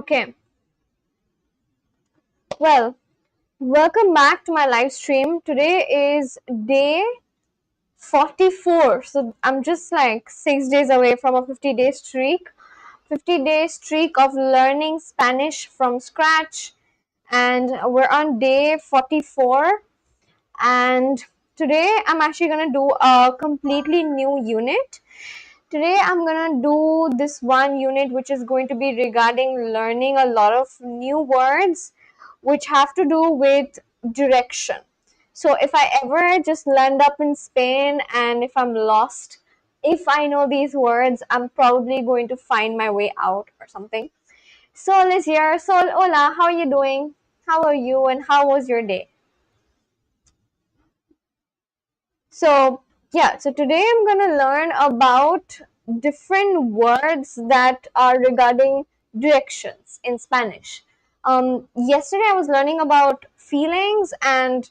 Okay. Well, welcome back to my live stream. Today is day 44. So I'm just like 6 days away from a 50-day streak. 50-day streak of learning Spanish from scratch. And we're on day 44. And today I'm actually going to do a completely new unit. Today I'm gonna do this one unit which is going to be regarding learning a lot of new words which have to do with direction. So if I ever just land up in Spain and if I'm lost, if I know these words, I'm probably going to find my way out or something. Sol is here. Sol, hola, how are you doing? How are you and how was your day? So today I'm going to learn about different words that are regarding directions in Spanish. Yesterday I was learning about feelings, and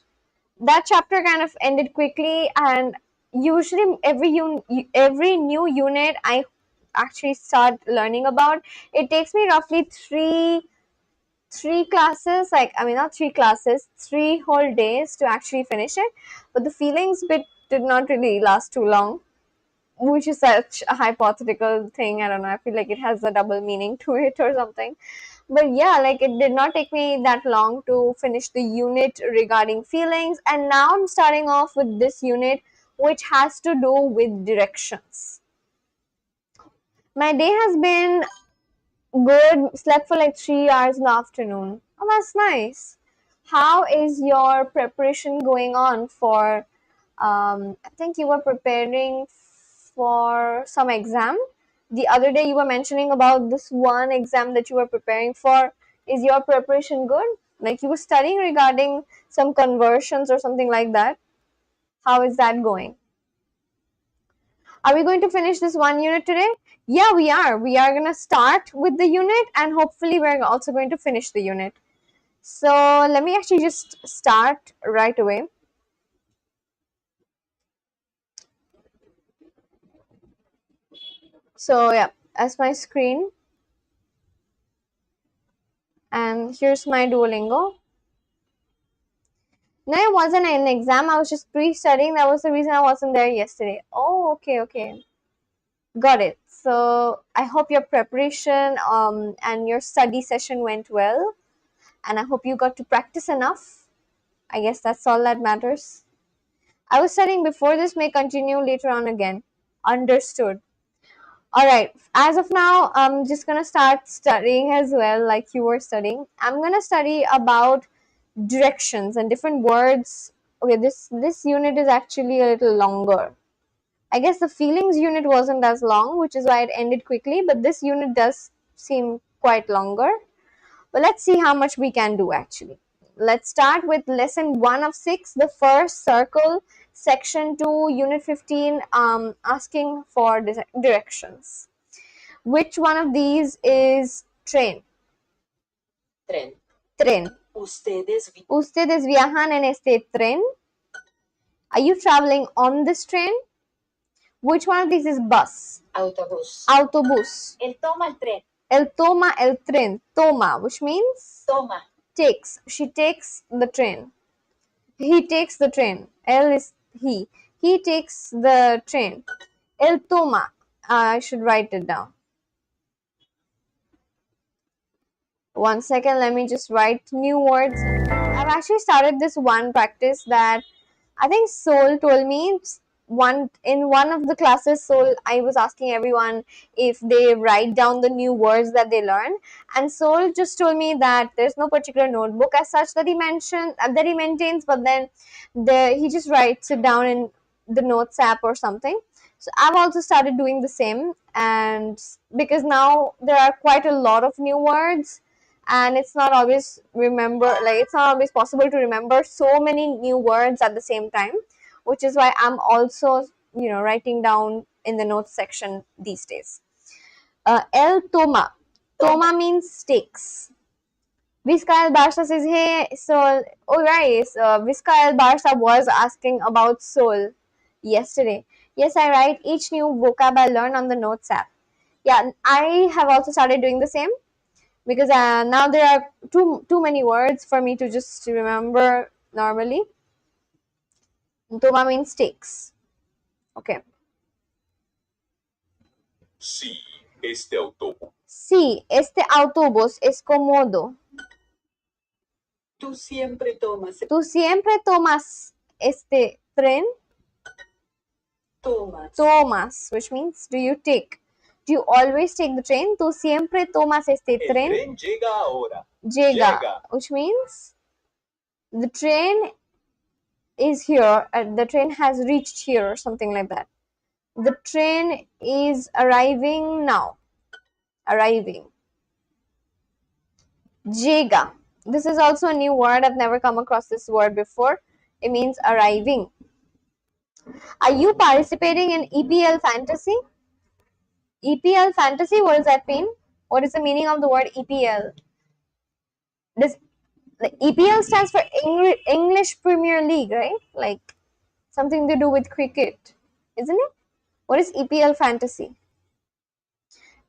that chapter kind of ended quickly. And usually every new unit I actually start learning about, it takes me roughly three classes, like I mean not three classes, 3 whole days to actually finish it. But the feelings bit did not really last too long, which is such a hypothetical thing. I don't know, I feel like it has a double meaning to it or something. But yeah, like it did not take me that long to finish the unit regarding feelings, and now I'm starting off with this unit which has to do with directions. My day has been good. Slept for like 3 hours in the afternoon. Oh, that's nice. How is your preparation going on for? I think you were preparing for some exam. The other day you were mentioning about this one exam that you were preparing for. Is your preparation good? Like you were studying regarding some conversions or something like that. How is that going? Are we going to finish this one unit today? Yeah, we are. We are going to start with the unit, and hopefully we're also going to finish the unit. So let me actually just start right away. So yeah, as my screen, and here's my Duolingo. No, it wasn't an exam. I was just pre-studying. That was the reason I wasn't there yesterday. Oh, okay. Got it. So I hope your preparation and your study session went well, and I hope you got to practice enough. I guess that's all that matters. I was studying before this, may continue later on again. Understood. Alright, as of now, I'm just gonna start studying as well, like you were studying. I'm gonna study about directions and different words. Okay, this unit is actually a little longer. I guess the feelings unit wasn't as long, which is why it ended quickly, but this unit does seem quite longer. But let's see how much we can do actually. Let's start with lesson 1 of 6, the first circle, section 2, unit 15, asking for directions. Which one of these is train? Tren. Tren. Ustedes viajan en este tren? Are you traveling on this train? Which one of these is bus? Autobús. Autobús. Él toma el tren. Él toma el tren. Toma, which means? Toma. Takes. She takes the train. He takes the train. Él is he. He takes the train. Él toma. I should write it down. 1 second, let me just write new words. I've actually started this one practice that I think Sol told me. In one of the classes, Sol, I was asking everyone if they write down the new words that they learn, and Sol just told me that there's no particular notebook as such that he maintains, but then he just writes it down in the notes app or something. So I've also started doing the same, and because now there are quite a lot of new words, and it's not always possible to remember so many new words at the same time, which is why I'm also writing down in the notes section these days. El toma. Toma means takes. Vizca El Barça says, hey Sol. Oh guys, Vizca El Barça was asking about Sol yesterday. Yes, I write each new vocab I learn on the notes app. Yeah, I have also started doing the same. because now there are too many words for me to just remember normally. Toma means takes. Okay. Sí, este autobús es cómodo. Tú siempre tomas. ¿Tú siempre tomas este tren? Tomas. Tomas, which means do you take? Do you always take the train? ¿Tú siempre tomas este El tren? tren llega ahora. Llega, which means the train is here, the train has reached here, or something like that. The train is arriving now. Arriving. Jega. This is also a new word. I've never come across this word before. It means arriving. Are you participating in EPL fantasy? EPL fantasy, what does that mean? What is the meaning of the word EPL? Does the EPL stands for English Premier League, right? Like something to do with cricket, isn't it? What is EPL fantasy?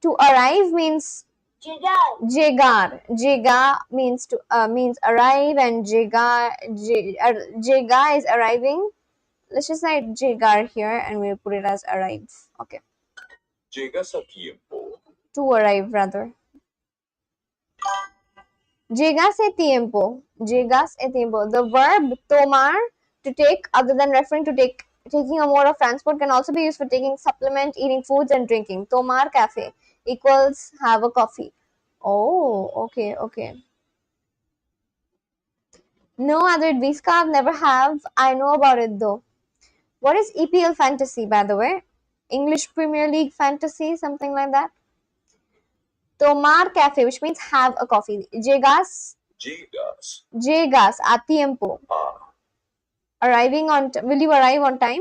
To arrive means Jegar. Jega means to means arrive, and Jega is arriving. Let's just write Jegar here, and we'll put it as arrive. Okay. Llegas a tiempo. To arrive, rather. Llegas a tiempo. Llegas a tiempo. The verb tomar, to take, other than referring to taking a mode of transport, can also be used for taking supplement, eating foods, and drinking. Tomar cafe equals have a coffee. Oh, okay, okay. No, other Visca I've never have. I know about it though. What is EPL fantasy, by the way? English Premier League fantasy, something like that. Tomar cafe, which means have a coffee. Llegas. Llegas a tiempo. Arriving on. Will you arrive on time?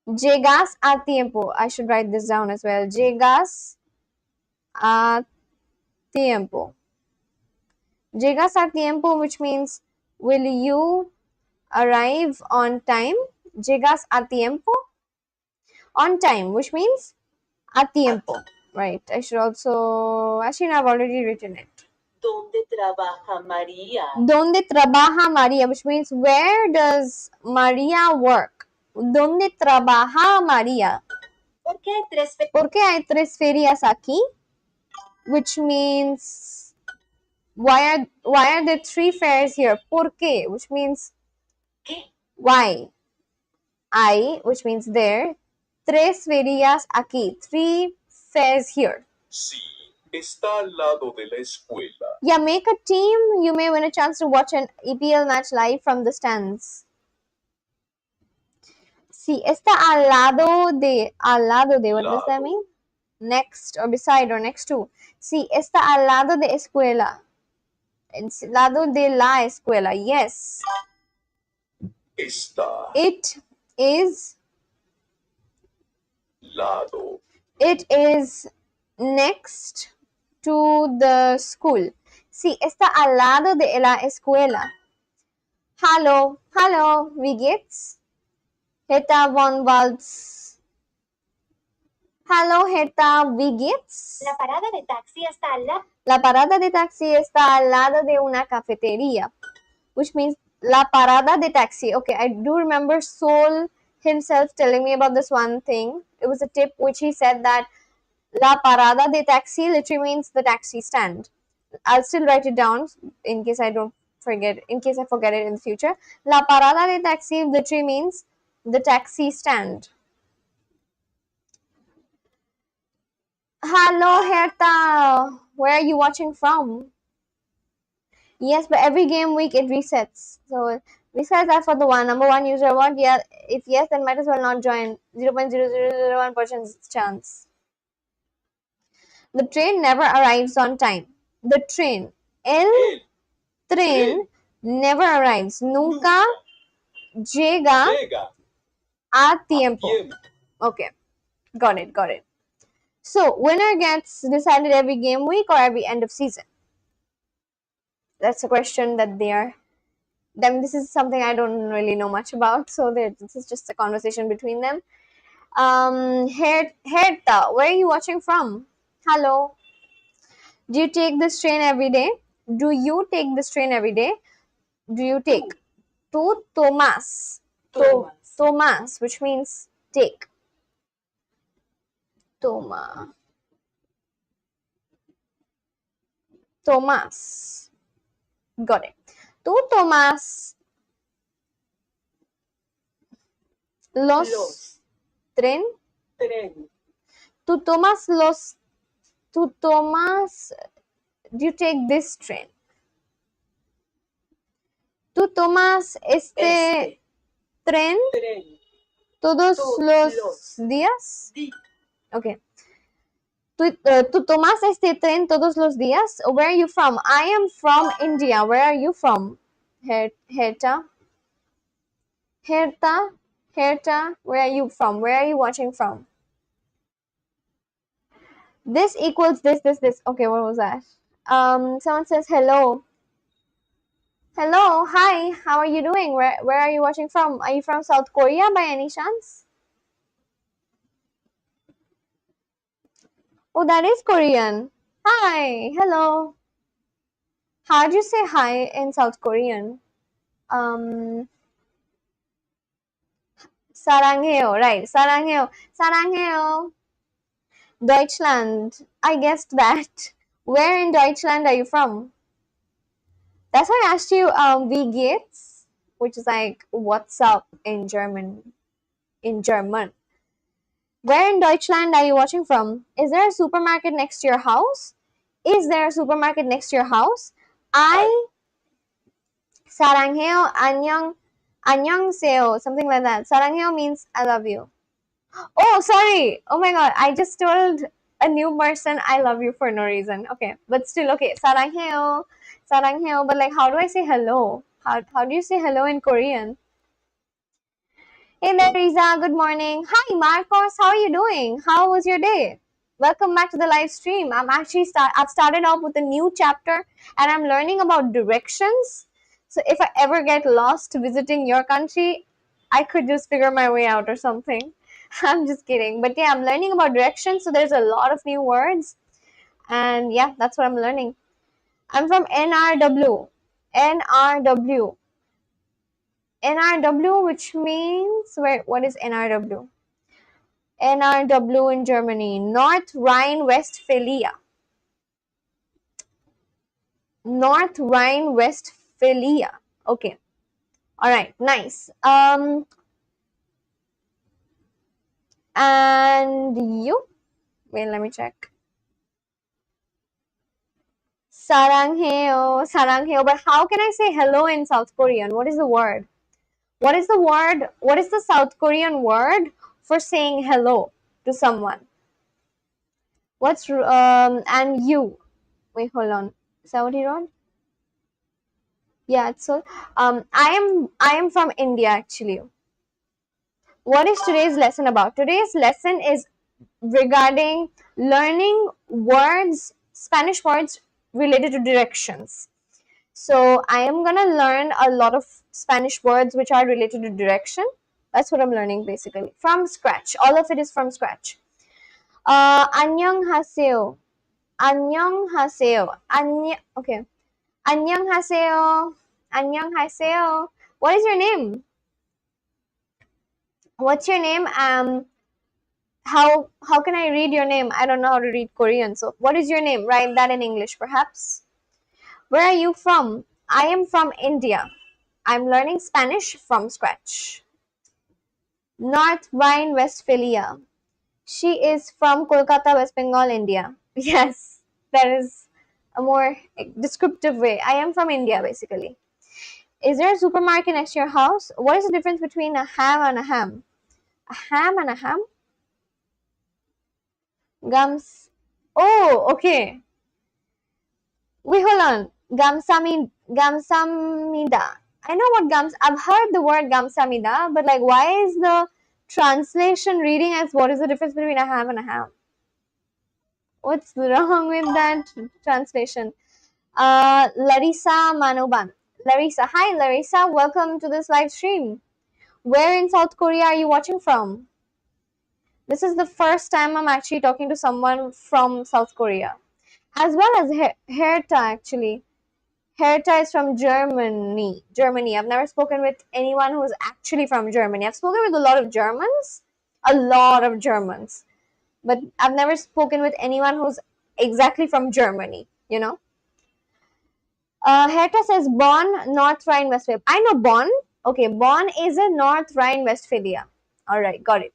Llegas a tiempo. I should write this down as well. Llegas a tiempo. Llegas a tiempo, which means will you arrive on time? Llegas a tiempo. On time, which means a tiempo. Right. I should also. Actually, no, I've already written it. ¿Dónde trabaja María? ¿Dónde trabaja María? Which means where does María work? ¿Dónde trabaja María? ¿Por qué hay tres ¿Por qué hay tres ferias aquí? Which means why are there three fairs here? ¿Por qué? Which means ¿Qué? why. Hay, which means there. Tres ferias aquí. Three fairs here. Sí, está al lado de la escuela. Yeah, make a team. You may win a chance to watch an EPL match live from the stands. Sí, está al lado de, what does that mean? Next or beside or next to. Sí, está al lado de escuela. It's lado de la escuela, yes. Está. It is. Lado. It is next to the school. Sí, está al lado de la escuela. Hallo, wie geht's? Heta von Waltz. Hallo, Heta, wie geht's? La parada de taxi está al lado. La parada de taxi está al lado de una cafetería, which means la parada de taxi. Okay, I do remember Sol himself telling me about this one thing. It was a tip which he said that la parada de taxi literally means the taxi stand. I'll still write it down in case I don't forget, in case I forget it in the future. La parada de taxi literally means the taxi stand. Hello, Herta. Where are you watching from? Yes, but every game week it resets. So resets are for the number one user award. Yeah, if yes, then might as well not join. 0.0001% chance. The train never arrives on time. The train. El tren never arrives. Nunca llega a tiempo. Okay, got it. So winner gets decided every game week or every end of season. That's a question that they are. Then this is something I don't really know much about, so this is just a conversation between them. Herta, where are you watching from? Hello. Do you take this train every day? Do you take this train every day? Do you take? To Thomas. Thomas, which means take. Thomas. Thomas. Got it. Tú tomas los tren. Tú tomas los. Tú tomas. Do you take this train? Tú tomas este tren todos los días. Okay. ¿Tú tomas este tren todos los días? Where are you from? I am from India. Where are you from? Herta. Herta. Herta. Where are you from? Where are you watching from? This equals this. Okay, what was that? Someone says hello. Hello, hi. How are you doing? Where are you watching from? Are you from South Korea by any chance? Oh, that is Korean. Hi. Hello. How do you say hi in South Korean? Um, 사랑해요. Right. 사랑해요. 사랑해요. Deutschland. I guessed that. Where in Deutschland are you from? That's why I asked you, wie geht's? Which is like, what's up in German. In German. Where in Deutschland are you watching from? Is there a supermarket next to your house? Is there a supermarket next to your house? I 사랑해요. 안녕하세요. Something like that. 사랑해요 means I love you. Oh, sorry. Oh my god. I just told a new person I love you for no reason. Okay. But still, okay. 사랑해요. 사랑해요. But like, how do I say hello? How do you say hello in Korean? Hey there, Riza. Good morning. Hi, Marcos. How are you doing? How was your day? Welcome back to the live stream. I've started off with a new chapter and I'm learning about directions. So if I ever get lost visiting your country, I could just figure my way out or something. I'm just kidding. But yeah, I'm learning about directions. So there's a lot of new words. And yeah, that's what I'm learning. I'm from NRW. NRW. NRW, which means, what is NRW? NRW in Germany, North Rhine-Westphalia. North Rhine-Westphalia. Okay. All right. Nice. And you? Wait, let me check. Sarangheo, sarangheo. But how can I say hello in South Korean? What is the word? What is the word? What is the South Korean word for saying hello to someone? What's and you? Wait, hold on. Is that what he wrote? Yeah, it's so. I am from India actually. What is today's lesson about? Today's lesson is regarding learning words, Spanish words related to directions. So I am gonna learn a lot of Spanish words which are related to direction. That's what I'm learning basically from scratch. All of it is from scratch. 안녕하세요. 안녕하세요. Okay. 안녕하세요. 안녕하세요. What is your name? What's your name? How can I read your name? I don't know how to read Korean. So what is your name? Write that in English perhaps. Where are you from? I am from India. I'm learning Spanish from scratch. North Rhine-Westphalia. She is from Kolkata, West Bengal, India. Yes, that is a more descriptive way. I am from India basically. Is there a supermarket next to your house? What is the difference between a ham and a ham? A ham and a ham? Gums. Oh, okay. Wait, hold on. Gamsamida. I know what gams. I've heard the word gamsamida, but like, why is the translation reading as what is the difference between a ham and a ham? What's wrong with that translation? Larissa Manoban. Larissa, hi Larissa. Welcome to this live stream. Where in South Korea are you watching from? This is the first time I'm actually talking to someone from South Korea, as well as Herta actually. Herta is from Germany. Germany. I've never spoken with anyone who's actually from Germany. I've spoken with a lot of Germans, but I've never spoken with anyone who's exactly from Germany. You know. Herta says Bonn, North Rhine-Westphalia. I know Bonn. Okay, Bonn is in North Rhine-Westphalia. All right, got it.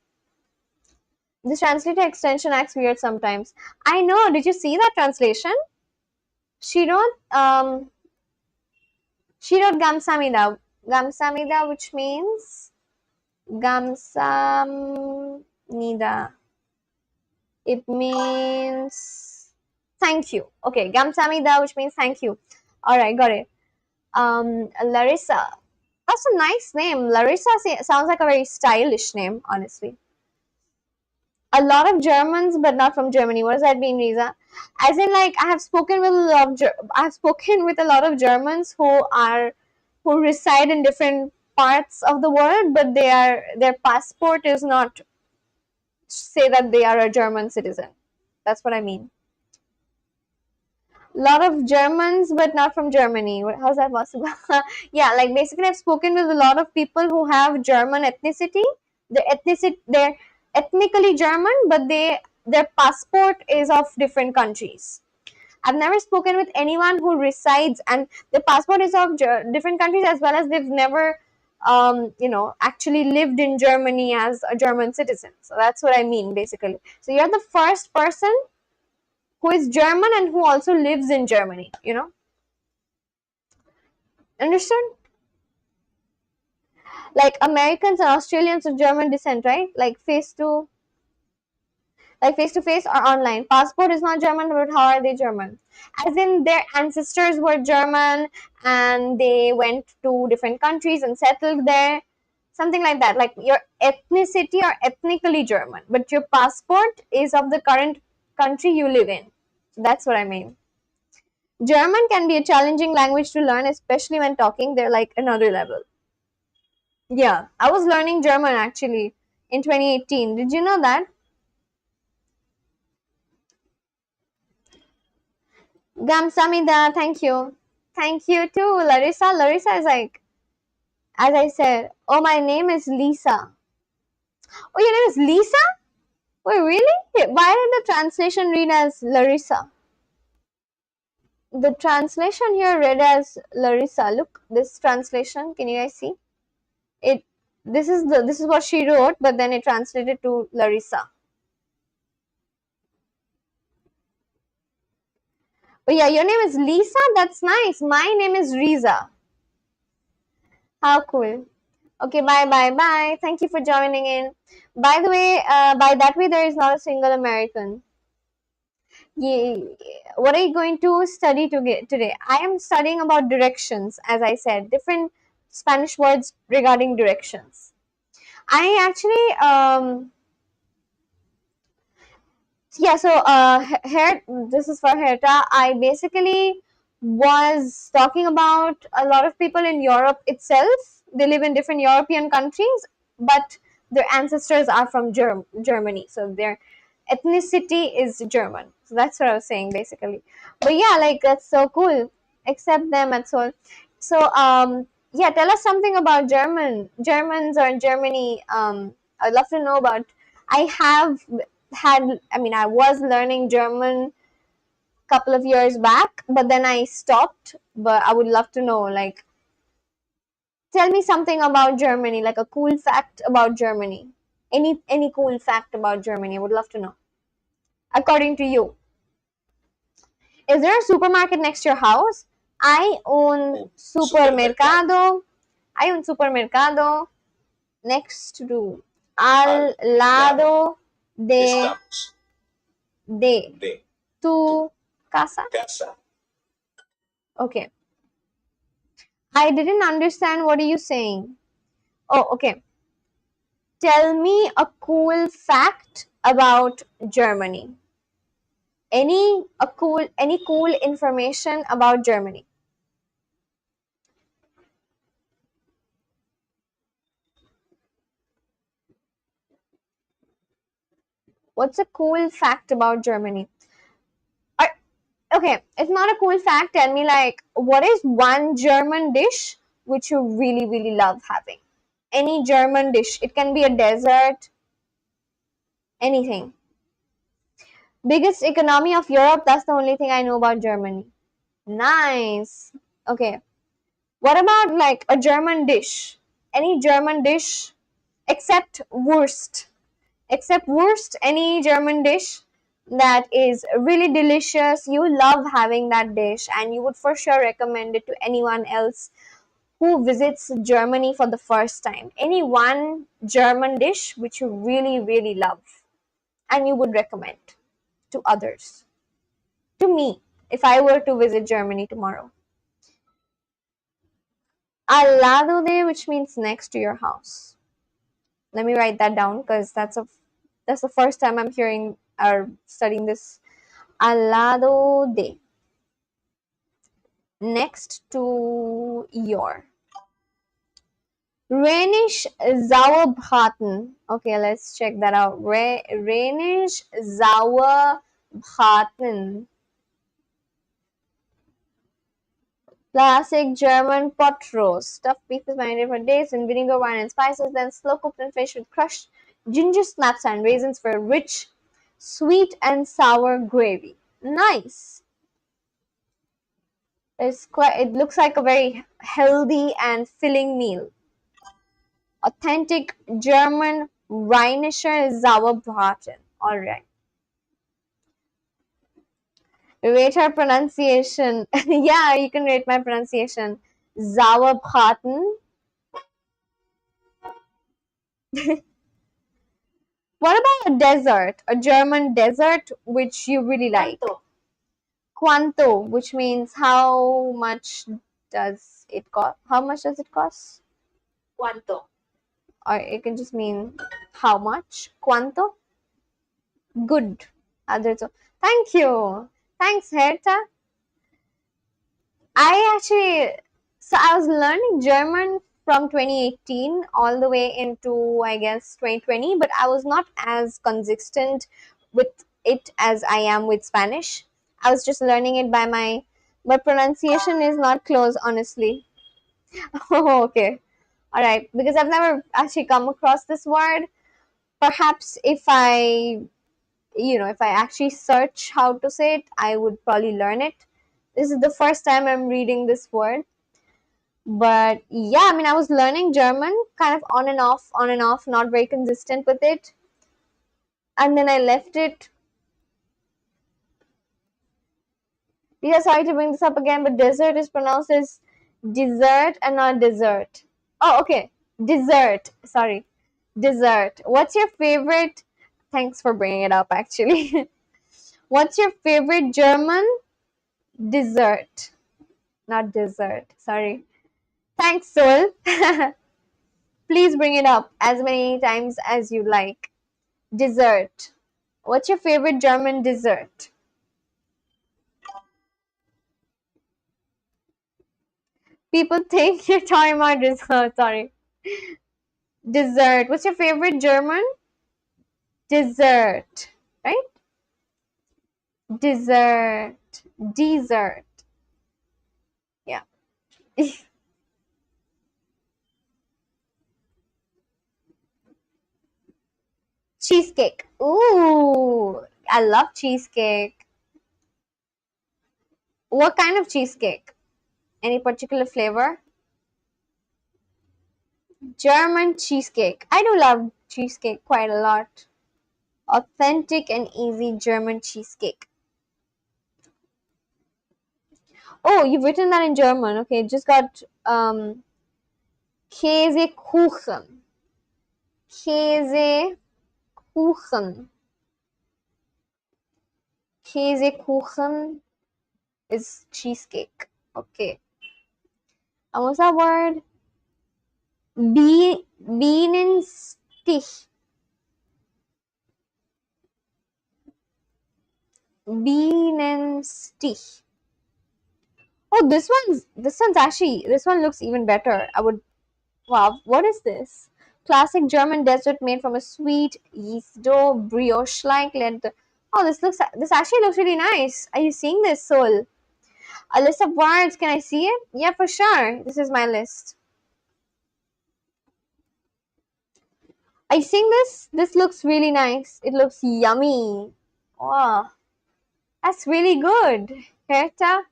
This translator extension acts weird sometimes. I know. Did you see that translation? She wrote Gamsamida. Gamsamida, which means Gamsamnida. It means thank you. Okay, Gamsamida, which means thank you. All right, got it. Larissa. That's a nice name. Larissa sounds like a very stylish name, honestly. A lot of Germans, but not from Germany. What does that mean, Riza? As in, like, I have spoken with a lot of Germans who reside in different parts of the world, but their passport is not say that they are a German citizen. That's what I mean. A lot of Germans, but not from Germany. How's that possible? Yeah, like basically, I've spoken with a lot of people who have German ethnicity. They're ethnically German, but their passport is of different countries. I've never spoken with anyone who resides and the passport is of different countries, as well as they've never, actually lived in Germany as a German citizen. So that's what I mean, basically. So you're the first person who is German and who also lives in Germany, Understood? Like Americans and Australians of German descent, right? Like face to face or online. Passport is not German, but how are they German? As in their ancestors were German and they went to different countries and settled there. Something like that. Like your ethnicity or ethnically German, but your passport is of the current country you live in. So that's what I mean. German can be a challenging language to learn, especially when talking. They're like another level. Yeah, I was learning German actually in 2018. Did you know that? Gamsamida, thank you. Thank you too, Larissa. Larissa is like, as I said, oh, my name is Lisa. Oh, your name is Lisa? Wait, really? Why did the translation read as Larissa? The translation here read as Larissa. Look, this translation, can you guys see? It this is what she wrote, but then it translated to Larissa. Oh yeah, your name is Lisa? That's nice. My name is Riza. How cool. Okay, bye, bye, bye. Thank you for joining in. By the way, by that way, there is not a single American. Yeah, what are you going to study today? I am studying about directions, as I said, different Spanish words regarding directions. I actually, yeah, so here, this is for Herta. I basically was talking about a lot of people in Europe itself. They live in different European countries, but their ancestors are from Germany. So their ethnicity is German. So that's what I was saying basically. But yeah, like that's so cool. Accept them and so on. So yeah, tell us something about Germans or Germany. I'd love to know about. I have I was learning German couple of years back, but then I stopped. But I would love to know, like, tell me something about Germany, like a cool fact about Germany. Any cool fact about Germany? I would love to know. According to you, is there a supermarket next to your house? I own supermercado. I own supermercado next to al lado de de tu casa. Okay. I didn't understand what are you saying. Oh, okay. Tell me a cool fact about Germany. Any cool information about Germany. What's a cool fact about Germany? I, okay, it's not a cool fact. Tell me, like, what is one German dish which you really, really love having? Any German dish. It can be a dessert, anything. Biggest economy of Europe. That's the only thing I know about Germany. Nice. Okay. What about like a German dish? Any German dish except Wurst. Except Wurst, any German dish that is really delicious. You love having that dish and you would for sure recommend it to anyone else who visits Germany for the first time. Any one German dish which you really, really love and you would recommend to others. To me, if I were to visit Germany tomorrow. Al lado de, which means next to your house. Let me write that down because that's the first time I'm hearing or studying this. Al lado de, next to your. Rhenish Sauerbraten. Okay, let's check that out. Rhenish Sauerbraten. Classic German pot roast. Stuffed beef is marinated for days in vinegar, wine, and spices, then slow cooked and finished with crushed ginger snaps and raisins for a rich, sweet and sour gravy. Nice. It looks like a very healthy and filling meal. Authentic German Rheinischer Sauerbraten. Alright. Rate her pronunciation. Yeah, you can rate my pronunciation. Sauerbraten. What about a dessert? A German dessert which you really like? Quanto, which means how much does it cost? How much does it cost? Quanto. Or it can just mean how much. Quanto? Good. Adesso. Thank you. Thanks, Herta. I was learning German from 2018 all the way into, I guess, 2020, but I was not as consistent with it as I am with Spanish. I was just learning it by my pronunciation is not close, honestly. Oh, okay. All right. Because I've never actually come across this word. Perhaps if I actually search how to say it, I would probably learn it. This is the first time I'm reading this word. But yeah, I mean, I was learning German kind of on and off, not very consistent with it. And then I left it. Yeah, sorry to bring this up again, but dessert is pronounced as dessert and not dessert. Oh, okay. Dessert. Sorry. Dessert. What's your favorite? Thanks for bringing it up, actually. What's your favorite German dessert? Not dessert. Sorry. Thanks, Sol. Please bring it up as many times as you like. Dessert. What's your favorite German dessert? People think you're talking about dessert. Sorry. Dessert. What's your favorite German dessert? Right? Dessert. Dessert. Yeah. Cheesecake. Ooh, I love cheesecake. What kind of cheesecake? Any particular flavor? German cheesecake. I do love cheesecake quite a lot. Authentic and easy German cheesecake. Oh, you've written that in German. Okay, just got Käsekuchen. Käsekuchen. Käsekuchen is cheesecake. Okay. And what's that word? Bienenstich. Bienenstich. Oh, this one looks even better. Wow, what is this? Classic German dessert made from a sweet yeast dough, brioche-like. Oh, this actually looks really nice. Are you seeing this, Soul? A list of words. Can I see it? Yeah, for sure. This is my list. Are you seeing this? This looks really nice. It looks yummy. Oh, that's really good. Herta.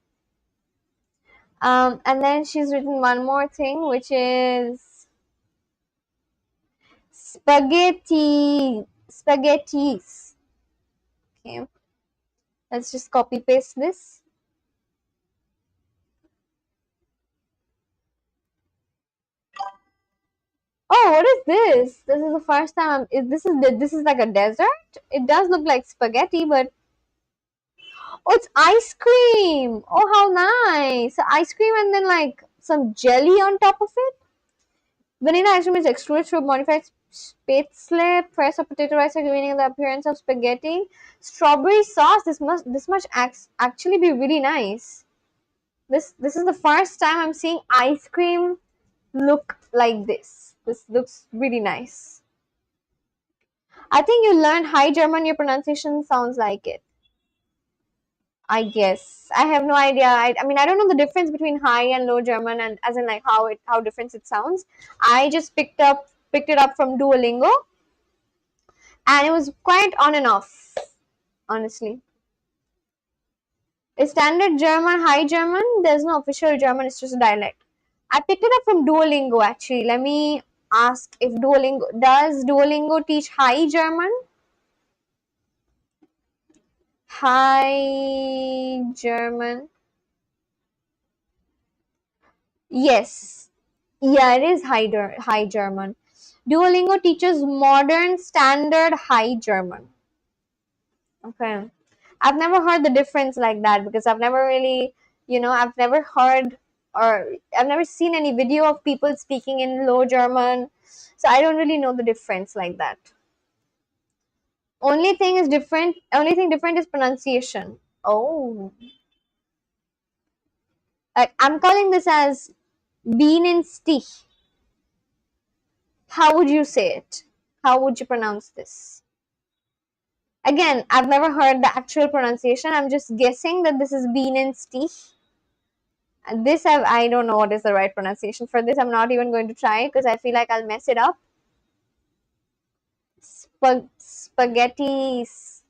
And then she's written one more thing, which is spaghettis. Okay, let's just copy paste this. Oh, what is this? This is the first time this is like a dessert? It does look like spaghetti, but oh, it's ice cream. Oh, how nice. So ice cream and then like some jelly on top of it. Vanilla ice cream is extruded through modified spätzle, press of potato rice, giving the appearance of spaghetti. Strawberry sauce. This must actually be really nice. This is the first time I'm seeing ice cream look like this. This looks really nice. I think you learned High German. Your pronunciation sounds like it. I guess I have no idea. I mean, I don't know the difference between High and Low German, and as in like how different it sounds. I just picked it up from Duolingo, and it was quite on and off, honestly. Is standard German High German? There's no official German. It's just a dialect. I picked it up from Duolingo actually. Let me ask if Duolingo teach High German? High German. Yes. Yeah, it is High German. Duolingo teaches modern standard High German. Okay. I've never heard the difference like that because I've never really, I've never heard or I've never seen any video of people speaking in Low German. So I don't really know the difference like that. Only thing different is pronunciation. Oh. Like I'm calling this as Bienenstich. How would you say it? How would you pronounce this? Again, I've never heard the actual pronunciation. I'm just guessing that this is Bienenstich. And I don't know what is the right pronunciation for this. I'm not even going to try because I feel like I'll mess it up. Spaghettis.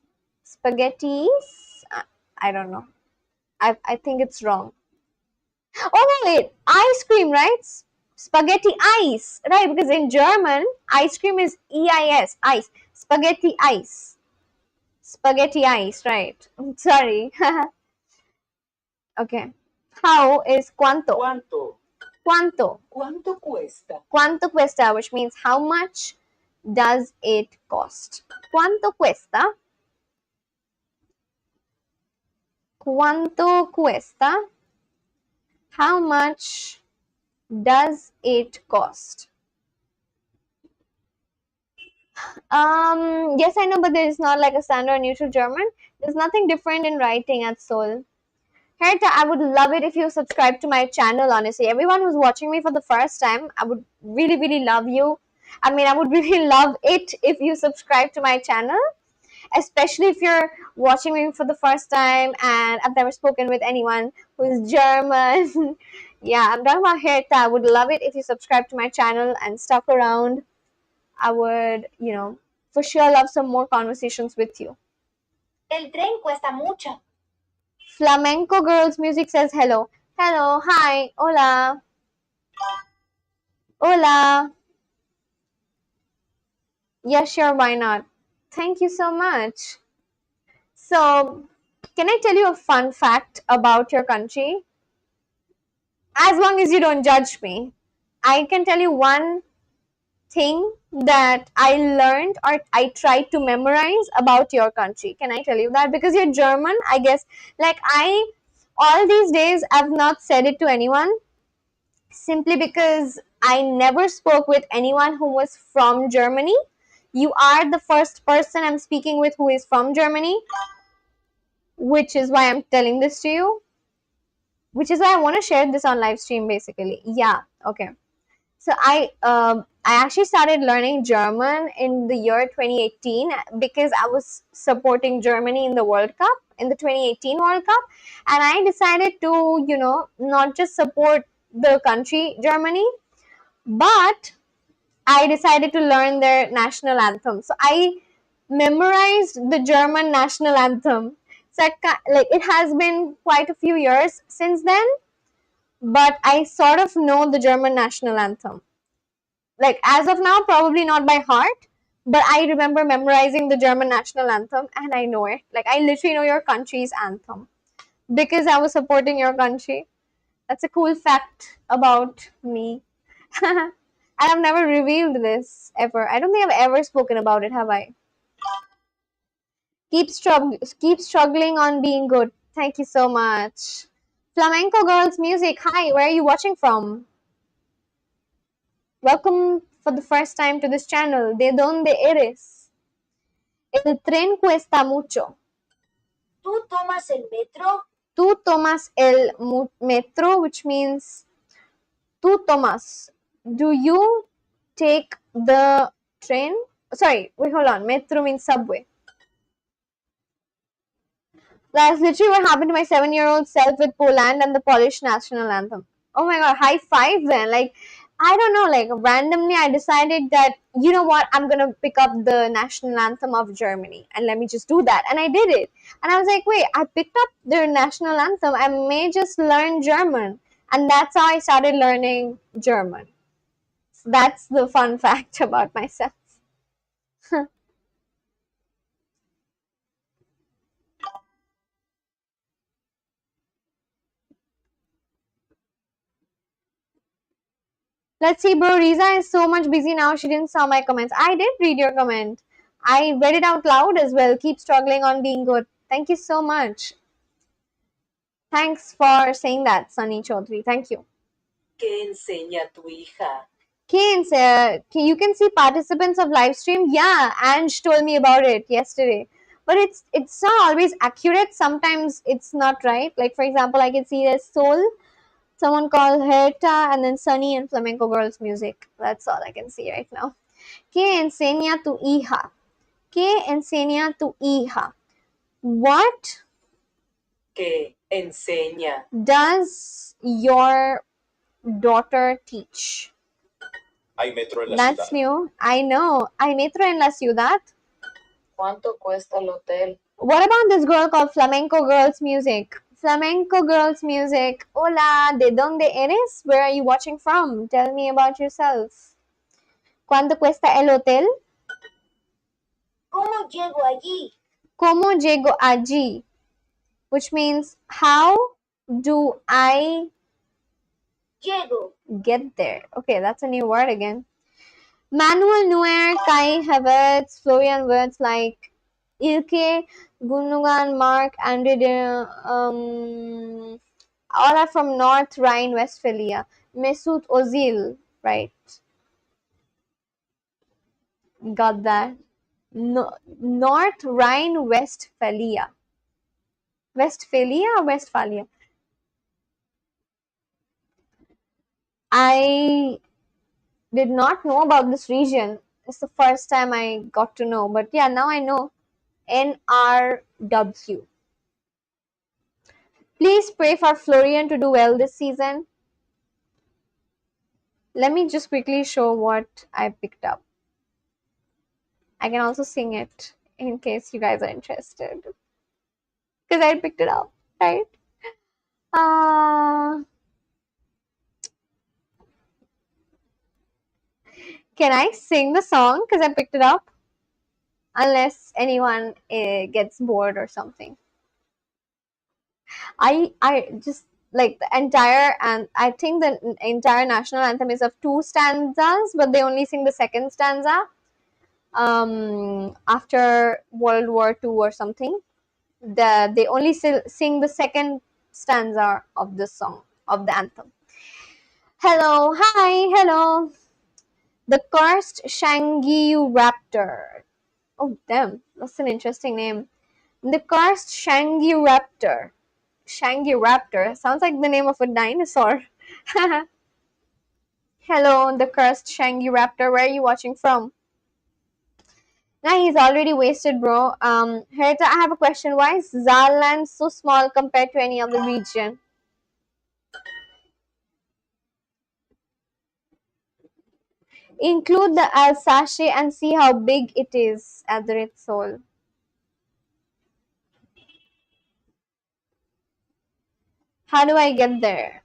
Spaghettis? I don't know. I think it's wrong. Oh no, wait. Ice cream, right? Spaghetti ice. Right, because in German, ice cream is EIS, ice. Spaghetti ice. Spaghetti ice, right. Sorry. Okay. How is cuánto? ¿Cuánto? Cuánto. ¿Cuánto cuesta? Cuánto cuesta, which means how much does it cost? Cuánto cuesta? Cuánto cuesta? How much does it cost? Yes, I know, but there is not like a standard or neutral German. There's nothing different in writing at Seoul. Herta, I would love it if you subscribe to my channel, honestly. Everyone who's watching me for the first time, I would really, really love you. I mean, I would really love it if you subscribe to my channel, especially if you're watching me for the first time and I've never spoken with anyone who is German. Yeah, I'm talking about Herta. I would love it if you subscribe to my channel and stuck around. I would, for sure love some more conversations with you. El tren cuesta mucho. Flamenco Girls Music says hello. Hello, hi, hola. Hola. Yeah, sure, why not? Thank you so much. So, can I tell you a fun fact about your country? As long as you don't judge me. I can tell you one thing that I learned or I tried to memorize about your country. Can I tell you that? Because you're German, I guess. Like, all these days, I've not said it to anyone simply because I never spoke with anyone who was from Germany. You are the first person I'm speaking with who is from Germany, which is why I'm telling this to you, which is why I want to share this on live stream basically. Yeah, okay. So I actually started learning German in the year 2018 because I was supporting Germany in the World Cup, in the 2018 World Cup, and I decided to, not just support the country Germany, but I decided to learn their national anthem. So I memorized the German national anthem. So like it has been quite a few years since then, but I sort of know the German national anthem. Like as of now, probably not by heart, but I remember memorizing the German national anthem and I know it. Like I literally know your country's anthem because I was supporting your country. That's a cool fact about me. And I've never revealed this ever. I don't think I've ever spoken about it, have I? Keep struggling on being good. Thank you so much. Flamenco Girls Music. Hi, where are you watching from? Welcome for the first time to this channel. ¿De dónde eres? El tren cuesta mucho. ¿Tú tomas el metro? Tú tomas el metro, which means tú tomas. Do you take the train? Sorry, wait, hold on. Metro means subway. That's literally what happened to my 7-year-old self with Poland and the Polish national anthem. Oh my god, high five then. Like, I don't know, like randomly I decided that, you know what, I'm gonna pick up the national anthem of Germany and let me just do that. And I did it. And I was like, wait, I picked up their national anthem. I may just learn German. And that's how I started learning German. So that's the fun fact about myself. Let's see, bro. Riza is so much busy now. She didn't saw my comments. I did read your comment. I read it out loud as well. Keep struggling on being good. Thank you so much. Thanks for saying that, Sunny Chaudhary. Thank you. ¿Qué enseña tu hija? Kane, you can see participants of live stream. Yeah, Ange told me about it yesterday. But it's not always accurate. Sometimes it's not right. Like for example, I can see there's Soul, someone called Herta, and then Sunny and Flamenco Girls Music. That's all I can see right now. ¿Qué enseña tu hija? ¿Qué enseña tu hija? What ¿Qué enseña? does your daughter teach? Hay metro en la That's ciudad. new. I know. Hay metro en la ciudad. ¿Cuánto cuesta el hotel? What about this girl called Flamenco Girls Music? Flamenco Girls Music. Hola, ¿de dónde eres? Where are you watching from? Tell me about yourself. ¿Cuánto cuesta el hotel? ¿Cómo llego allí? ¿Cómo llego allí? Which means, how do I Llego. get there? Okay, that's a new word again. Manuel Neuer, Kai Havertz, Florian Wirtz like Ilke, Gundogan, Mark, Andre, all are from North Rhine-Westphalia. Mesut Ozil, right? Got that. No, North Rhine-Westphalia. Westphalia or Westphalia? I did not know about this region. It's the first time I got to know. But yeah, now I know. NRW. Please pray for Florian to do well this season. Let me just quickly show what I picked up. I can also sing it in case you guys are interested. Because I picked it up, right? Can I sing the song because I picked it up? Unless anyone gets bored or something. I just like the entire, and I think the entire national anthem is of 2 stanzas, but they only sing the second stanza after World War II or something. They only sing the second stanza of the song, of the anthem. Hello, hi, hello. The cursed Shangyu Raptor. Oh damn, that's an interesting name. The cursed Shangyu Raptor. Shangyu Raptor sounds like the name of a dinosaur. Hello, the cursed Shangy Raptor. Where are you watching from? Nah, he's already wasted, bro. Herita, I have a question. Why is Zalland so small compared to any other region? Include the Alsace and see how big it is at the Red Soul. How do I get there?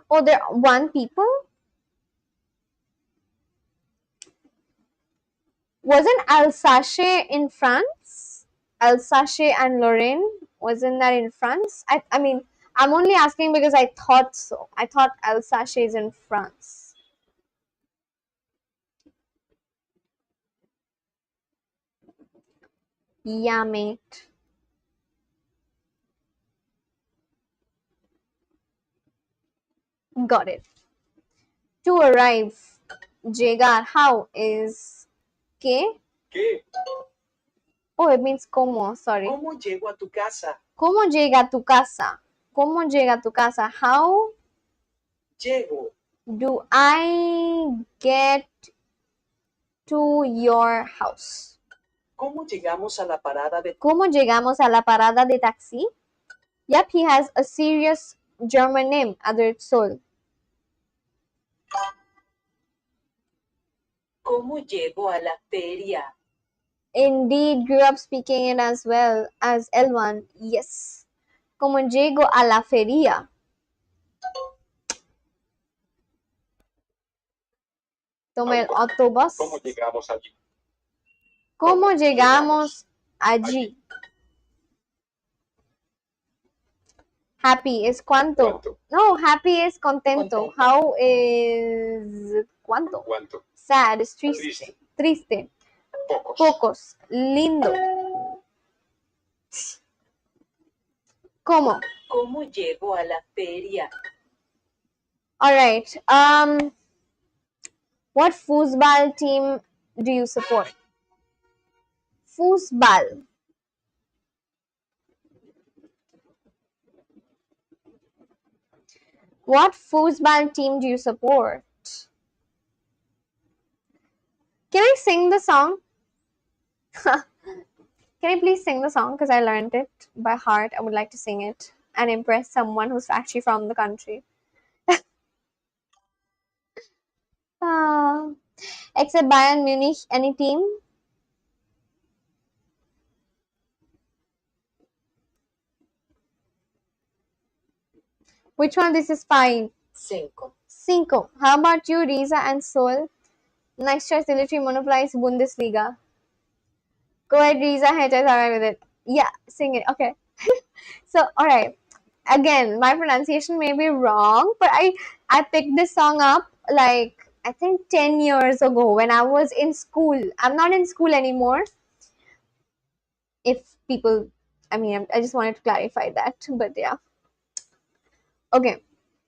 Oh, there are one people? Wasn't Alsace in France? Alsace and Lorraine? Wasn't that in France? I mean, I'm only asking because I thought so. I thought Alsace is in France. Yeah, mate. Got it. To arrive. Llegar. How is ¿qué? ¿Qué? Oh, it means como. Sorry. ¿Cómo llego a tu casa? ¿Cómo llega a tu casa? ¿Cómo llega a tu casa? How Llego. do I get to your house? ¿Cómo llegamos a la parada de... ¿Cómo llegamos a la parada de taxi? Yep, he has a serious German name, Adert Sol. ¿Cómo llego a la feria? Indeed, grew up speaking it as well as L1. Yes. Como llego a la feria? Toma el autobús. ¿Cómo llegamos allí? ¿Cómo llegamos allí? Happy is cuánto. ¿Cuánto? No, happy is contento. Contento. How is cuánto? ¿Cuánto? Sad is triste. Triste. Triste. Pocos. Pocos. Lindo. ¿Cómo? ¿Cómo llego a la feria? All right. What foosball team do you support? Foosball. What foosball team do you support? Can I sing the song? Can I please sing the song? Because I learned it by heart. I would like to sing it and impress someone who's actually from the country. Except Bayern Munich, any team? Which one? This is 5. 5. 5. How about you, Riza and Sol? Nice choice. Military monopolized Bundesliga. Go ahead, Riza. Hey, alright with it. Yeah, sing it. Okay. So, alright. Again, my pronunciation may be wrong, but I picked this song up like I think 10 years ago when I was in school. I'm not in school anymore. If people, I mean, I just wanted to clarify that, but yeah. Okay,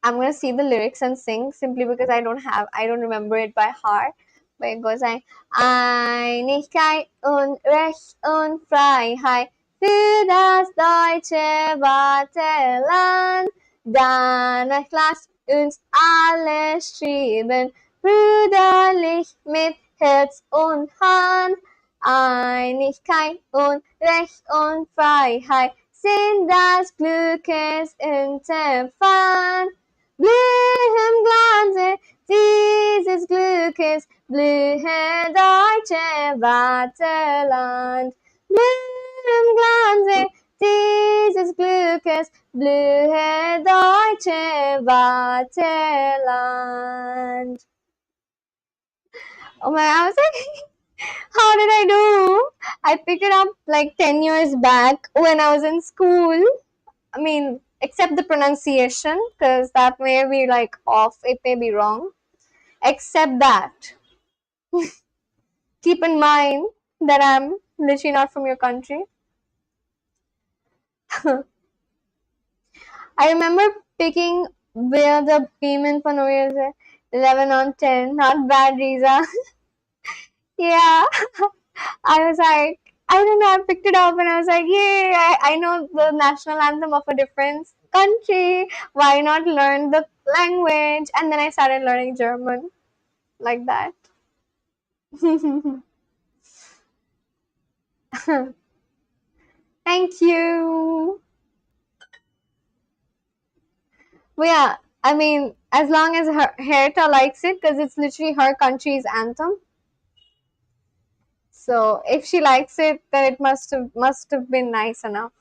I'm gonna see the lyrics and sing simply because I don't remember it by heart. But it goes like Einigkeit und Recht und Freiheit für das deutsche Vaterland. Danach lasst uns alle streben, brüderlich mit Herz und Hand. Einigkeit und Recht und Freiheit sind das Glückes Unterpfand. Blühe im Glanze dieses Glückes, blühe deutsche Vaterland. Blühe im Glanze dieses Glückes, blühe deutsche Vaterland. Oh my, I was like, how did I do? I picked it up like 10 years back when I was in school. I mean, except the pronunciation, because that may be like off, it may be wrong. Except that. Keep in mind that I'm literally not from your country. I remember picking where the payment for no years 11 on 10. Not bad, Riza. Yeah. I was like, I don't know, I picked it up and I was like, yay, I know the national anthem of a different country. Why not learn the language, and then I started learning German like that. Thank you. But yeah, I mean, as long as Herta likes it, because it's literally her country's anthem. So if she likes it, then it must have been nice enough.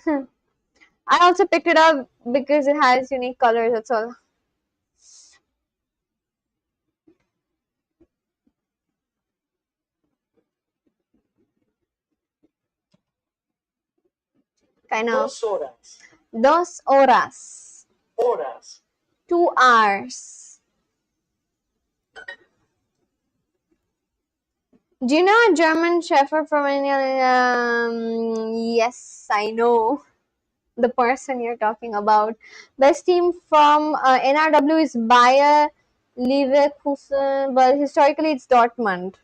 I also picked it up because it has unique colors. That's all. Kind of. 2 horas. 2 horas. Horas. 2 hours. Do you know a German Shepherd from India? Yes, I know the person you're talking about. Best team from NRW is Bayer Leverkusen. Well, historically it's Dortmund.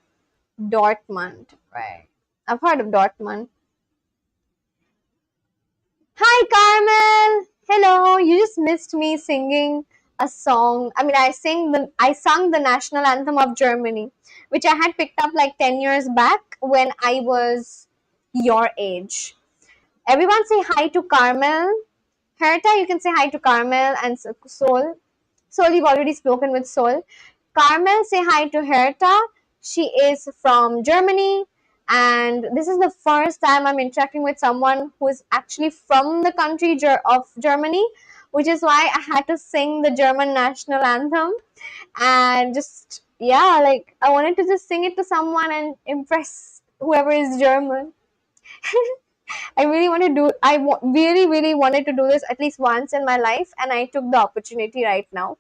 Dortmund, right? I've heard of Dortmund. Hi, Carmel. Hello. You just missed me singing a song. I mean, I sung the national anthem of Germany, which I had picked up like 10 years back when I was your age. Everyone say hi to Carmel. Herta, you can say hi to Carmel and Sol. Sol, you've already spoken with Sol. Carmel, say hi to Herta. She is from Germany, and this is the first time I'm interacting with someone who is actually from the country of Germany, which is why I had to sing the German national anthem. And just, yeah, like I wanted to just sing it to someone and impress whoever is German. I really want to do. Really, really wanted to do this at least once in my life, and I took the opportunity right now.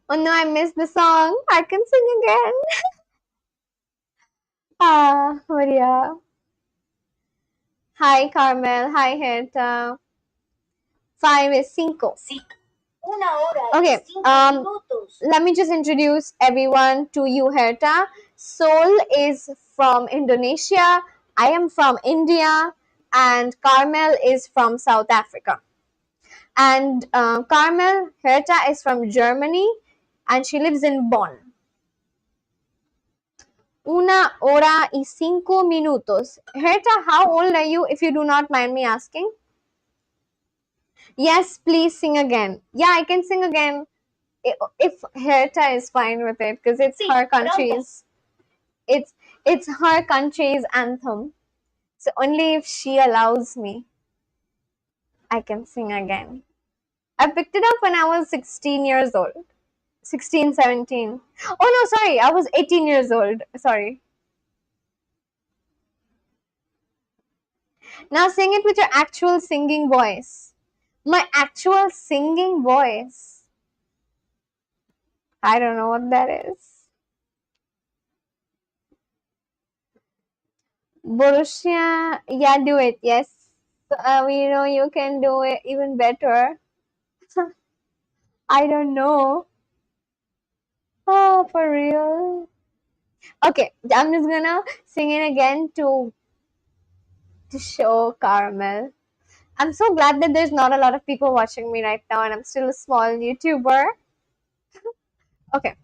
Oh no, I missed the song. I can sing again. Maria. Hi, Carmel. Hi, Herta. 5 is 5. Sí. 1 hora Okay. y 5 minutos. Let me just introduce everyone to you, Herta. Sol is from Indonesia. I am from India, and Carmel is from South Africa. And Carmel Herta is from Germany, and she lives in Bonn. 1 hora y 5 minutos. Herta, how old are you, if you do not mind me asking? Yes, please sing again. Yeah, I can sing again if Herta is fine with it, because it's Sí, her pronto. country's. It's her country's anthem. So only if she allows me, I can sing again. I picked it up when I was 16 years old. 16, 17. Oh no, sorry, I was 18 years old. Sorry. Now sing it with your actual singing voice. My actual singing voice. I don't know what that is. Borussia, yeah, do it. Yes, we know you can do it even better. I don't know. Oh, for real. Okay, I'm just gonna sing it again to show Carmel. I'm so glad that there's not a lot of people watching me right now, and I'm still a small YouTuber. Okay.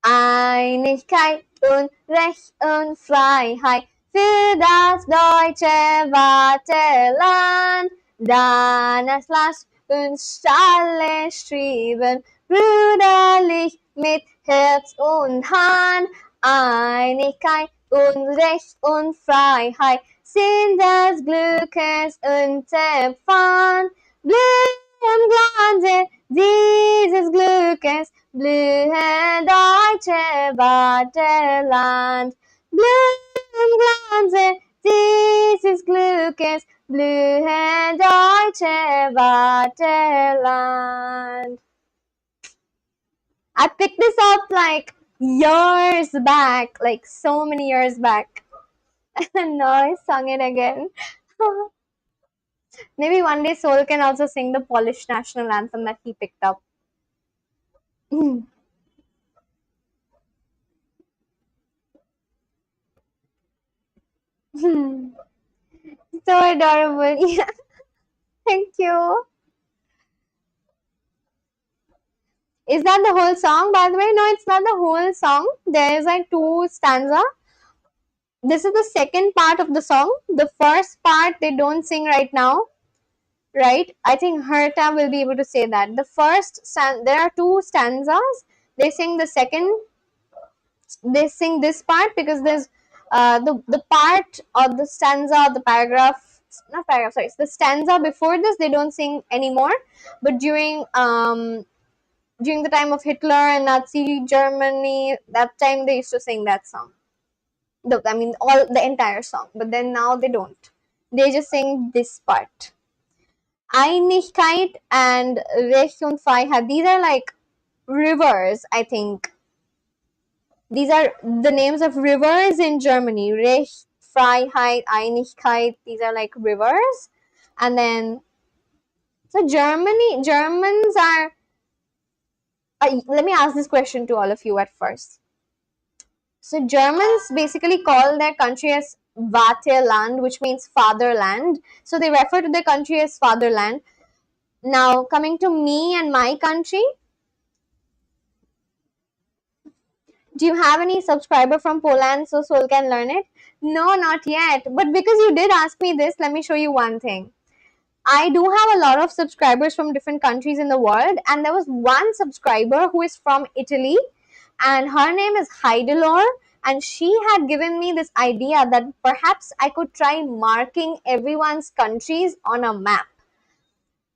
Einigkeit und Recht und Freiheit für das deutsche Vaterland. Danach lasst uns alle streben, brüderlich mit Herz und Hand. Einigkeit und Recht und Freiheit sind des Glückes Unterpfand. Blühen Glanze dieses Glückes, blühe deutsche Vaterland. Blühen Glanze dieses Glückes, blühe deutsche Vaterland. I picked this up like years back, like so many years back. And now I sung it again. Maybe one day Soul can also sing the Polish national anthem that he picked up. So adorable. Yeah. Thank you. Is that the whole song, by the way? No, it's not the whole song. There is like two stanza. This is the second part of the song. The first part they don't sing right now, right? I think Herta will be able to say that. The first there are two stanzas. They sing the second. They sing this part because there's the part or the stanza, the paragraph, not paragraph. Sorry, it's the stanza before this. They don't sing anymore, but during the time of Hitler and Nazi Germany, that time they used to sing that song. I mean, all the entire song. But then now they don't. They just sing this part. Einigkeit and Recht und Freiheit. These are like rivers, I think. These are the names of rivers in Germany. Recht, Freiheit, Einigkeit. These are like rivers. And then, so Germans are. Let me ask this question to all of you at first. So Germans basically call their country as Vaterland, which means fatherland. So they refer to their country as fatherland. Now, coming to me and my country, do you have any subscriber from Poland so Soul can learn it? No, not yet. But because you did ask me this, let me show you one thing. I do have a lot of subscribers from different countries in the world, and there was one subscriber who is from Italy, and her name is Heidelor, and she had given me this idea that perhaps I could try marking everyone's countries on a map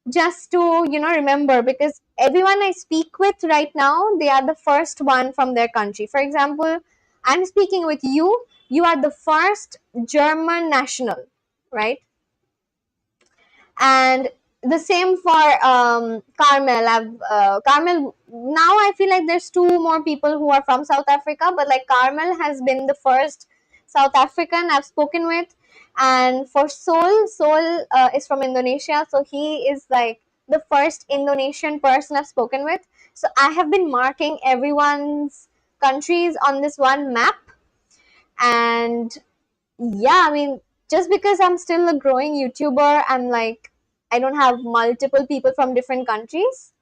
just to remember, because everyone I speak with right now, they are the first one from their country. For example, I'm speaking with you, you are the first German national, right? And the same for Carmel. Carmel, now I feel like there's two more people who are from South Africa, but like Carmel has been the first South African I've spoken with. And for Soul is from Indonesia, so he is like the first Indonesian person I've spoken with. So I have been marking everyone's countries on this one map. And yeah, I mean, just because I'm still a growing YouTuber, I don't have multiple people from different countries.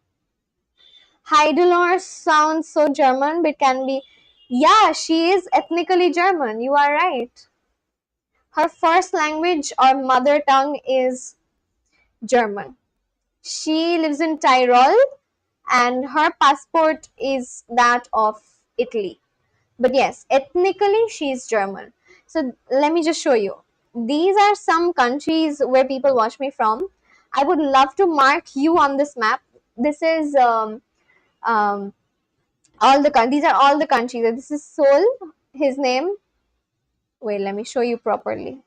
Heidelor sounds so German, but can be, yeah, she is ethnically German. You are right. Her first language or mother tongue is German. She lives in Tyrol, and her passport is that of Italy. But yes, ethnically she is German. So let me just show you. These are some countries where people watch me from. I would love to mark you on this map. This is um, these are all the countries. This is Seoul, his name. Wait, let me show you properly.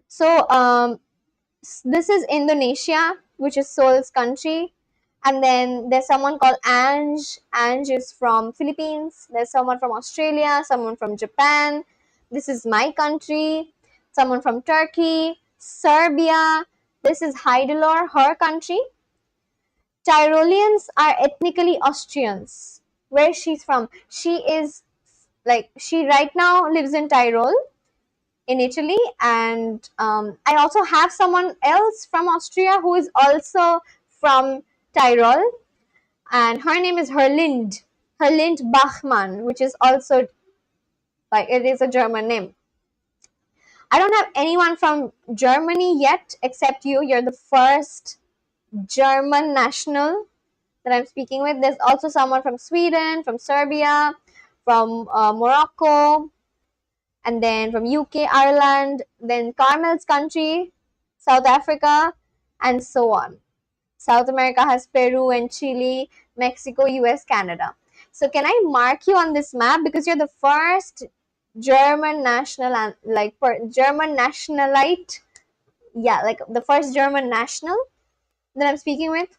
So this is Indonesia, which is Seoul's country. And then there's someone called Ange. Ange is from Philippines. There's someone from Australia, someone from Japan. This is my country. Someone from Turkey, Serbia. This is Heidelor, her country. Tyroleans are ethnically Austrians. Where she's from? She right now lives in Tyrol in Italy, and I also have someone else from Austria who is also from Tyrol, and her name is Herlind Bachmann, which is also it is a German name. I don't have anyone from Germany yet except you. You're the first German national that I'm speaking with. There's also someone from Sweden, from Serbia, from Morocco, and then from UK, Ireland, then Carmel's country, South Africa, and so on. South America has Peru and Chile, Mexico, US, Canada. So can I mark you on this map because you're the first German national, German nationalite, yeah, like the first German national that I'm speaking with.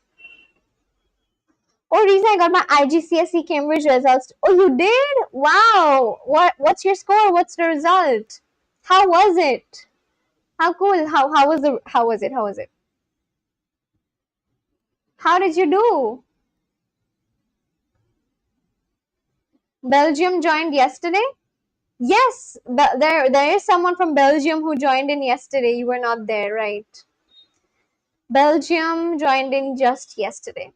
Oh, Riza, I got my IGCSE Cambridge results. Oh, you did? Wow. What's your score? What's the result? How was it? How cool? How was it? How was it? How did you do? Belgium joined yesterday? Yes, but there is someone from Belgium who joined in yesterday. You were not there, right? Belgium joined in just yesterday.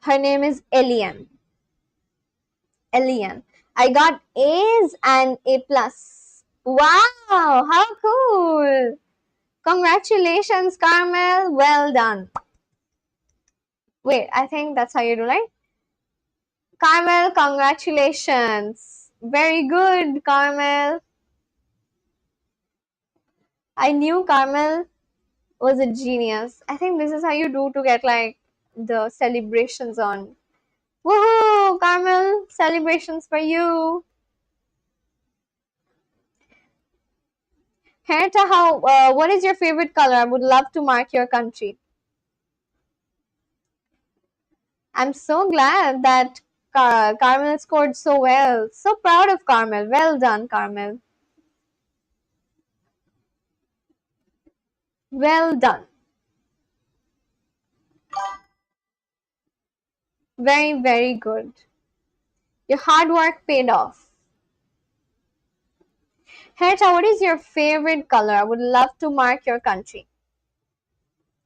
Her name is Elian. Elian. I got A's and A plus. Wow, how cool! Congratulations, Carmel. Well done. Wait, I think that's how you do, right? Carmel, congratulations. Very good, Carmel. I knew Carmel was a genius. I think this is how you do to get like the celebrations on. Woohoo, Carmel! Celebrations for you. Herta, what is your favorite color? I would love to mark your country. I'm so glad that Carmel scored so well. So proud of Carmel. Well done, Carmel. Well done. Very, very good. Your hard work paid off. Herta, what is your favorite color? I would love to mark your country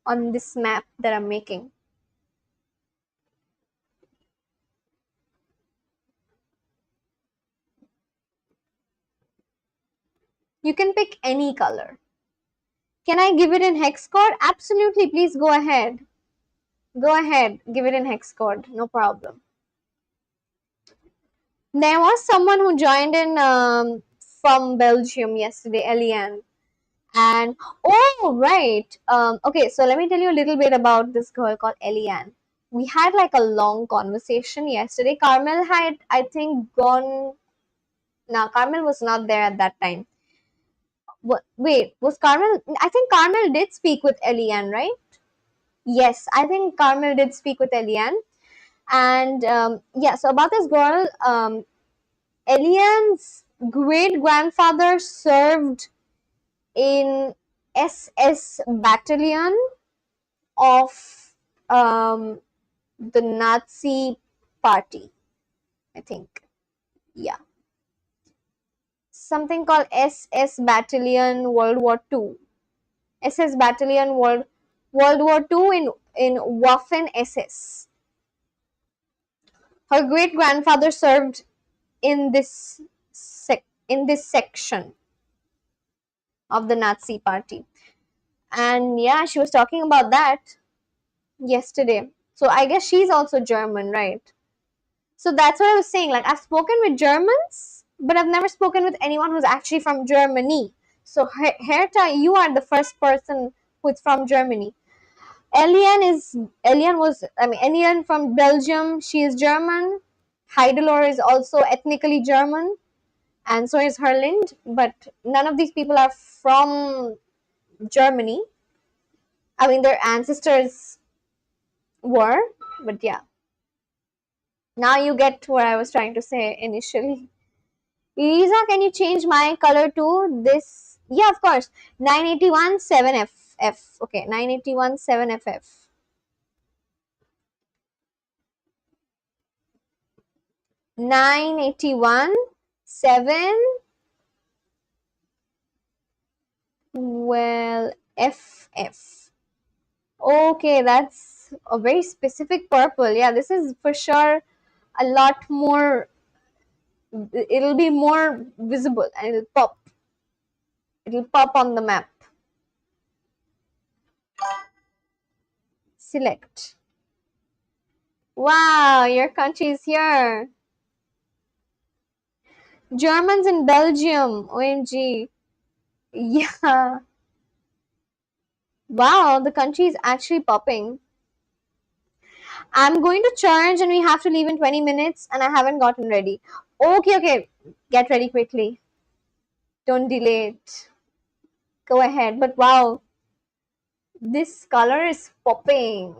on this map that I'm making. You can pick any color. Can I give it in hex code? Absolutely, please go ahead. Go ahead, give it in hex code, no problem. There was someone who joined in from Belgium yesterday, Eliane. And oh, right. Okay, so let me tell you a little bit about this girl called Eliane. We had like a long conversation yesterday. Carmel had, I think, gone. No, Carmel was not there at that time. Wait, was Carmel? I think Carmel did speak with Eliane, right? Yes, I think Carmel did speak with Eliane. And yeah, so about this girl, Eliane's great grandfather served in SS battalion of the Nazi party, I think. Yeah. Something called SS battalion World War II. SS battalion World War II in Waffen SS. Her great grandfather served in this in this section of the Nazi party. And yeah, she was talking about that yesterday. So I guess she's also German, right? So that's what I was saying. Like, I've spoken with Germans, but I've never spoken with anyone who's actually from Germany. So Herta, you are the first person who's from Germany. Eliane from Belgium. She is German. Heidelor is also ethnically German, and so is Herlind. But none of these people are from Germany. I mean, their ancestors were, but yeah. Now you get what I was trying to say initially. Riza, can you change my color to this? Yeah, of course. 981 7FF. Okay, 981 7FF. 981 7. Well, FF. Okay, that's a very specific purple. Yeah, this is for sure a lot more. It'll be more visible and it'll pop. It'll pop on the map. Select. Wow, your country is here. Germans in Belgium. OMG. Yeah. Wow, the country is actually popping. I'm going to charge and we have to leave in 20 minutes and I haven't gotten ready. Okay, okay. Get ready quickly. Don't delay it. Go ahead. But wow, this color is popping.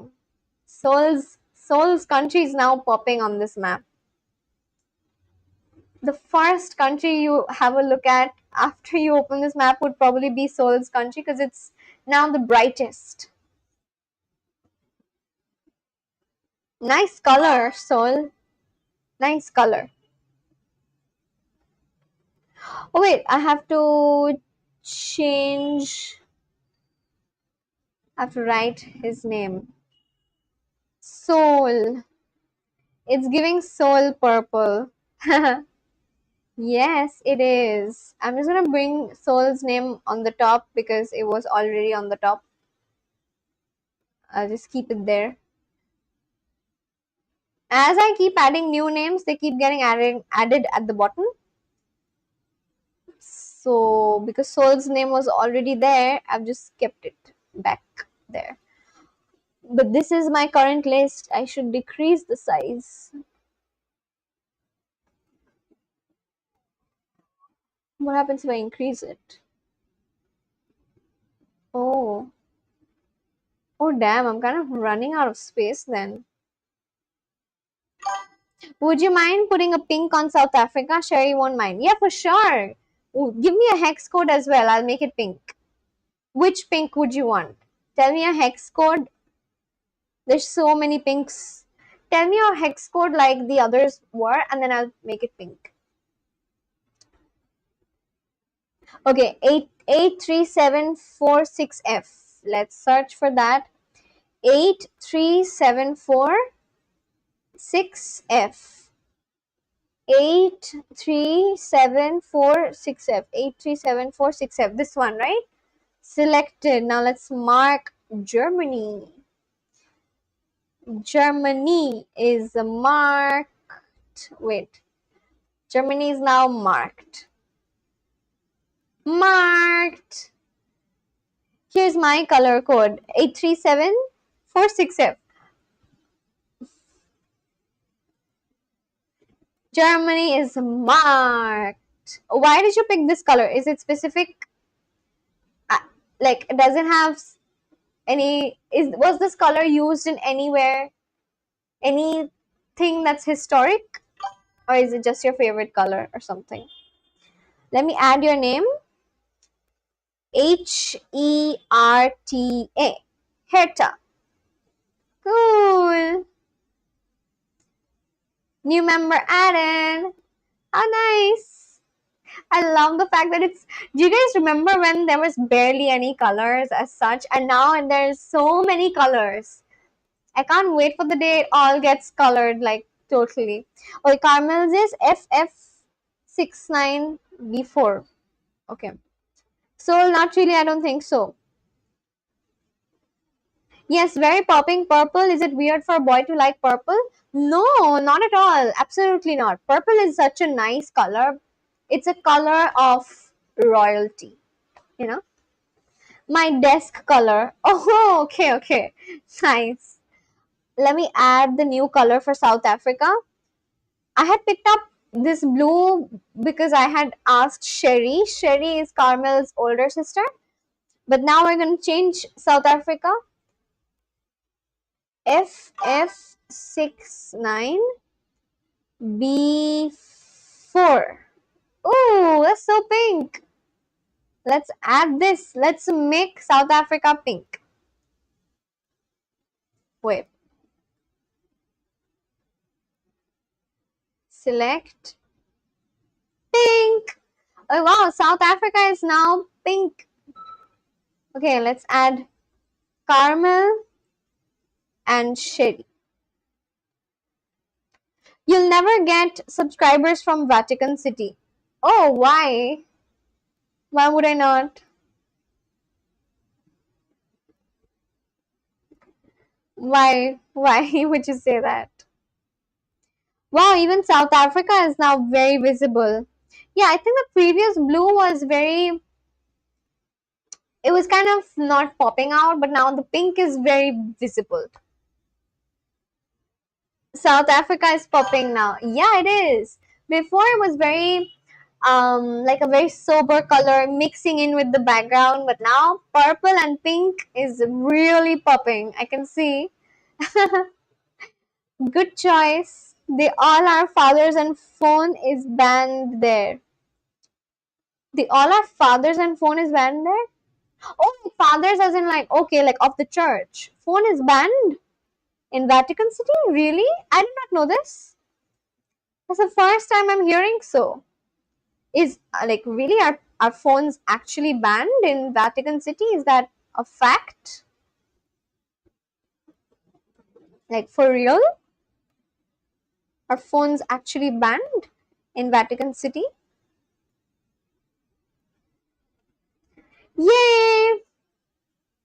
Seoul's country is now popping on this map. The first country you have a look at after you open this map would probably be Seoul's country because it's now the brightest. Nice color, Seoul. Nice color. Oh wait, I have to change. I have to write his name. Soul. It's giving soul purple. Yes, it is. I'm just gonna bring Soul's name on the top because it was already on the top. I'll just keep it there. As I keep adding new names, they keep getting added at the bottom. So because Soul's name was already there, I've just kept it back there. But this is my current list. I should decrease the size. What happens if I increase it? Oh. Oh damn, I'm kind of running out of space then. Would you mind putting a pink on South Africa? Sherry won't mind. Yeah, for sure. Ooh, give me a hex code as well. I'll make it pink. Which pink would you want? Tell me a hex code. There's so many pinks. Tell me a hex code like the others were, and then I'll make it pink. Okay, 83746F. Let's search for that. 83746F. 83746F. 83746F. This one, right? Selected. Now let's mark Germany. Germany is marked. Wait. Germany is now marked. Marked. Here's my color code. 83746F. Germany is marked. Why did you pick this color? Is it specific? Like, does it have any? Was this color used in anywhere? Anything that's historic? Or is it just your favorite color or something? Let me add your name. Herta. Herta. Cool. New member added. How nice. I love the fact that it's. Do you guys remember when there was barely any colors as such, and now there's so many colors? I can't wait for the day it all gets colored like totally. Okay, Carmel's is FF69V4. Okay. So not really, I don't think so. Yes, very popping. Purple. Is it weird for a boy to like purple? No, not at all. Absolutely not. Purple is such a nice color. It's a color of royalty, you know? My desk color. Oh, okay, okay. Nice. Let me add the new color for South Africa. I had picked up this blue because I had asked Sherry. Sherry is Carmel's older sister. But now we're going to change South Africa. FF69B4. Oh, that's so pink. Let's add this. Let's make South Africa pink. Wait. Select pink. Oh wow, South Africa is now pink. Okay, let's add Carmel and Sherry. You'll never get subscribers from Vatican City. Oh, why? Why would I not? Why? Why would you say that? Wow, even South Africa is now very visible. Yeah, I think the previous blue was very. It was kind of not popping out, but now the pink is very visible. South Africa is popping now. Yeah, it is. Before it was very like a very sober color mixing in with the background, but now purple and pink is really popping. I can see. Good choice. They all are fathers and phone is banned there. They all are fathers and phone is banned there? Oh, fathers as in like, okay, like of the church. Phone is banned in Vatican City? Really? I did not know this. That's the first time I'm hearing so. Is like really are phones actually banned in Vatican City? Is that a fact? Like for real? Are phones actually banned in Vatican City? Yay!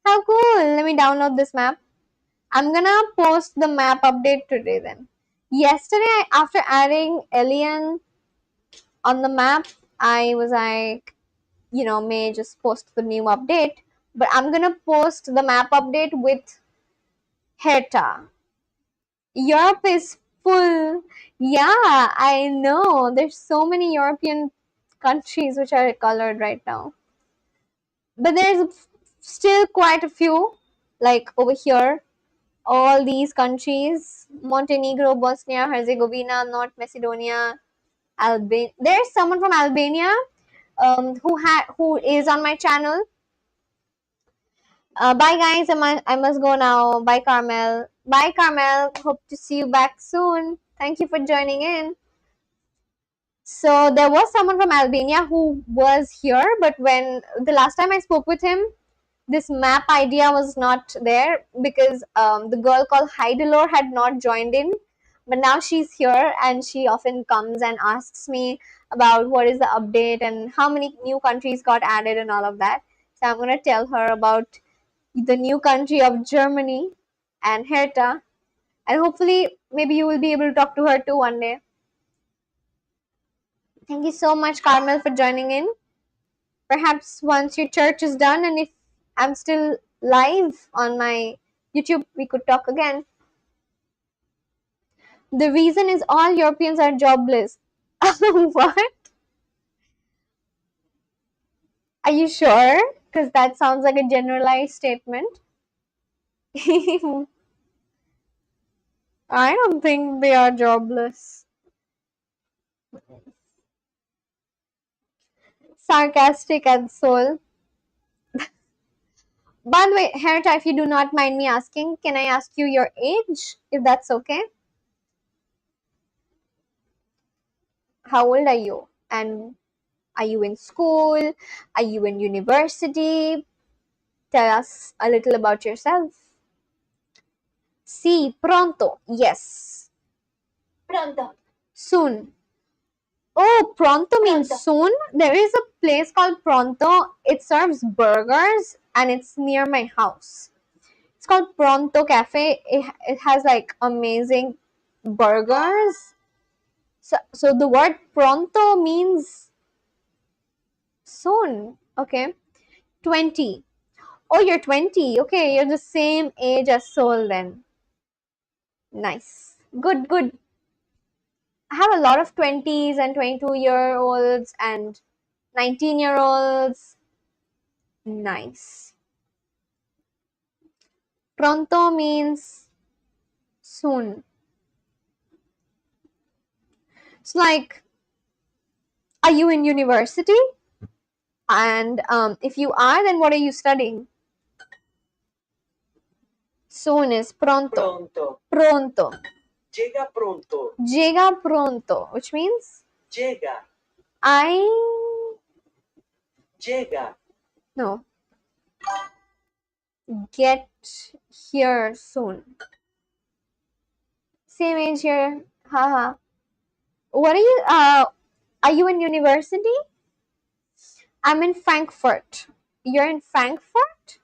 How cool! Let me download this map. I'm gonna post the map update today then. Yesterday, after adding alien on the map, I was like, may just post the new update. But I'm gonna post the map update with Herta. Europe is full. Yeah, I know. There's so many European countries which are colored right now. But there's still quite a few, like over here. All these countries: Montenegro, Bosnia, Herzegovina, North Macedonia, Albania. There's someone from Albania who is on my channel. Bye guys, I must go now. Bye Carmel. Bye Carmel. Hope to see you back soon. Thank you for joining in. So there was someone from Albania who was here, but when the last time I spoke with him, this map idea was not there because the girl called Heidelor had not joined in. But now she's here and she often comes and asks me about what is the update and how many new countries got added and all of that. So I'm going to tell her about the new country of Germany and Herta. And hopefully, maybe you will be able to talk to her too one day. Thank you so much, Carmel, for joining in. Perhaps once your church is done and if I'm still live on my YouTube, we could talk again. The reason is all Europeans are jobless. What? Are you sure? Because that sounds like a generalized statement. I don't think they are jobless. Sarcastic and soul. By the way, Herta, if you do not mind me asking, can I ask you your age, if that's okay? How old are you? And are you in school? Are you in university? Tell us a little about yourself. Sí, pronto. Yes. Pronto. Soon. Oh, pronto means Pronto. soon. There is a place called Pronto. It serves burgers and it's near my house. It's called Pronto Cafe. It has like amazing burgers. So the word pronto means soon. Okay. 20. Oh, you're 20. Okay, you're the same age as Soul then. Nice. Good, good. I have a lot of 20s and 22-year-olds and 19-year-olds. Nice. Pronto means soon. It's like, are you in university? And if you are, then what are you studying? Soon is pronto. Pronto. Pronto. Llega pronto. Llega pronto, which means Llega. I Llega. no get here soon. Same age here. Haha. What are you in university? I'm in Frankfurt. You're in Frankfurt?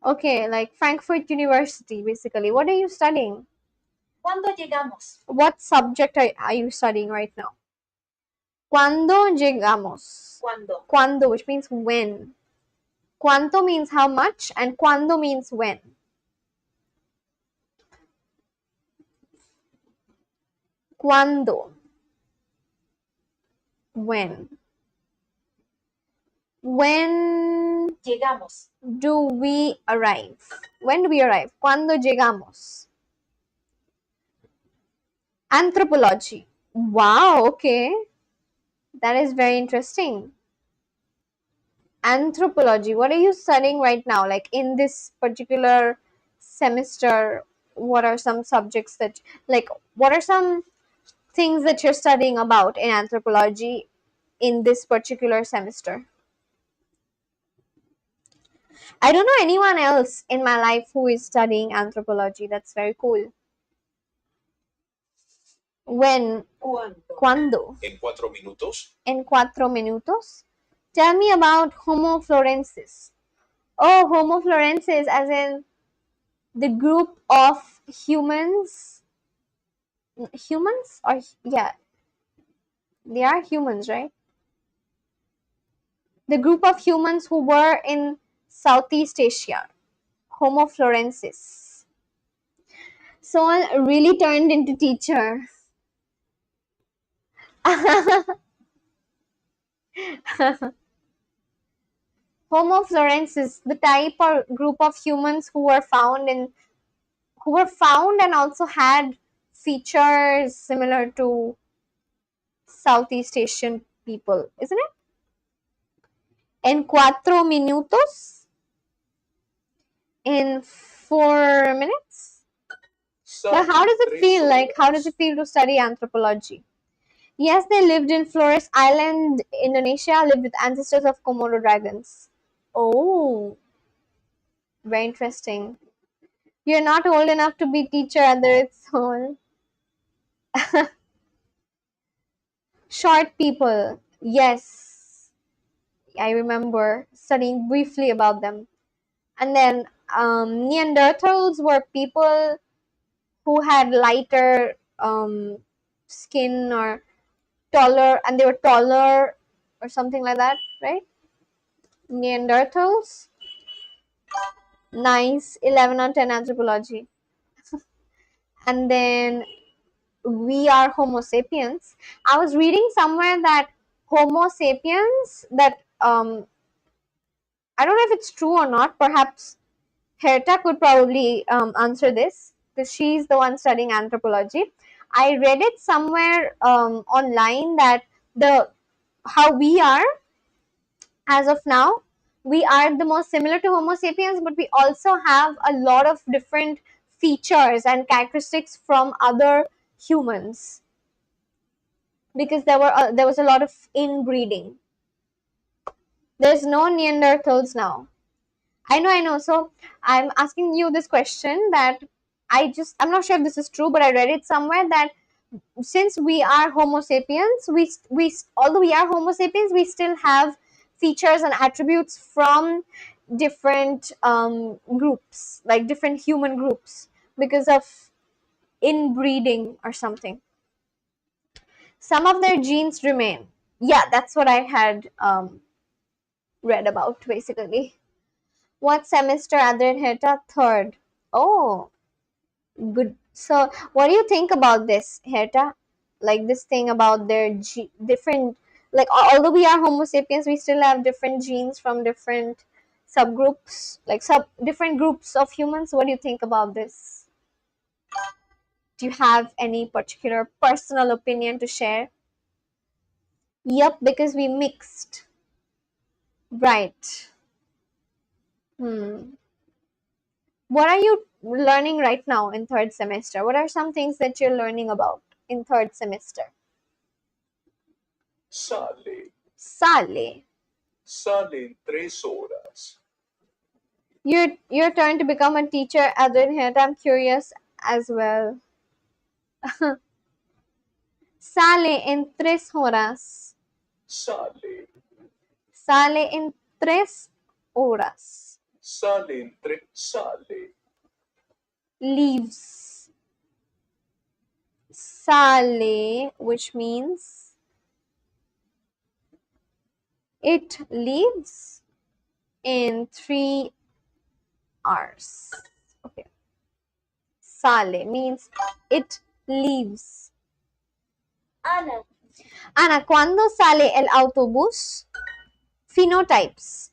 Okay, like Frankfurt University basically. What are you studying? ¿Cuándo llegamos? What subject are you studying right now? ¿Cuándo llegamos? ¿Cuándo? Cuándo, which means when. ¿Cuánto means how much and cuándo means when. ¿Cuándo? When. When Llegamos. do we arrive? When do we arrive? ¿Cuándo llegamos? Anthropology. Wow, okay. That is very interesting. Anthropology. What are you studying right now? Like in this particular semester, what are some subjects that, like, what are some things that you're studying about in anthropology in this particular semester? I don't know anyone else in my life who is studying anthropology. That's very cool. When? ¿Cuándo? Cuando? En 4 minutos. En 4 minutos? Tell me about Homo florensis. Oh, Homo florensis, as in the group of humans. Humans? Or, yeah, they are humans, right? The group of humans who were in Southeast Asia. Homo florensis. Someone really turned into teacher. Homo florensis, the type or group of humans who were found and also had features similar to Southeast Asian people, isn't it? En 4 minutos? In 4 minutes? But how does it feel? Like, how does it feel to study anthropology? Yes, they lived in Flores Island, Indonesia, lived with ancestors of Komodo dragons. Oh, very interesting. You're not old enough to be teacher at the Ritz Hall. Short people. Yes, I remember studying briefly about them. And then Neanderthals were people who had lighter skin or taller, and they were taller or something like that, right? Neanderthals. Nice. 11 on 10 anthropology. And then we are Homo sapiens. I was reading somewhere that Homo sapiens, that I don't know if it's true or not. Perhaps Herta could probably answer this because she's the one studying anthropology. I read it somewhere online that the how we are as of now, we are the most similar to Homo sapiens, but we also have a lot of different features and characteristics from other humans because there was a lot of inbreeding. There's no Neanderthals now. I know. So I'm asking you this question that I'm not sure if this is true, but I read it somewhere that since we are Homo sapiens, we although we are Homo sapiens, we still have features and attributes from different groups, like different human groups, because of inbreeding or something. Some of their genes remain. Yeah, that's what I had read about basically. What semester are they in Herta? Third. Oh, good. So, what do you think about this, Herta? Like this thing about their different, like although we are Homo sapiens, we still have different genes from different subgroups, like different groups of humans. What do you think about this? Do you have any particular personal opinion to share? Yep, because we mixed. Right. Hmm. What are you learning right now in third semester? What are some things that you're learning about in third semester? Sale. Sale. Sale en 3 horas. Your turn to become a teacher, Adrian. I'm curious as well. Sale en 3 horas. Sale. Sale en 3 horas. Sale en 3. Sale. Leaves. Sale, which means it leaves in 3 hours. Okay. Sale means it leaves. Ana, Ana, ¿cuándo sale el autobús? Phenotypes.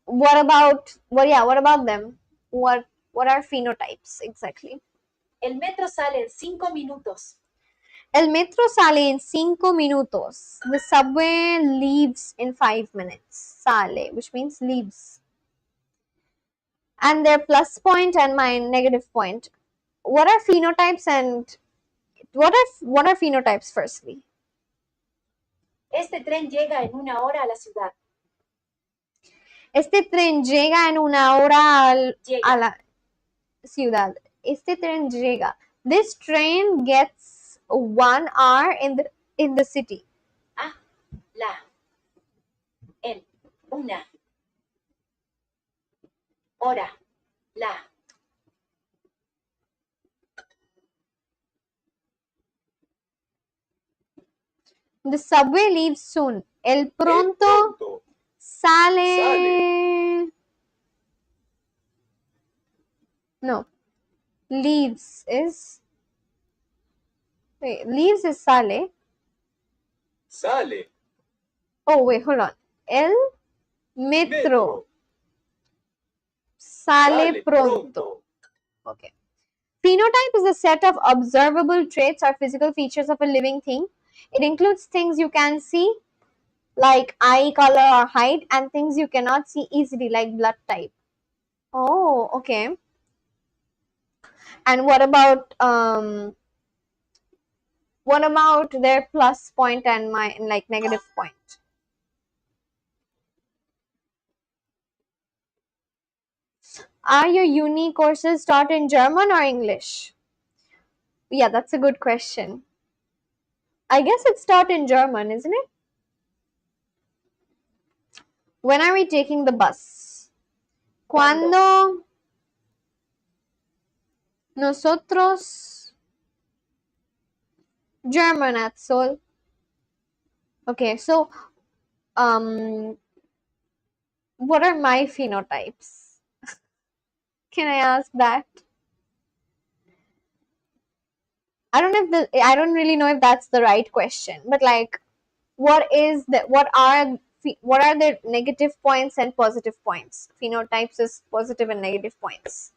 What about them? What are phenotypes exactly? el metro sale en 5 minutos. El metro sale en 5 minutos. The subway leaves in 5 minutes. Sale, which means leaves. And their plus point and my negative point. What are phenotypes and what are phenotypes firstly? Este tren llega en una hora a la ciudad. Este tren llega en una hora Llega. a la ciudad. Este tren llega. This train gets 1 hour in the city. A, la, en, una, hora, la. The subway leaves soon. El pronto pronto sale. No. Leaves is. Wait, leaves is sale. sale. Oh, wait, hold on. El metro sale pronto. Okay. Phenotype is a set of observable traits or physical features of a living thing. It includes things you can see, like eye color or height, and things you cannot see easily, like blood type. Oh, okay. And what about their plus point and my like negative point? Are your uni courses taught in German or English? Yeah, that's a good question. I guess it's taught in German, isn't it? When are we taking the bus? Cuando nosotros German at Seoul. Okay, so what are my phenotypes? Can I ask that? I don't really know if that's the right question, but like, what are the negative points and positive points? Phenotypes is positive and negative points.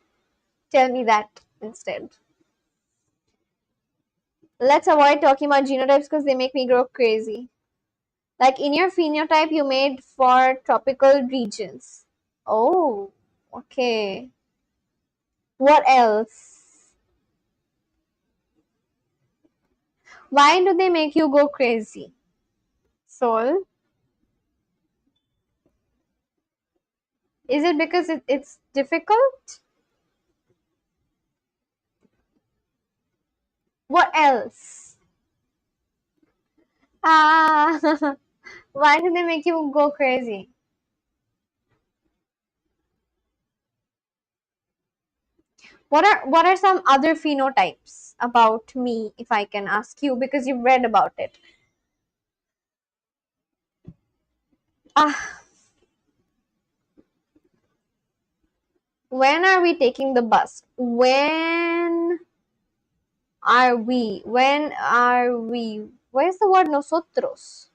Tell me that instead. Let's avoid talking about genotypes because they make me go crazy. Like in your phenotype, you made for tropical regions. Oh, okay. What else? Why do they make you go crazy? Soul? Is it because it's difficult? What else? Ah, why do they make you go crazy? What are some other phenotypes about me, if I can ask you, because you've read about it? Ah, when are we taking the bus? When are we? When are we? Where's the word nosotros?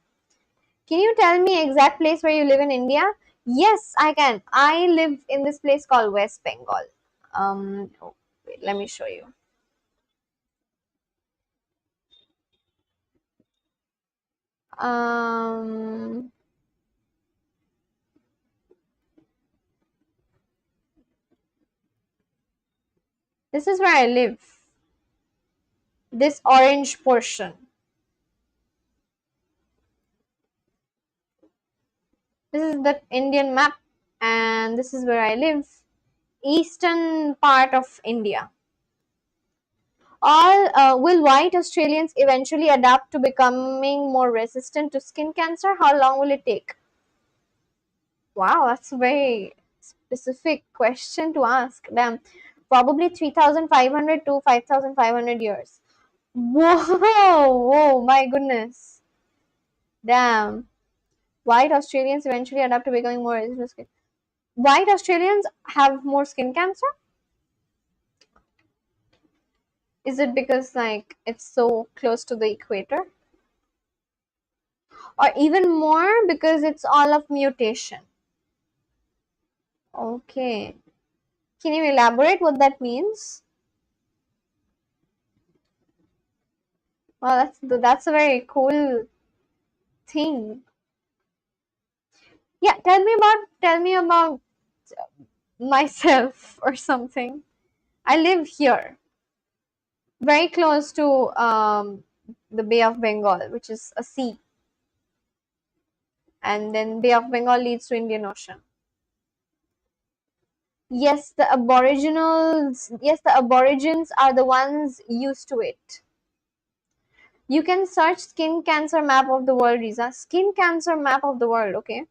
Can you tell me exact place where you live in India? Yes, I can. I live in this place called West Bengal. Oh, wait, let me show you. Um, this is where I live. This orange portion. This is the Indian map, and this is where I live. Eastern part of India. All will white Australians eventually adapt to becoming more resistant to skin cancer? How long will it take? Wow, that's a very specific question to ask them. Probably 3,500 to 5,500 years. Whoa, whoa, my goodness. Damn. White Australians eventually adapt to becoming more resistant to skin. White Australians have more skin cancer? Is it because like it's so close to the equator? Or even more because it's all of mutation? Okay. Can you elaborate what that means? Well, that's a very cool thing. Yeah, tell me about myself or something. I live here. very close to the Bay of Bengal, which is a sea, and then Bay of Bengal leads to Indian Ocean. Yes, the aboriginals. Yes, the aborigines are the ones used to it. You can search skin cancer map of the world, Riza. Skin cancer map of the world, okay?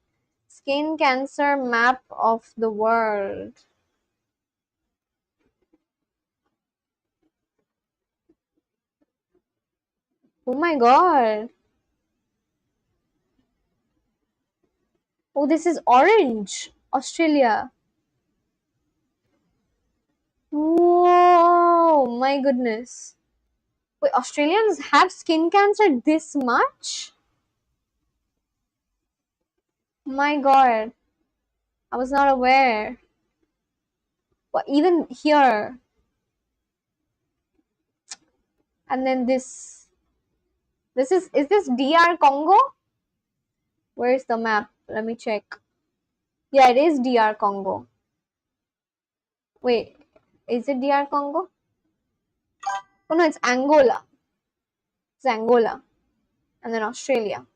Skin cancer map of the world. Oh my god. Oh, this is orange. Australia. Whoa, my goodness. Wait, Australians have skin cancer this much? My god. I was not aware. But even here. And then this is this DR Congo? Where is the map? Let me check. Yeah, it is DR Congo. Wait, is it DR Congo? Oh no, it's Angola. It's Angola. And then Australia.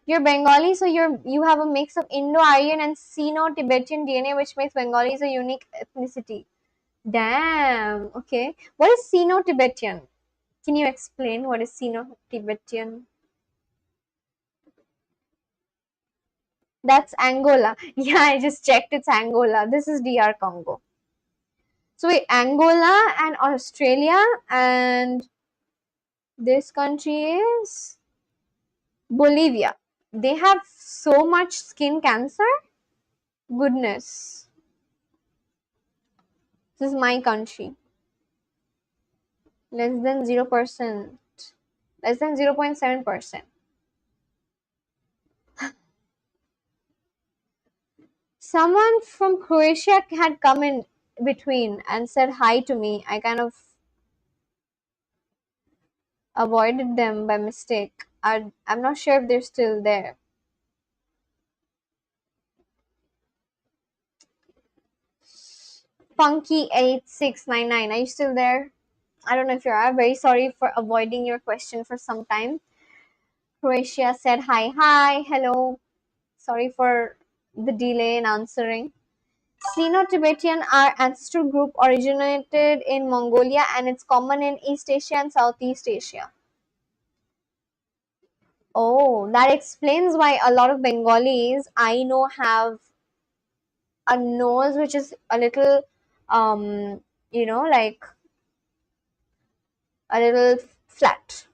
You're Bengali, so you have a mix of Indo-Aryan and Sino-Tibetan DNA, which makes Bengalis a unique ethnicity. Damn. Okay. What is Sino-Tibetan? Can you explain what is Sino-Tibetan? That's Angola. Yeah, I just checked. It's Angola. This is DR Congo. So wait, Angola and Australia, and this country is Bolivia. They have so much skin cancer. Goodness. This is my country. Less than 0%. Less than 0.7%. Someone from Croatia had come in between and said hi to me. I kind of avoided them by mistake. I'm not sure if they're still there. Funky8699, are you still there? I don't know if you are. Very sorry for avoiding your question for some time. Croatia said hi, hello. Sorry for the delay in answering. Sino-Tibetan are ancestral group originated in Mongolia and it's common in East Asia and Southeast Asia. Oh, that explains why a lot of Bengalis I know have a nose which is a little, like a little flat.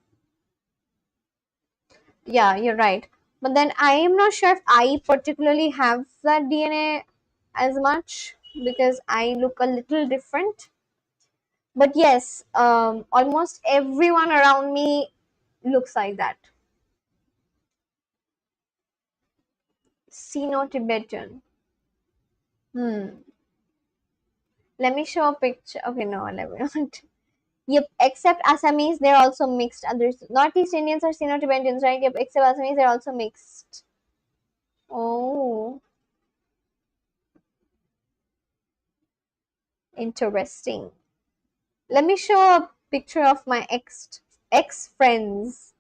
Yeah, you're right. But then I am not sure if I particularly have that DNA as much because I look a little different. But yes, almost everyone around me looks like that. Sino-Tibetan. Let me show a picture. Okay, no, let me not. Yep, except Assamese, they're also mixed. Others, Northeast Indians are Sino-Tibetans, right? Yep, except Assamese, they're also mixed. Oh, interesting. Let me show a picture of my ex friends.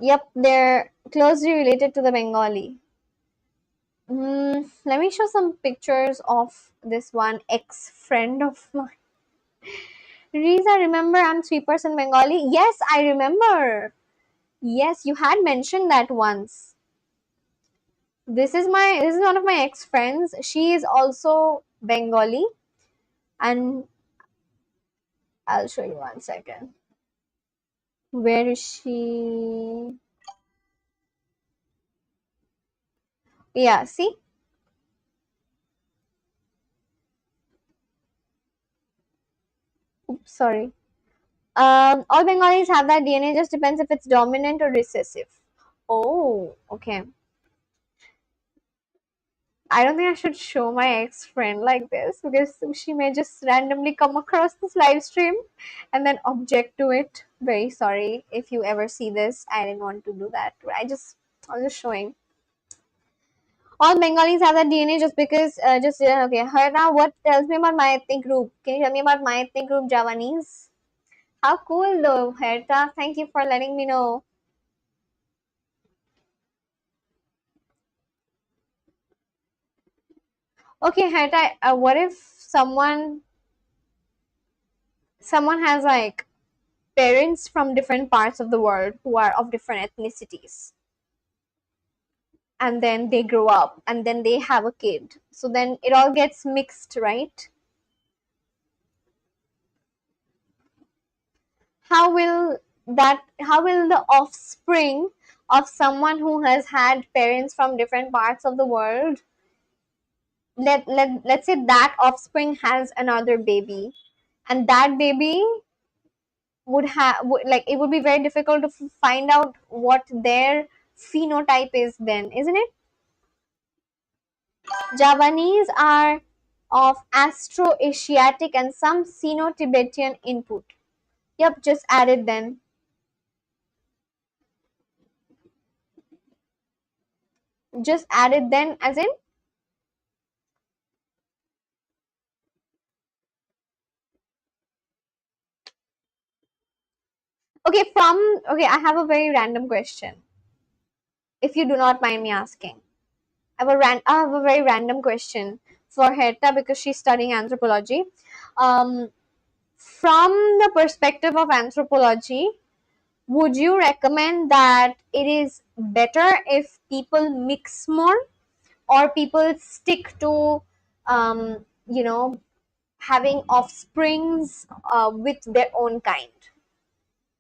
Yep, they're closely related to the Bengali. Let me show some pictures of this one ex friend of mine. Riza, remember I'm 3% Bengali? Yes, I remember. Yes, you had mentioned that once. This is one of my ex friends. She is also Bengali, and I'll show you 1 second. Where is she? Yeah, see? Oops, sorry. All Bengalis have that DNA, just depends if it's dominant or recessive. Oh, okay. I don't think I should show my ex-friend like this because she may just randomly come across this live stream and then object to it. Very sorry if you ever see this. I didn't want to do that. I was just showing. All Bengalis have that DNA just because, okay. Herta, what tells me about my ethnic group? Can you tell me about my ethnic group, Javanese? How cool though, Herta. Thank you for letting me know. Okay, Herta, what if someone has like parents from different parts of the world who are of different ethnicities, and then they grow up and then they have a kid, so then it all gets mixed, right? How will the offspring of someone who has had parents from different parts of the world, let's say that offspring has another baby, and that baby would have like, it would be very difficult to find out what their phenotype is then, isn't it? Javanese are of Astro-Asiatic and some Sino-Tibetan input. Yep, just add it then. Just add it then, as in. Okay, I have a very random question, if you do not mind me asking. I have a very random question for Herta because she's studying anthropology. Um, from the perspective of anthropology, would you recommend that it is better if people mix more, or people stick to, you know, having offsprings with their own kind?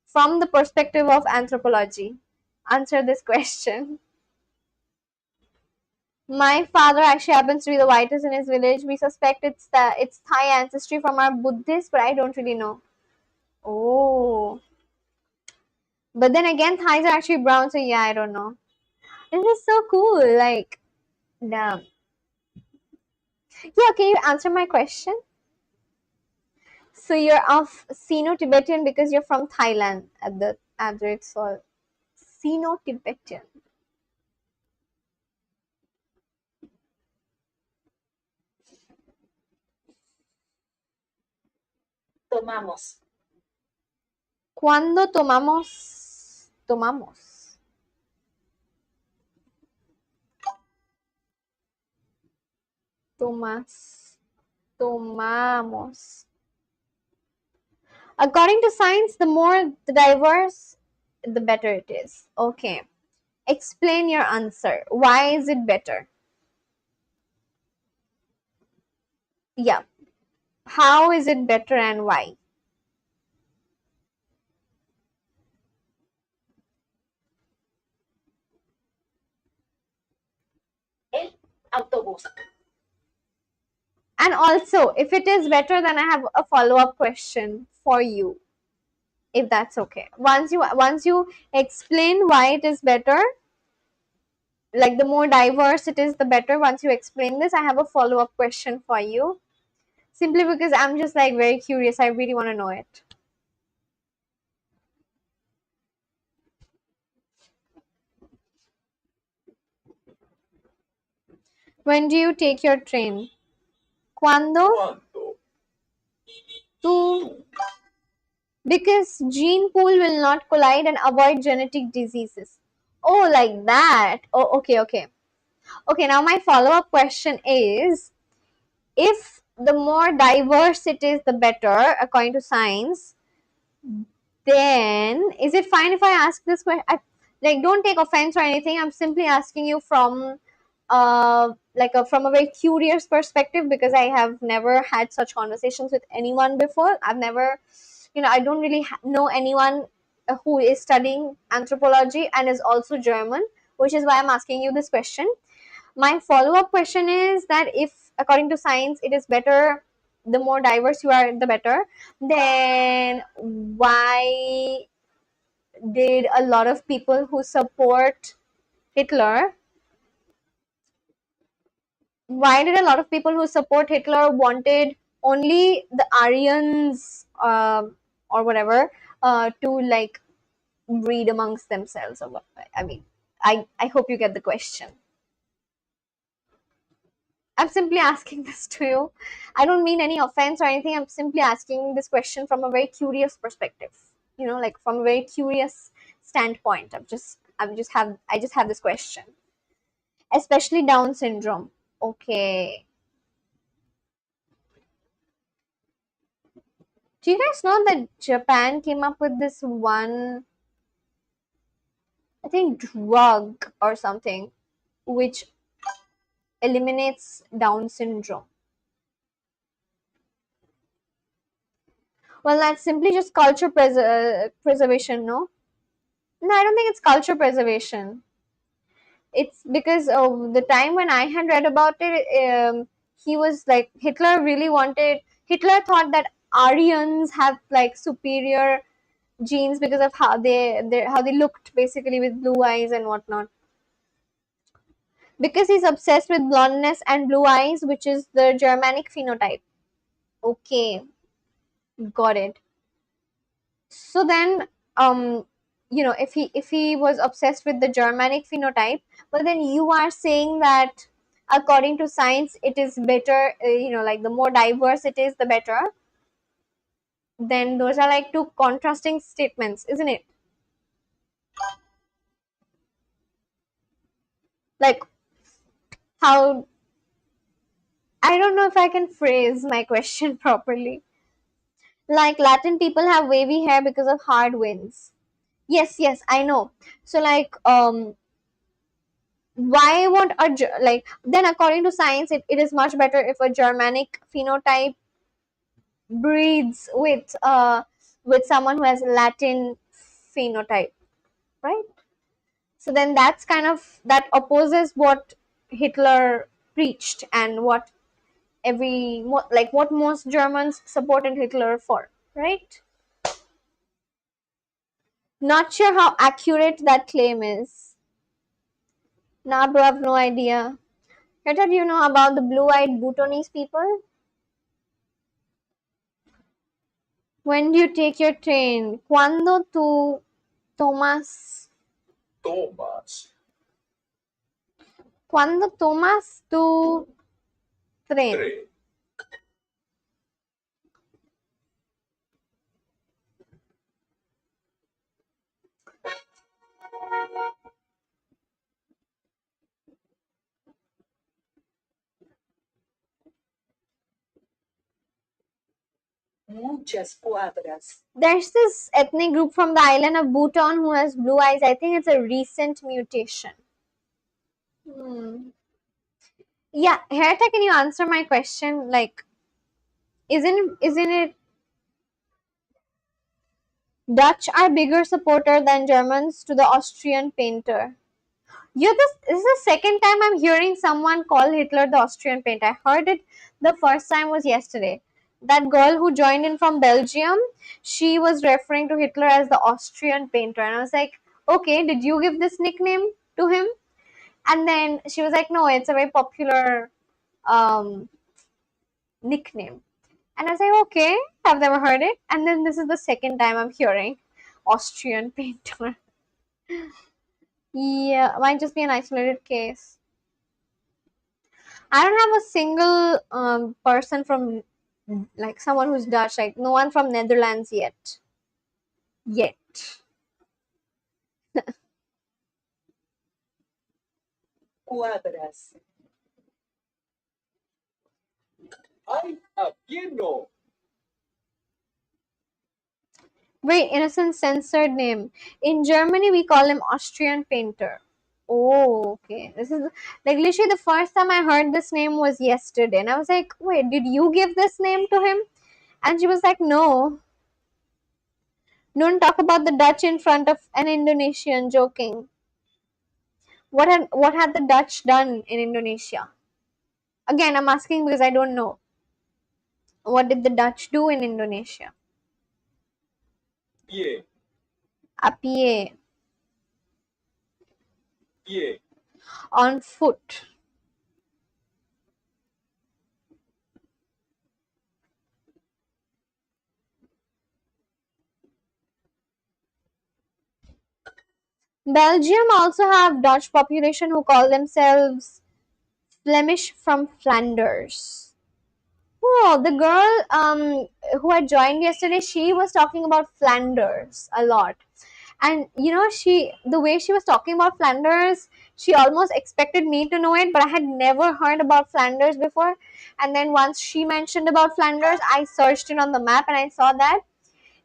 From the perspective of anthropology, answer this question. My father actually happens to be the whitest in his village. We suspect it's Thai ancestry from our Buddhist, but I don't really know. Oh, but then again, Thais are actually brown, so yeah, I don't know. This is so cool. Like, damn. Yeah, can you answer my question? So you're of Sino-Tibetan because you're from Thailand at the rate, so Sino-Tibetan. Tomamos. ¿Cuándo tomamos? Tomas. Tomamos. According to science, the more the diverse, the better it is. Okay. Explain your answer. Why is it better? Yeah. How is it better and why? El autobús. And also, if it is better, then I have a follow-up question for you, if that's okay. Once you explain why it is better, like the more diverse it is, the better. Once you explain this, I have a follow-up question for you. Simply because I'm just like very curious. I really want to know it. When do you take your train? Cuando? Cuando. Tú. Because gene pool will not collide and avoid genetic diseases. Oh, like that. Oh, okay, okay. Okay, now my follow-up question is, if the more diverse it is, the better, according to science, then is it fine if I ask this question? Like, don't take offense or anything. I'm simply asking you from from a very curious perspective, because I have never had such conversations with anyone before. I've never, I don't really know anyone who is studying anthropology and is also German, which is why I'm asking you this question. My follow-up question is that if, according to science, it is better, the more diverse you are, the better, then why did a lot of people who support Hitler, wanted only the Aryans, or whatever, to like breed amongst themselves? Or what? I mean, I hope you get the question. I'm simply asking this to you. I don't mean any offense or anything. I'm simply asking this question from a very curious perspective. Like from a very curious standpoint. I just have this question. Especially Down syndrome. Okay. Do you guys know that Japan came up with this one, I think, drug or something, which eliminates Down syndrome? Well, that's simply just culture preservation, no? No, I don't think it's culture preservation. It's because of the time when I had read about it, he was like, Hitler thought that Aryans have like superior genes because of how they looked basically with blue eyes and whatnot. Because he's obsessed with blondness and blue eyes, which is the Germanic phenotype. Okay, got it. So then, if he was obsessed with the Germanic phenotype, but then you are saying that according to science, it is better. Like the more diverse it is, the better. Then those are like two contrasting statements, isn't it? Like how I don't know if I can phrase my question properly. Like Latin people have wavy hair because of hard winds. Yes, yes, I know. So like why won't like then according to science it is much better if a Germanic phenotype breeds with someone who has Latin phenotype, right? So then that opposes what Hitler preached and what most Germans supported Hitler for, right? Not sure how accurate that claim is. Nah, bro, I've no idea. Greta, do you know about the blue-eyed Bhutanese people? When do you take your train? ¿Cuándo tú tomas? Tomas. ¿Cuándo tomas tu tren? Tren. Muchas cuadras. There's this ethnic group from the island of Bhutan who has blue eyes. I think it's a recent mutation. Yeah, Herta, can you answer my question? Like, isn't it Dutch are bigger supporter than Germans to the Austrian painter? This is the second time I'm hearing someone call Hitler the Austrian painter. I heard it the first time was yesterday. That girl who joined in from Belgium, she was referring to Hitler as the Austrian painter. And I was like, okay, did you give this nickname to him? And then she was like, no, it's a very popular um, nickname. And I was like, okay, I've never heard it. And then this is the second time I'm hearing Austrian painter. Yeah, might just be an isolated case. I don't have a single person from like someone who's Dutch, like no one from Netherlands yet. Yet. Cuadras. ¡Ay, lleno! Very innocent censored name. In Germany we call him Austrian painter. Oh, okay. This is like literally the first time I heard this name was yesterday. And I was like, wait, did you give this name to him? And she was like, no. Don't talk about the Dutch in front of an Indonesian, joking. What had the Dutch done in Indonesia? Again, I'm asking because I don't know. What did the Dutch do in Indonesia? Pie. A pie, Pie. on foot. Belgium also have Dutch population who call themselves Flemish from Flanders. Oh, the girl who had joined yesterday, she was talking about Flanders a lot. And the way she was talking about Flanders, she almost expected me to know it, but I had never heard about Flanders before. And then once she mentioned about Flanders, I searched it on the map and I saw that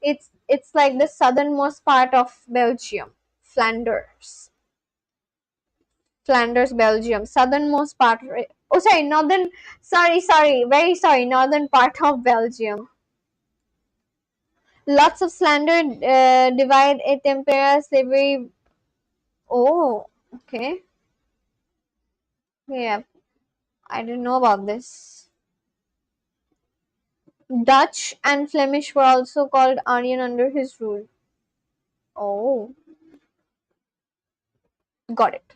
it's like the southernmost part of Belgium. Flanders, Belgium, southernmost part. Oh, sorry, northern. Sorry, very sorry, northern part of Belgium. Lots of slander, divide, tempera, slavery. Oh, okay. Yeah, I didn't know about this. Dutch and Flemish were also called Aryan under his rule. Oh, got it.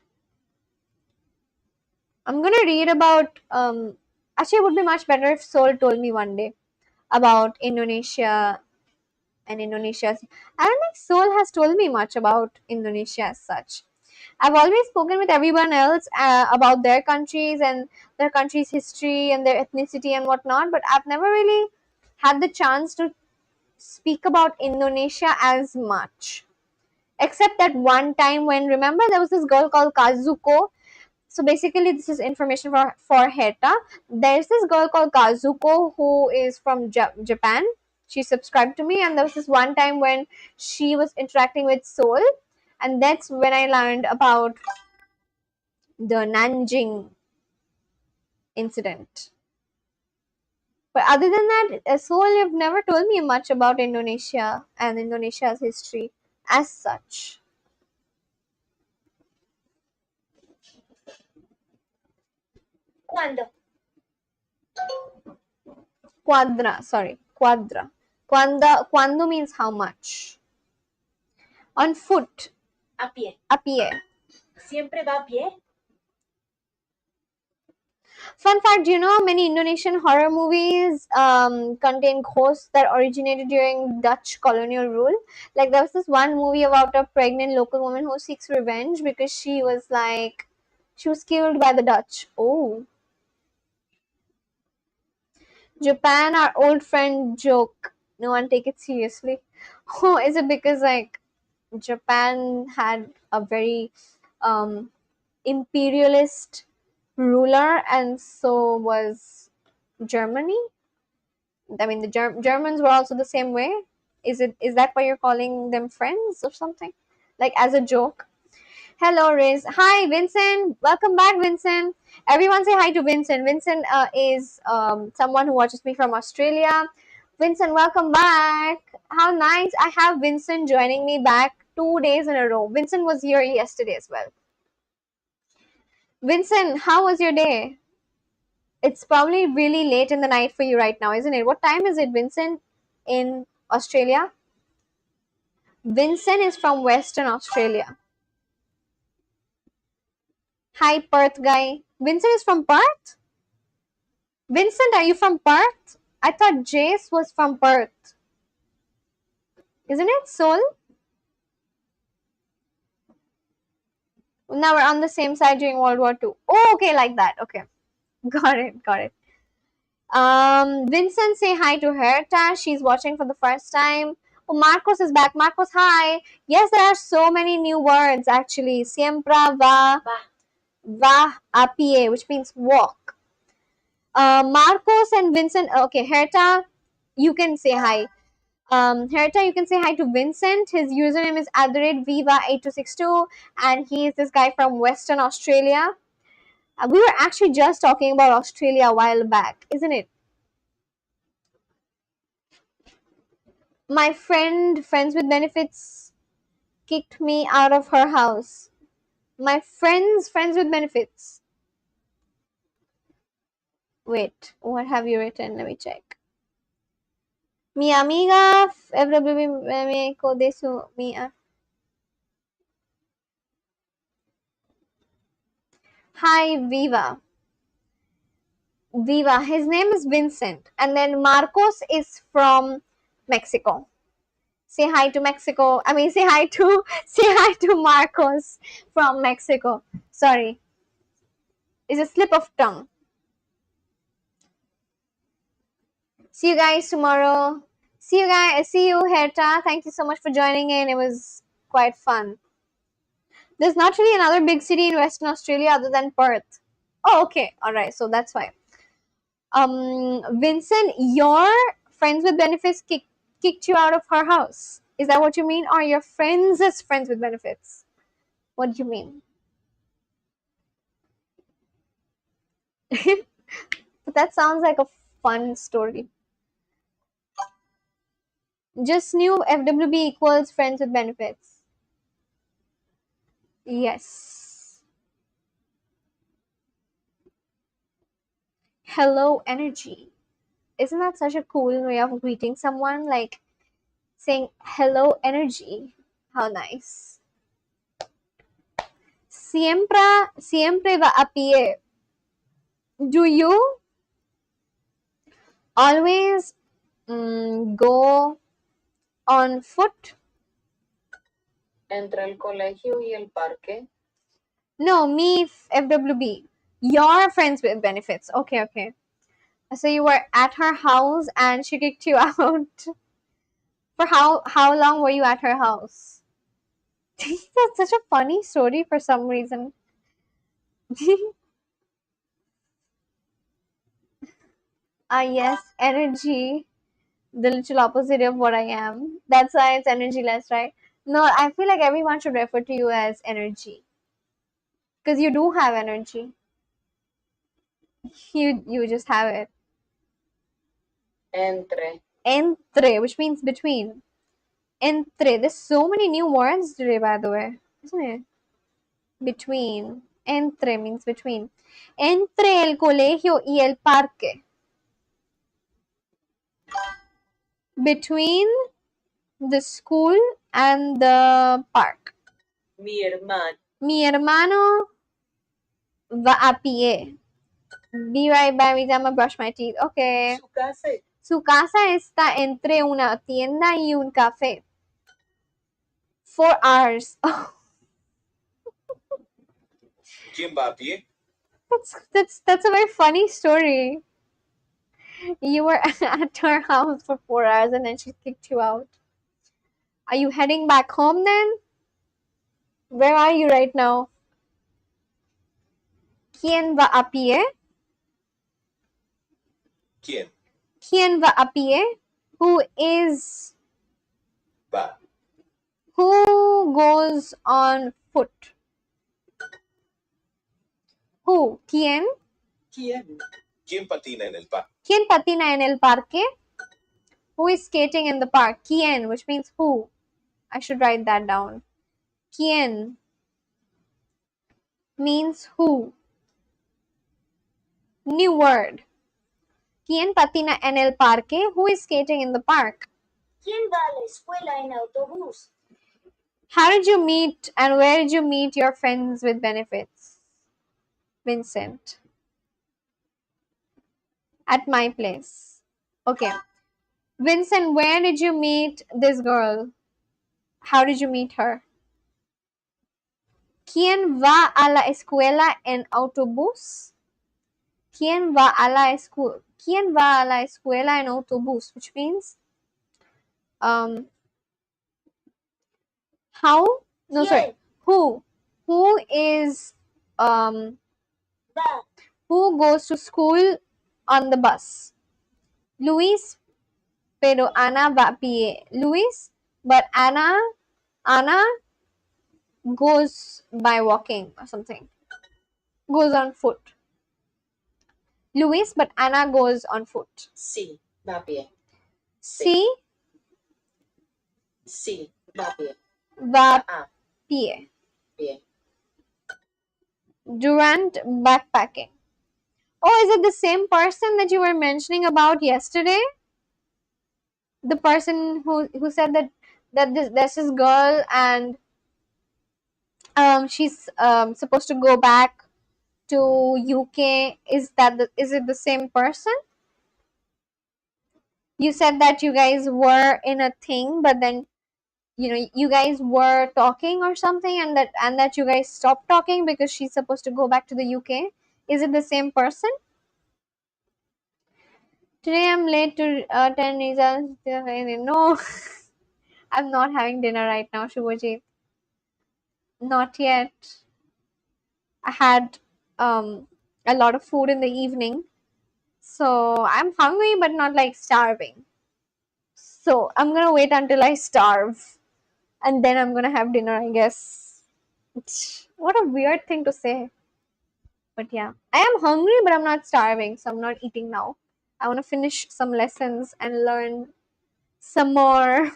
I'm gonna read about. Actually, it would be much better if Sol told me one day about Indonesia and Indonesia's. I don't think Sol has told me much about Indonesia as such. I've always spoken with everyone else about their countries and their country's history and their ethnicity and whatnot, but I've never really had the chance to speak about Indonesia as much. Except that one time when, remember, there was this girl called Kazuko. So basically, this is information for Heta. There's this girl called Kazuko who is from Japan. She subscribed to me, and there was this one time when she was interacting with Seoul, and that's when I learned about the Nanjing incident. But other than that, Seoul, you've never told me much about Indonesia and Indonesia's history as such. ¿Cuándo? Quadra. Cuando means how much. On foot. A pie. A pie. ¿Siempre va a pie? Fun fact, do you know many Indonesian horror movies contain ghosts that originated during Dutch colonial rule? Like there was this one movie about a pregnant local woman who seeks revenge because she was killed by the Dutch. Oh. Japan, our old friend joke. No one take it seriously. Oh, is it because Japan had a very imperialist ruler, and so was Germany? I mean, the Germans were also the same way. Is that why you're calling them friends or something? Like as a joke? Hello, Riz. Hi, Vincent. Welcome back, Vincent. Everyone say hi to Vincent. Vincent is someone who watches me from Australia. Vincent, welcome back. How nice. I have Vincent joining me back 2 days in a row. Vincent was here yesterday as well. Vincent, how was your day? It's probably really late in the night for you right now, isn't it? What time is it, Vincent, in Australia? Vincent is from Western Australia. Hi, Perth guy. Vincent is from Perth? Vincent, are you from Perth? I thought Jace was from Perth. Isn't it, Seoul? Now we're on the same side during World War II. Oh, okay, like that. Okay. Got it. Vincent, say hi to Herta. She's watching for the first time. Oh, Marcos is back. Marcos, hi. Yes, there are so many new words actually. Siempre va a pie, which means walk. Marcos and Vincent. Okay, Herta, you can say hi. Herta, you can say hi to Vincent. His username is @Viva8262, and he is this guy from Western Australia. We were actually just talking about Australia a while back, isn't it? My friends with benefits, kicked me out of her house. My friends with benefits. Wait, what have you written? Let me check. Mi amiga me de su Hi, Viva. Viva. His name is Vincent, and then Marcos is from Mexico. Say hi to Mexico. I mean, say hi to Marcos from Mexico. Sorry. is a slip of tongue. See you guys tomorrow. See you, Herta. Thank you so much for joining in. It was quite fun. There's not really another big city in Western Australia other than Perth. Oh, okay. Alright, so that's why. Vincent, your friends with benefits kicked you out of her house. Is that what you mean? Or your friends' friends with benefits? What do you mean? But that sounds like a fun story. Just new FWB equals friends with benefits. Yes. Hello energy. Isn't that such a cool way of greeting someone? Like saying hello energy. How nice. Siempre va a pie. Do you always go on foot? Entre el colegio y el parque. No, me FWB. Your friends with benefits. Okay. So you were at her house and she kicked you out. For how long were you at her house? That's such a funny story for some reason. Yes, energy. The literal opposite of what I am. That's why it's energyless, right? No, I feel like everyone should refer to you as energy. Because you do have energy. You just have it. Entre, which means between. Entre. There's so many new words today, by the way. Isn't it? Between. Entre means between. Entre el colegio y el parque. Between the school and the park. Mi hermano. Mi hermano va a pie. Be right back, Riza. I'm gonna brush my teeth. Okay. Su casa está entre una tienda y un café. 4 hours. ¿Quién va a pie? That's a very funny story. You were at her house for 4 hours and then she kicked you out. Are you heading back home then? Where are you right now? ¿Quién va a pie? ¿Quién ¿Quién va a pie? Who is... va? Who goes on foot? Who? ¿Quién? ¿Quién patina en el parque? ¿Quién patina en el parque? Who is skating in the park? ¿Quién? Which means who. I should write that down. ¿Quién? Means who. New word. ¿Quién patina en el parque? Who is skating in the park? ¿Quién va a la escuela en autobús? How did you meet and where did you meet your friends with benefits? Vincent. At my place. Okay. Vincent, where did you meet this girl? How did you meet her? ¿Quién va a la escuela en autobús? ¿Quién va a la escuela? ¿Quién va a la escuela en autobús? Which means, how? No, sorry. Who? Who is, Va. who goes to school on the bus? Luis, pero Ana va a pie. Luis, but Ana goes by walking or something. Goes on foot. Luis, but Ana goes on foot. Sí, va a pie. Sí, Sí, va a pie. va A pie. pie. Durant backpacking. Oh, is it the same person that you were mentioning about yesterday? The person who said that there's this girl and she's supposed to go back to UK. Is it the same person? You said that you guys were in a thing, but then you guys were talking or something, and that you guys stopped talking because she's supposed to go back to the UK. Is it the same person? Today I'm late to attend Riza's. No, I'm not having dinner right now, Shubhajit. Not yet. I had a lot of food in the evening, so I'm hungry but not like starving. So I'm gonna wait until I starve, and then I'm gonna have dinner, I guess. What a weird thing to say. But yeah, I am hungry, but I'm not starving, so I'm not eating now. I want to finish some lessons and learn some more.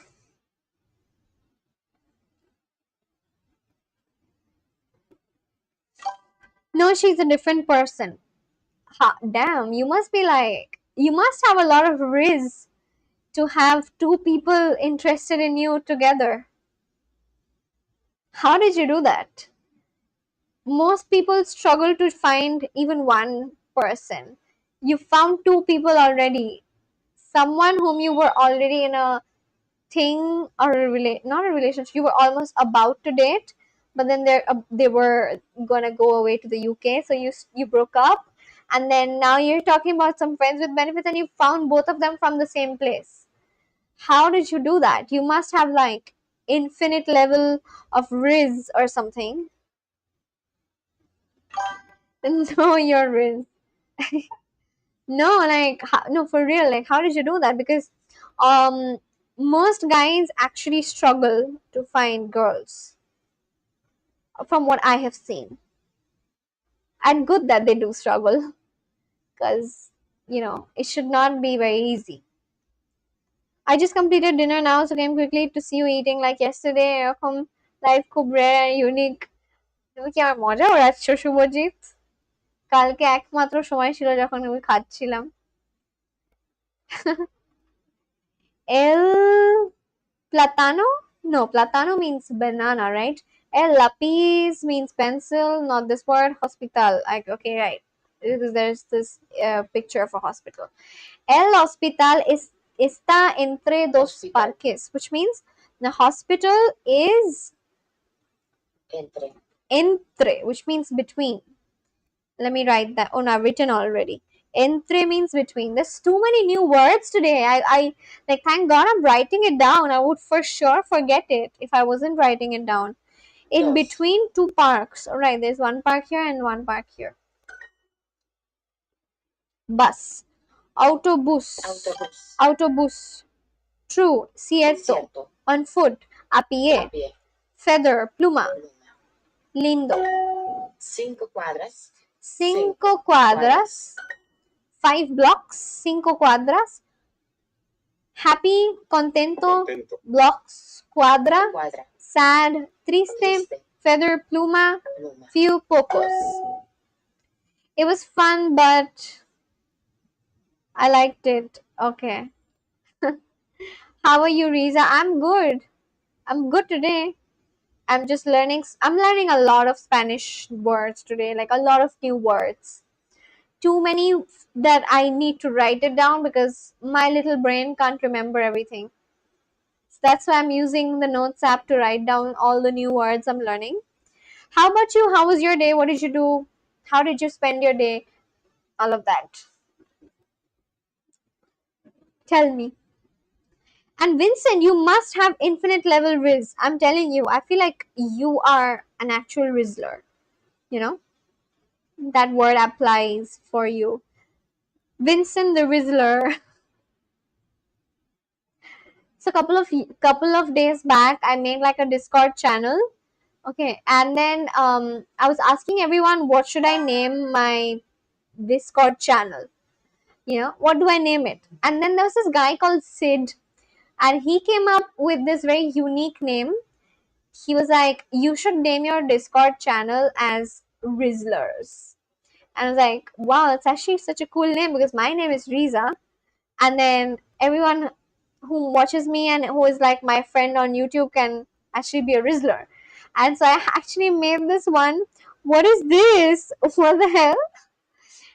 No, she's a different person. Ha, damn, you must have a lot of riz to have two people interested in you together. How did you do that? Most people struggle to find even one person. You found two people already. Someone whom you were already in a thing or not a relationship, you were almost about to date, but then they were gonna go away to the UK, so you broke up, and then now you're talking about some friends with benefits, and you found both of them from the same place. How did you do that? You must have like infinite level of riz or something. No, you're riz. No, like no, for real, like how did you do that? Because um most guys actually struggle to find girls from what I have seen. And good that they do struggle, because it should not be very easy. I just completed dinner now, so came quickly to see you eating like yesterday. এরকম life খুব rare and unique. তুমি কি আমার মজা ওড়াচ্ছ শুভজিৎ? কালকে একমাত্র সময় ছিল যখন আমি খাচ্ছিলাম। El platano? No, platano means banana, right? El lapis means pencil, not this word. Hospital. Like, okay, right. Because there's this picture of a hospital. El hospital está entre dos Hospital. parques, which means the hospital is entre, which means between. Let me write that. Oh, no, I've written already. Entre means between. There's too many new words today. I like, thank God I'm writing it down. I would for sure forget it if I wasn't writing it down. In Yes. between two parks. All right, there's one park here and one park here. Bus. Autobus. Autobus. True. Cierto. On foot. A pie. Feather. Pluma. Lindo. 5 cuadras. 5 cuadras. 5 blocks. 5 cuadras. Happy, contento, blocks, cuadra, sad, triste, feather, pluma, few, pocos. It was fun, but I liked it. Okay. How are you, Riza? I'm good. I'm good today. I'm just learning. I'm learning a lot of Spanish words today, like a lot of new words. Too many that I need to write it down because my little brain can't remember everything. So that's why I'm using the notes app to write down all the new words I'm learning. How about you? How was your day? What did you do? How did you spend your day? All of that. Tell me. And Vincent, you must have infinite level Riz. I'm telling you, I feel like you are an actual Rizzler. You know? That word applies for you. Vincent the Rizzler. So couple of days back, I made like a Discord channel. Okay, and then I was asking everyone what should I name my Discord channel. What do I name it? And then there was this guy called Sid, and he came up with this very unique name. He was like, you should name your Discord channel as Rizzlers. And I was like, wow, that's actually such a cool name because my name is Riza. And then everyone who watches me and who is like my friend on YouTube can actually be a Rizzler. And so I actually made this one. What is this? What the hell?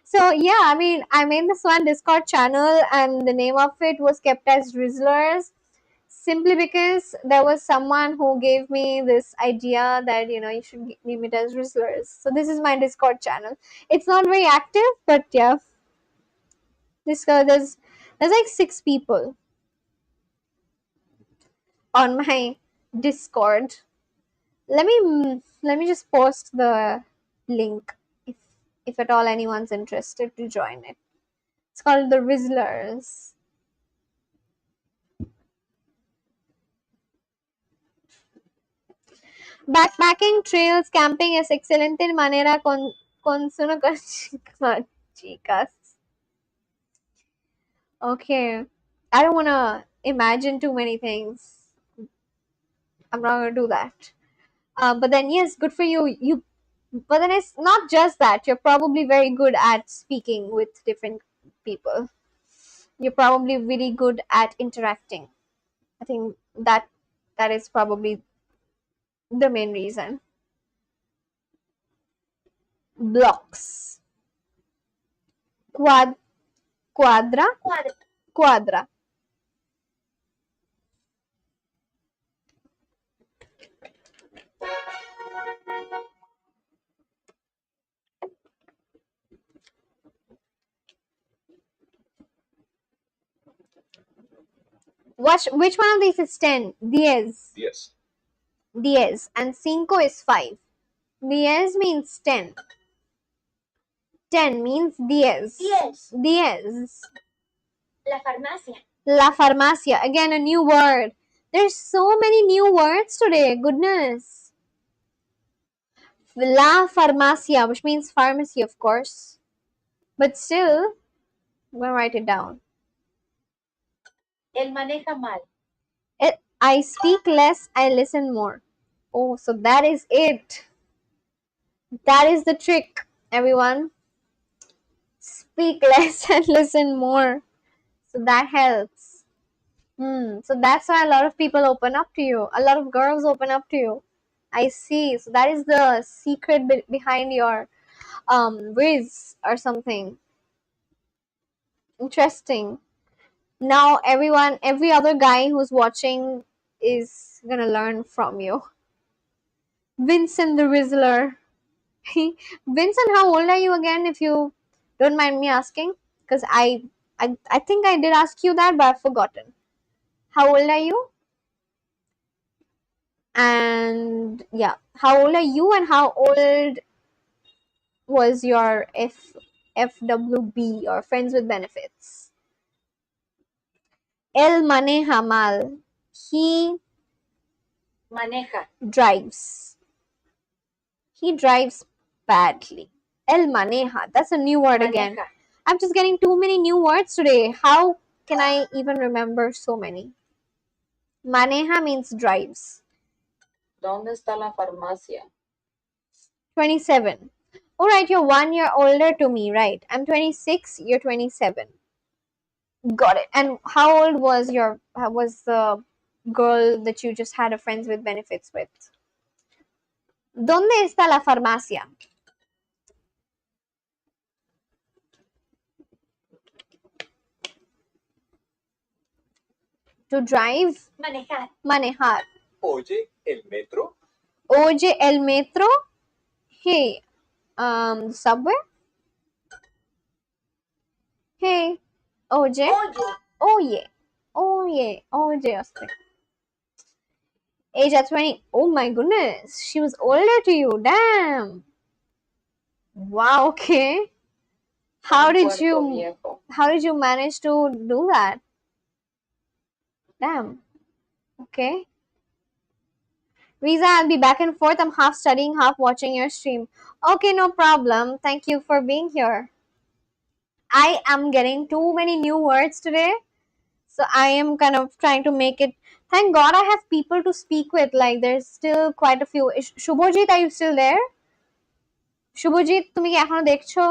So yeah, I mean, I made this one Discord channel, and the name of it was kept as Rizzlers. simply because there was someone who gave me this idea that you should name it as Rizzlers. So this is my Discord channel. It's not very active, but yeah, there's like 6 people on my Discord. Let me just post the link if at all anyone's interested to join it. It's called the Rizzlers. Backpacking, trails, camping es excelente manera con su chicas. Okay, I don't want to imagine too many things. I'm not gonna do that. But then yes, good for you. But then it's not just that. You're probably very good at speaking with different people. You're probably really good at interacting. I think that is probably the main reason. Blocks. Quadra. Quadra. Which one of these is 10? 10. 10. 10. And cinco is 5. 10 means 10. 10 means 10. 10. 10. La farmacia. La farmacia. Again, a new word. There's so many new words today. Goodness. La farmacia, which means pharmacy, of course. But still, I'm going to write it down. Él maneja mal. I speak less, I listen more. Oh, so that is it. That is the trick, everyone. Speak less and listen more. So that helps. So that's why a lot of people open up to you. A lot of girls open up to you. I see. So that is the secret behind your Riz or something. Interesting. Now every other guy who's watching is gonna learn from you. Vincent the Rizzler. Vincent, how old are you again, if you don't mind me asking? Because I think I did ask you that, but I've forgotten. How old are you? And yeah, how old are you and how old was your FWB or friends with benefits? El maneja mal. He Maneja. drives. He drives badly. El maneja. That's a new word again. Maneja. I'm just getting too many new words today. How can I even remember so many? Maneja means drives. ¿Dónde está la farmacia? 27. Alright, you're 1 year older to me, right? I'm 26, you're 27. Got it. And how old was the girl that you just had a friends with benefits with? ¿Dónde está la farmacia? To drive, Manejar. manejar. Oye, el metro. Oye, el metro. Hey, subway. Hey, oye. Oye. Oye. Age at 20. Oh my goodness. She was older to you. Damn. Wow, okay. How Un did puerto you viejo. manage to do that? Damn. Okay. Riza, I'll be back and forth. I'm half studying, half watching your stream. Okay, no problem. Thank you for being here. I am getting too many new words today. So I am kind of trying to make it. Thank God I have people to speak with. Like there's still quite a few. Shubhojit, are you still there? Shubhojit, তুমি কি এখনো দেখছো?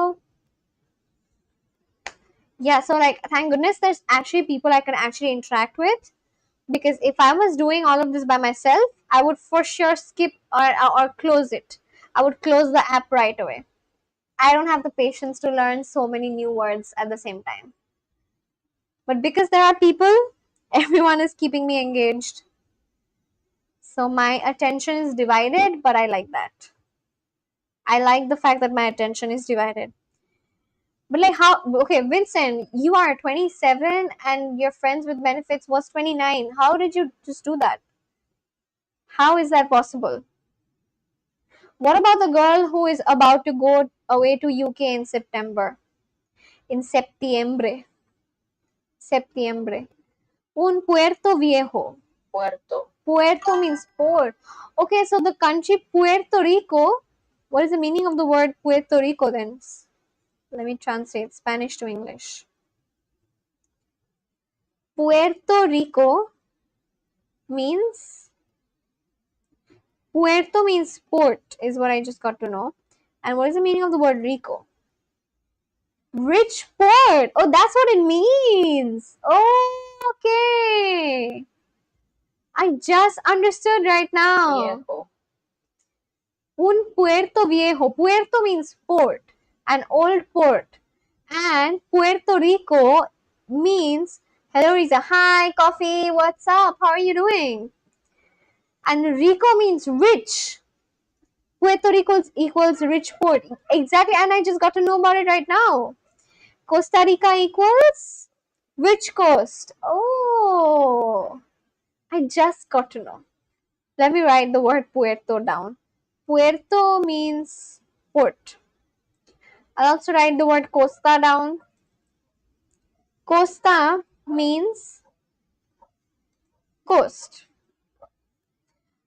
Yeah, so like thank goodness there's actually people I can actually interact with, because if I was doing all of this by myself, I would for sure skip or close it. I would close the app right away. I don't have the patience to learn so many new words at the same time. But because there are people Everyone is keeping me engaged. So my attention is divided, but I like that. I like the fact that my attention is divided. But like how, okay, Vincent, you are 27 and your friends with benefits was 29. How did you just do that? How is that possible? What about the girl who is about to go away to UK in September? In septiembre. Septiembre. Un puerto viejo. Puerto. Puerto means port. Okay, so the country Puerto Rico, what is the meaning of the word Puerto Rico then? Let me translate Spanish to English. Puerto Rico means, Puerto means port, is what I just got to know. And what is the meaning of the word Rico? Rich port. Oh, that's what it means. Oh, okay. I just understood right now. Viejo. Un puerto viejo. Puerto means port, an old port. And Puerto Rico means, hello Riza, hi, coffee, what's up, how are you doing? And Rico means rich. Puerto Rico equals rich port. Exactly, and I just got to know about it right now. Costa Rica equals rich coast. Oh, I just got to know. Let me write the word Puerto down. Puerto means port. I'll also write the word Costa down. Costa means coast.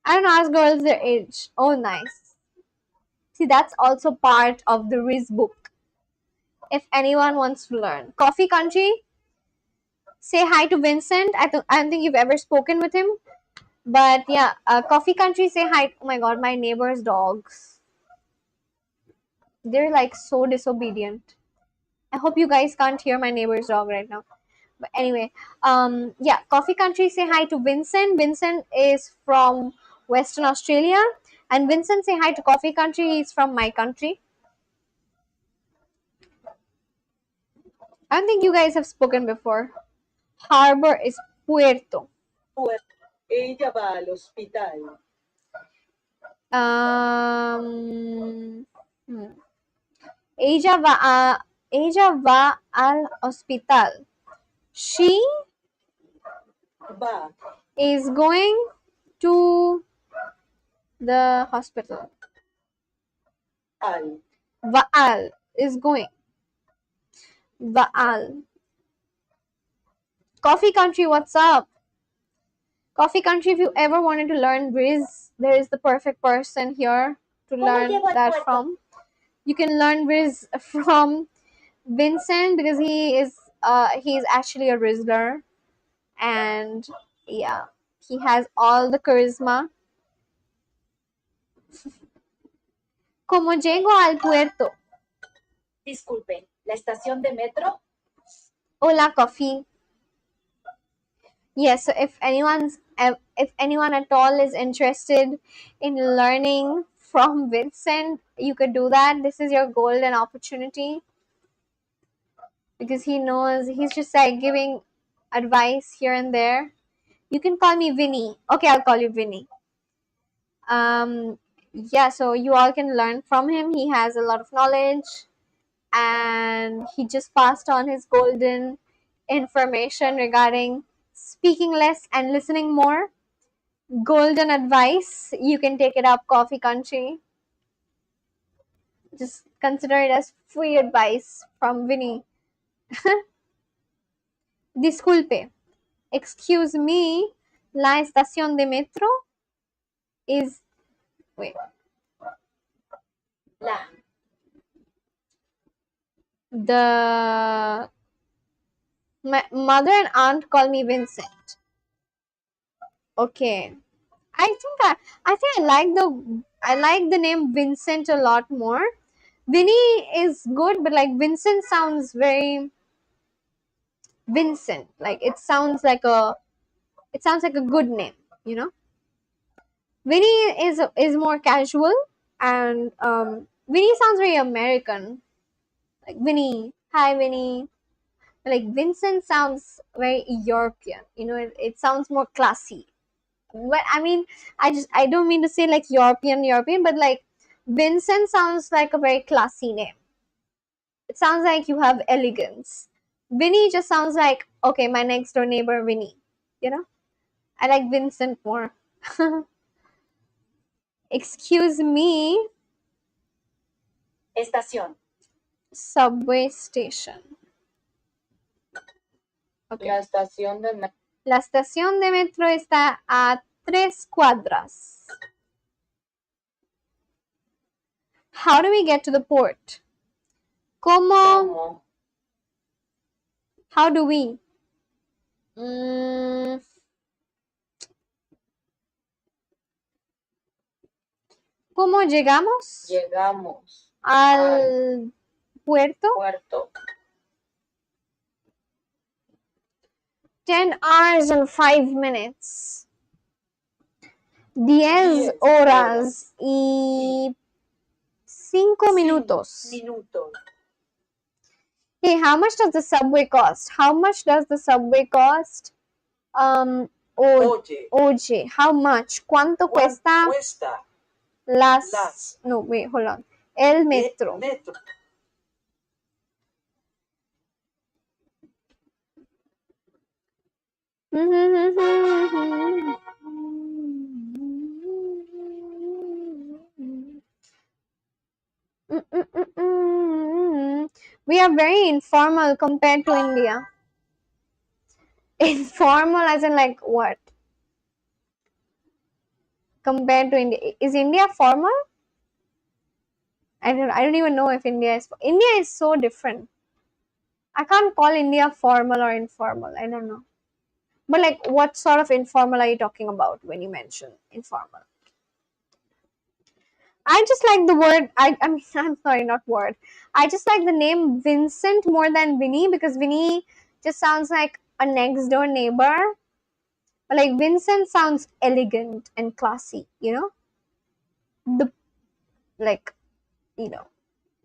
I don't ask girls their age. Oh, nice. See, that's also part of the Riz book. If anyone wants to learn. Coffee Country, say hi to Vincent. I don't think you've ever spoken with him. But yeah, Coffee Country, say hi. Oh my god, my neighbor's dogs. They're like so disobedient. I hope you guys can't hear my neighbor's dog right now. But anyway, yeah, Coffee Country, say hi to Vincent. Vincent is from Western Australia. And Vincent, say hi to Coffee Country. He's from my country. I don't think you guys have spoken before. Harbor is Puerto. Ella va al hospital. Hmm. Ella va al hospital. She Va is going to the hospital. al. Vaal is going. Vaal. Coffee Country, what's up? Coffee Country, if you ever wanted to learn Riz, there is the perfect person here to ¿Cómo learn llego al that puerto? from. You can learn Riz from Vincent because he's actually a Rizzler, and yeah, he has all the charisma. Como llego al puerto? Disculpe, ¿la estación de metro? Hola, coffee. Yes, so if anyone at all is interested in learning from Vincent, you could do that. This is your golden opportunity because he knows, he's just like giving advice here and there. You can call me Vinny. Okay, I'll call you Vinny. Yeah, so you all can learn from him. He has a lot of knowledge and he just passed on his golden information regarding speaking less and listening more. Golden advice. You can take it up, Coffee Country. Just consider it as free advice from Vinny. Disculpe. Excuse me. La estación de metro is. Wait. La. My mother and aunt call me Vincent. Okay. I like the name Vincent a lot more. Vinny is good, but like Vincent sounds very Vincent. Like it sounds like a good name, you know. Vinny is more casual, and Vinny sounds very American. Like Vinny, hi Vinny. Like Vincent sounds very European, you know, it sounds more classy. But I mean, I don't mean to say like European, but like Vincent sounds like a very classy name. It sounds like you have elegance. Vinny just sounds like, okay, my next door neighbor Vinny. You know? I like Vincent more. Excuse me, Estación. subway station. Okay. La estación de metro. La estación de metro está a 3 cuadras. How do we get to the port? ¿Cómo? How do we? ¿Cómo llegamos? Llegamos al puerto? puerto. 10 hours and 5 minutes. 10 horas horas y 5 minutos. Minutos. Hey, how much does the subway cost? How much does the subway cost? Oye, how much? ¿Cuánto cuesta Cuesta las... No, wait, hold on. El metro. metro. We are very informal compared to India. Informal as in like what? Compared to India. Is India formal? I don't even know if India is so different. I can't call India formal or informal. I don't know. But like what sort of informal are you talking about when you mention informal? I just like the word I mean I'm sorry, not word. I just like the name Vincent more than Vinny because Vinny just sounds like a next door neighbor. But like Vincent sounds elegant and classy, you know? The like, you know,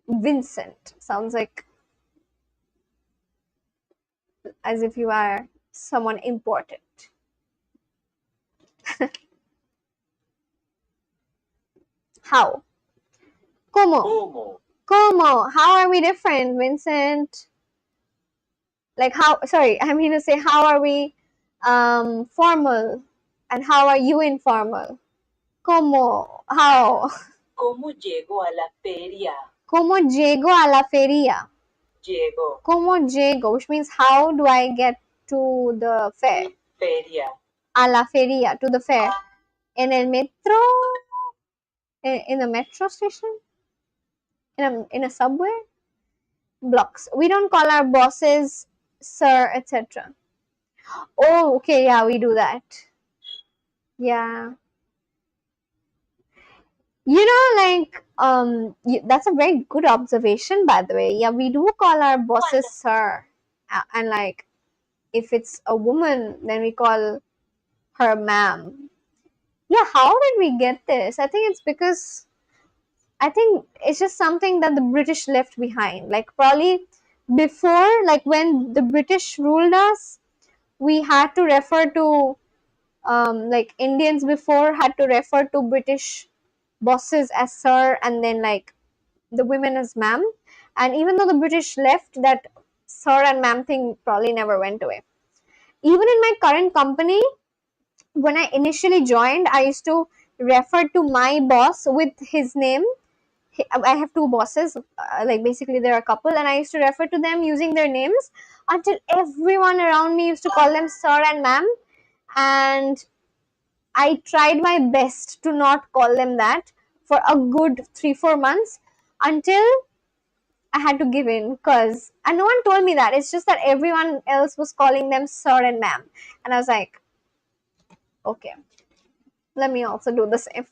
Vincent sounds like as if you are someone important. How? ¿Cómo? ¿Cómo? How are we different, Vincent? Like how, sorry, I mean to say how are we formal and how are you informal? ¿Cómo? How? ¿Cómo llego a la feria? ¿Cómo llego a la feria? Llego. ¿Cómo llego? Which means how do I get to the fair? Feria. A la feria, to the fair. En el metro? In a metro station? In a subway? Blocks. We don't call our bosses sir, etc. Oh, okay, yeah, we do that. Yeah. You know, like, that's a very good observation, by the way. Yeah, we do call our bosses sir. And like, if it's a woman, then we call her ma'am. Yeah, how did we get this? I think it's just something that the British left behind. Like, probably before, like, when the British ruled us, we had to refer to, like, Indians before had to refer to British bosses as sir and then, like, the women as ma'am. And even though the British left, that sir and ma'am thing probably never went away. Even in my current company, when I initially joined, I used to refer to my boss with his name. I have two bosses, like basically they're a couple, and I used to refer to them using their names until everyone around me used to call them sir and ma'am. And I tried my best to not call them that for a good 3-4 months until I had to give in and no one told me that. It's just that everyone else was calling them sir and ma'am. And I was like, okay, let me also do the same.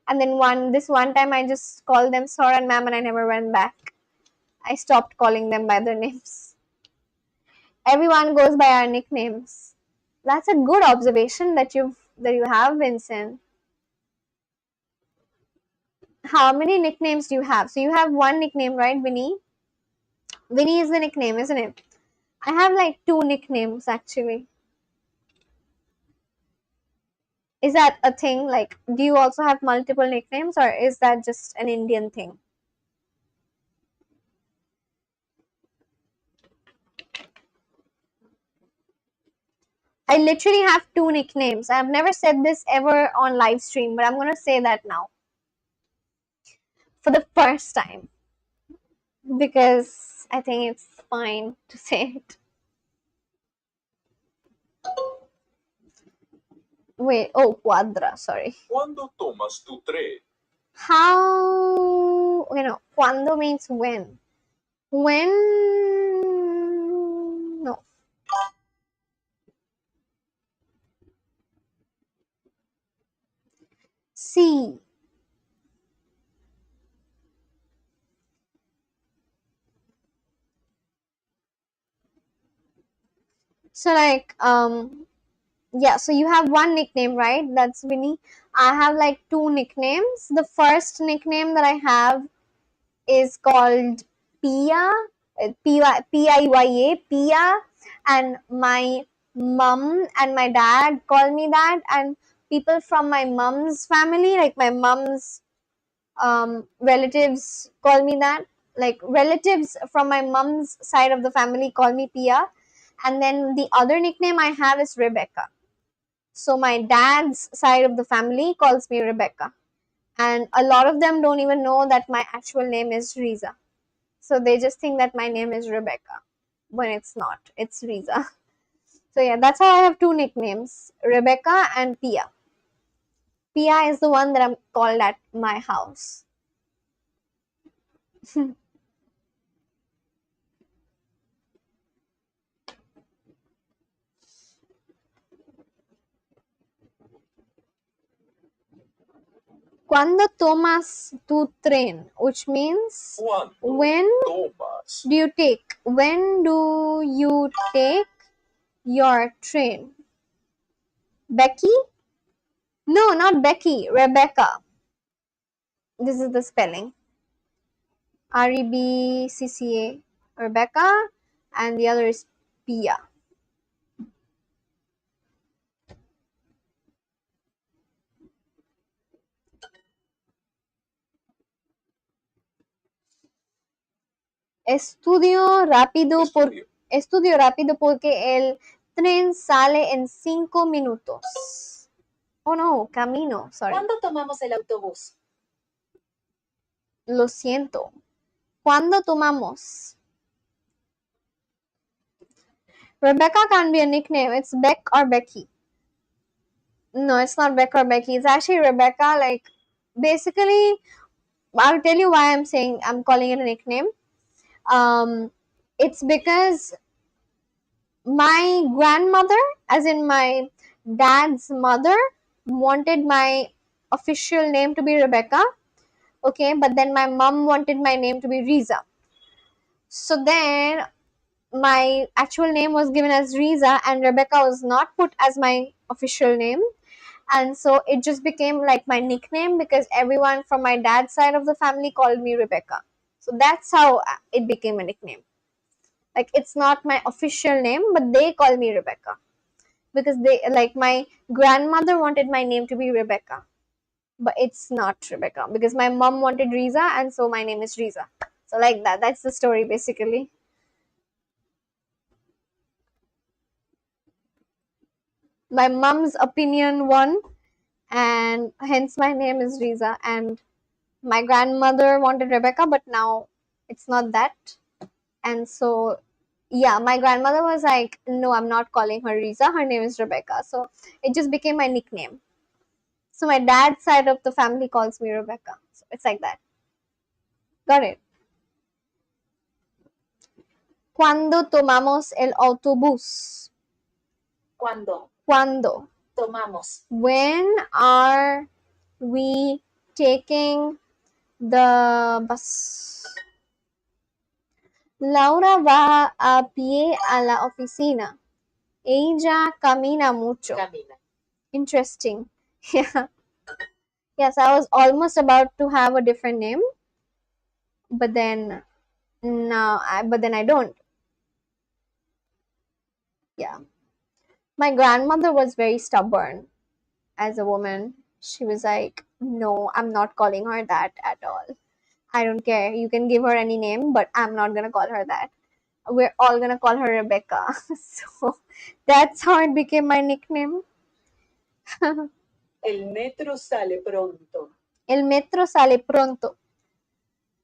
And then this one time I just called them sir and ma'am and I never went back. I stopped calling them by their names. Everyone goes by our nicknames. That's a good observation that you have, Vincent. How many nicknames do you have? So you have one nickname, right, Vinny? Vinny is the nickname, isn't it? I have like 2 nicknames actually. Is that a thing? Like, do you also have multiple nicknames, or is that just an Indian thing? I literally have 2 nicknames. I've never said this ever on live stream, but I'm gonna say that now for the first time because I think it's fine to say it. Wait, oh, cuadra, sorry. ¿Cuándo tomas tu tren? How, cuando means when. When, no. See. So like, yeah, so you have 1 nickname, right? That's Winnie. I have like 2 nicknames. The first nickname that I have is called Pia, P-I-Y-A, Pia, and my mum and my dad call me that, and people from my mum's family, like my mum's relatives, call me that. Like relatives from my mum's side of the family call me Pia, and then the other nickname I have is Rebecca. So my dad's side of the family calls me Rebecca, and a lot of them don't even know that my actual name is Riza. So they just think that my name is Rebecca when it's not. It's Riza. So yeah, that's how I have 2 nicknames, Rebecca and Pia. Pia is the one that I'm called at my house. Cuando tomas tu tren, which means ¿Cuándo when tomas? do you take? When do you take your train? Becky? No, not Becky. Rebecca. This is the spelling. Rebecca. Rebecca. And the other is Pia. Estudio rápido estudio rápido porque el tren sale en 5 minutos. Oh no, camino, sorry. ¿Cuándo tomamos el autobús? Lo siento. ¿Cuándo tomamos? Rebecca can't be a nickname. It's Beck or Becky. No, it's not Beck or Becky. It's actually Rebecca. Like, basically, I'll tell you why I'm calling it a nickname. It's because my grandmother, as in my dad's mother, wanted my official name to be Rebecca. Okay, but then my mom wanted my name to be Riza. So then my actual name was given as Riza, and Rebecca was not put as my official name. And so it just became like my nickname because everyone from my dad's side of the family called me Rebecca. So that's how it became a nickname. Like, it's not my official name, but they call me Rebecca because they, like, my grandmother wanted my name to be Rebecca, but it's not Rebecca because my mom wanted Riza, and so my name is Riza. So like that. That's the story basically. My mom's opinion won, and hence my name is Riza. And my grandmother wanted Rebecca, but now it's not that. And so, yeah, my grandmother was like, no, I'm not calling her Riza. Her name is Rebecca. So it just became my nickname. So my dad's side of the family calls me Rebecca. So it's like that. Got it. ¿Cuándo tomamos el autobús? ¿Cuándo ¿Cuándo? tomamos? When are we taking the bus? Laura va a pie a la oficina. Ella camina mucho. Camina. Interesting. Yeah. Yes, I was almost about to have a different name, but then no, but then I don't. Yeah. My grandmother was very stubborn as a woman. She was like, no, I'm not calling her that at all. I don't care. You can give her any name, but I'm not gonna call her that. We're all gonna call her Rebecca. So that's how it became my nickname. El metro sale pronto. El metro sale pronto.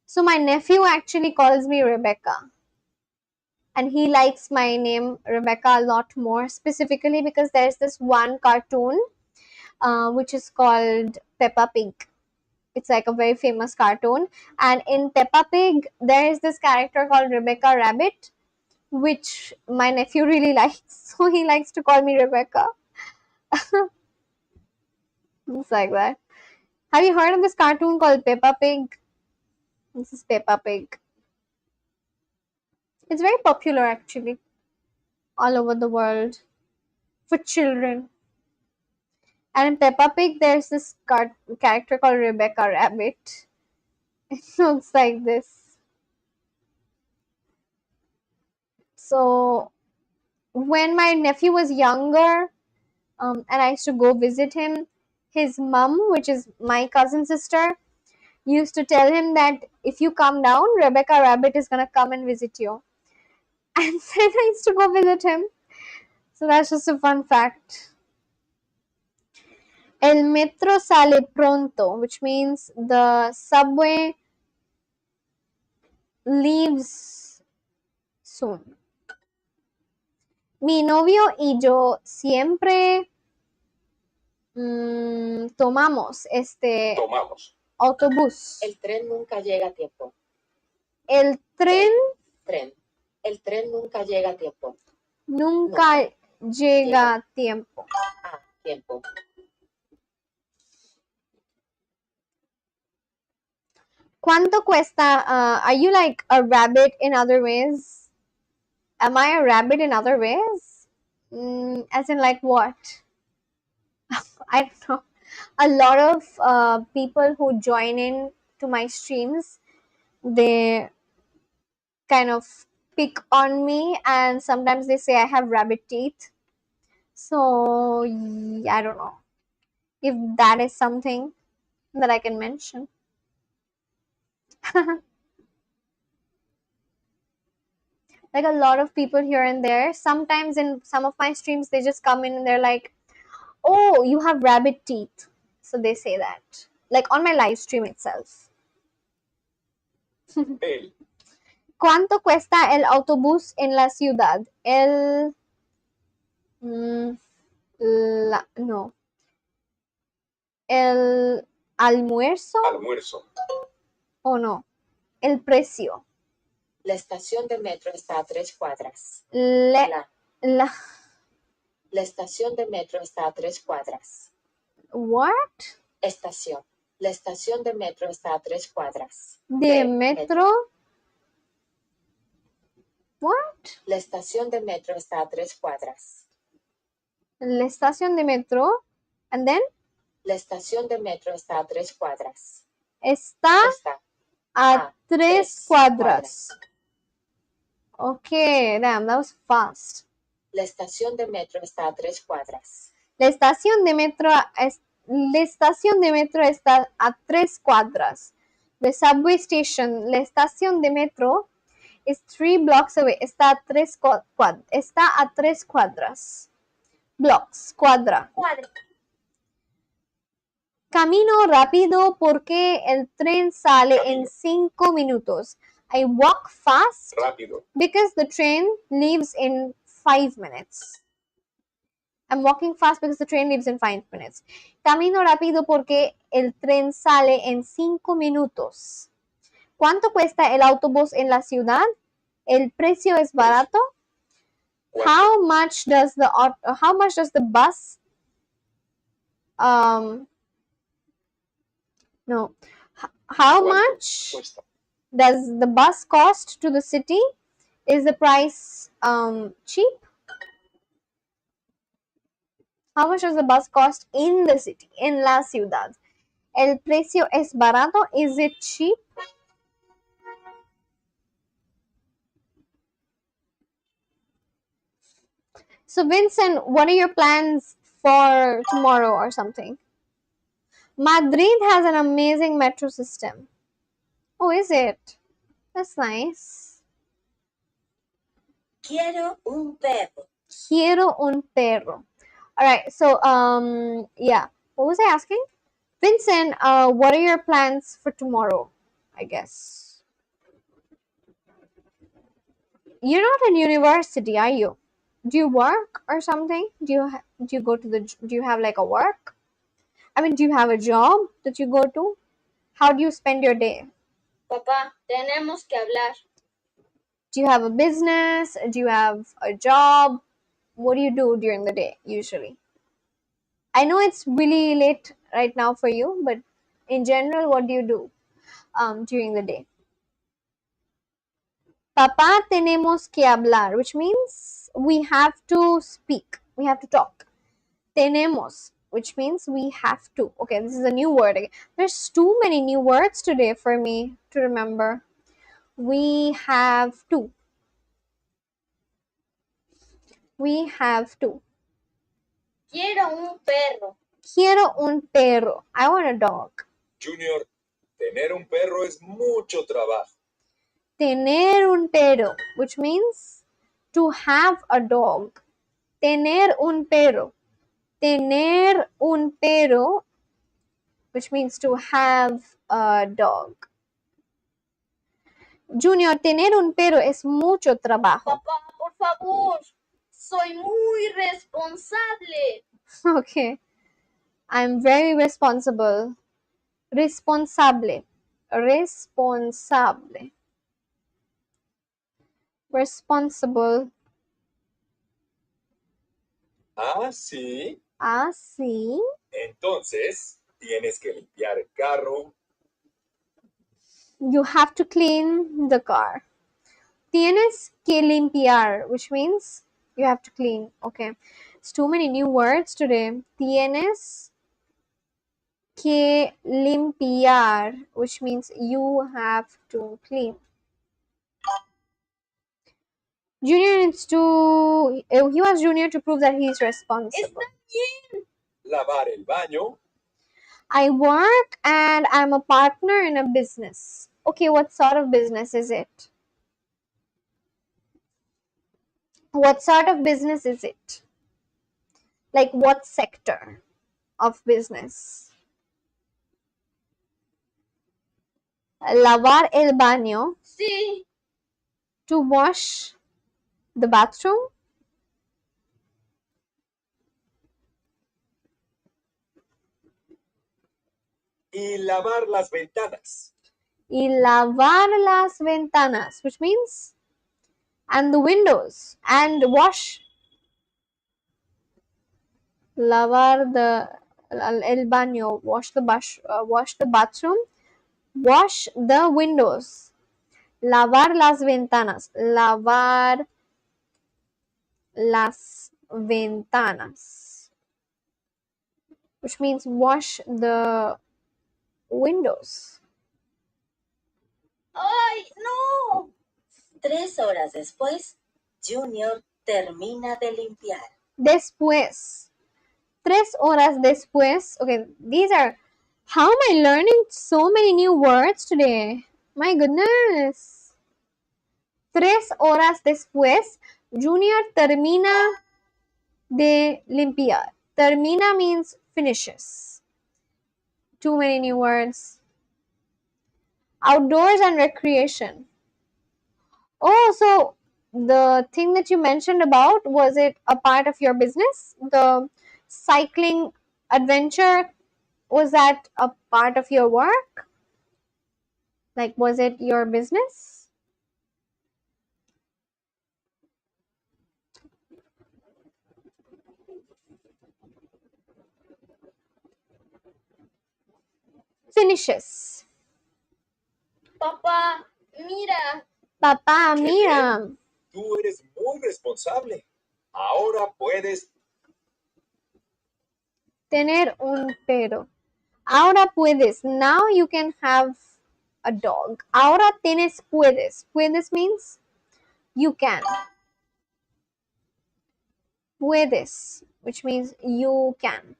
So my nephew actually calls me Rebecca. And he likes my name Rebecca a lot more, specifically because there's this one cartoon which is called Peppa Pig. It's like a very famous cartoon. And in Peppa Pig, there is this character called Rebecca Rabbit, which my nephew really likes. So he likes to call me Rebecca. It's like that. Have you heard of this cartoon called Peppa Pig? This is Peppa Pig. It's very popular actually all over the world for children. And in Peppa Pig, there's this character called Rebecca Rabbit. It looks like this. So when my nephew was younger, and I used to go visit him, his mum, which is my cousin sister, used to tell him that if you come down, Rebecca Rabbit is gonna come and visit you. And then I used to go visit him. So that's just a fun fact. El metro sale pronto, which means the subway leaves soon. Mi novio y yo siempre tomamos este Tomamos. autobús. El tren nunca llega a tiempo. El tren Tren. El tren nunca llega a tiempo. nunca llega a tiempo. Ah, tiempo. ¿Cuánto cuesta? Are you like a rabbit in other ways? Am I a rabbit in other ways? As in like what? I don't know. A lot of people who join in to my streams, they kind of pick on me, and sometimes they say I have rabbit teeth. So I don't know if that is something that I can mention. Like a lot of people here and there, sometimes in some of my streams, they just come in and they're like, oh, you have rabbit teeth. So they say that, like on my live stream itself. El. ¿Cuánto cuesta el autobús en la ciudad? No. El almuerzo Almuerzo. o no. El precio. La estación de metro está a 3 cuadras. La La estación de metro está a 3 cuadras. what? Estación. La estación de metro está a 3 cuadras. De metro. What? La estación de metro está a 3 cuadras. La estación de metro. And then? La estación de metro está a 3 cuadras. Está a 3 cuadras. Okay, damn, that was fast. La estación de metro está a 3 cuadras. La estación de metro está a 3 cuadras. The subway station, la estación de metro, is 3 blocks away. Está a 3 cuadras. Blocks, cuadra. Camino rápido porque el tren sale en 5 minutos. I walk fast Rápido. because the train leaves in 5 minutes. I'm walking fast because the train leaves in 5 minutes. Camino rápido porque el tren sale en 5 minutos. ¿Cuánto cuesta el autobús en la ciudad? El precio es barato. How much does the bus no. How much Cuesta. does the bus cost to the city? Is the price cheap? How much does the bus cost in the city, in la ciudad? El precio es barato. Is it cheap? So Vincent, what are your plans for tomorrow or something? Madrid has an amazing metro system. Oh, is it? That's nice. Quiero un perro. Quiero un perro. All right. So yeah. What was I asking? Vincent, what are your plans for tomorrow? I guess you're not in university, are you? Do you work or something? Do you go to the do you have like a work? I mean, do you have a job that you go to? How do you spend your day? Papá, tenemos que hablar. Do you have a business? Do you have a job? What do you do during the day usually? I know it's really late right now for you, but in general, what do you do during the day? Papá, tenemos que hablar, which means we have to speak, we have to talk. Tenemos, which means we have to. Okay, this is a new word again. There's too many new words today for me to remember. We have to. We have to. Quiero un perro. Quiero un perro. I want a dog. Junior, tener un perro es mucho trabajo. Tener un perro, which means to have a dog. Tener un perro. Tener un perro, which means to have a dog. Junior, tener un perro es mucho trabajo. Papá, por favor. Soy muy responsable. Okay. I'm very responsible. Responsable. Responsable. Responsible. Ah, sí. Así. Entonces, tienes que limpiar el carro, You have to clean the car. Tienes que limpiar, which means you have to clean. Okay. It's too many new words today. Tienes que limpiar, which means you have to clean. Junior needs to. He wants Junior to prove that he's responsible. Está bien. lavar el baño, I work and I'm a partner in a business. Okay, what sort of business is it? What sort of business is it? Like what sector of business? Lavar el baño, Sí. to wash the bathroom. y lavar las ventanas. Y lavar las ventanas, which means and the windows, and wash. Lavar el baño, wash the bathroom, wash the windows. Lavar las ventanas, lavar las ventanas, which means wash the windows. ¡Ay, no! 3 horas después, Junior termina de limpiar. Después, 3 horas después. Okay, these are. How am I learning so many new words today? My goodness. 3 horas después, Junior termina de limpiar. Termina means finishes. Too many new words. Outdoors and recreation. Oh, so the thing that you mentioned about, was it a part of your business? The cycling adventure, was that a part of your work? Like, was it your business? Finishes. Papá, mira. Papá, ¡Qué mira. bien! Tú eres muy responsable. Ahora puedes. Tener un perro. Ahora puedes. Now you can have a dog. Ahora tienes puedes. Puedes means you can. puedes, which means you can.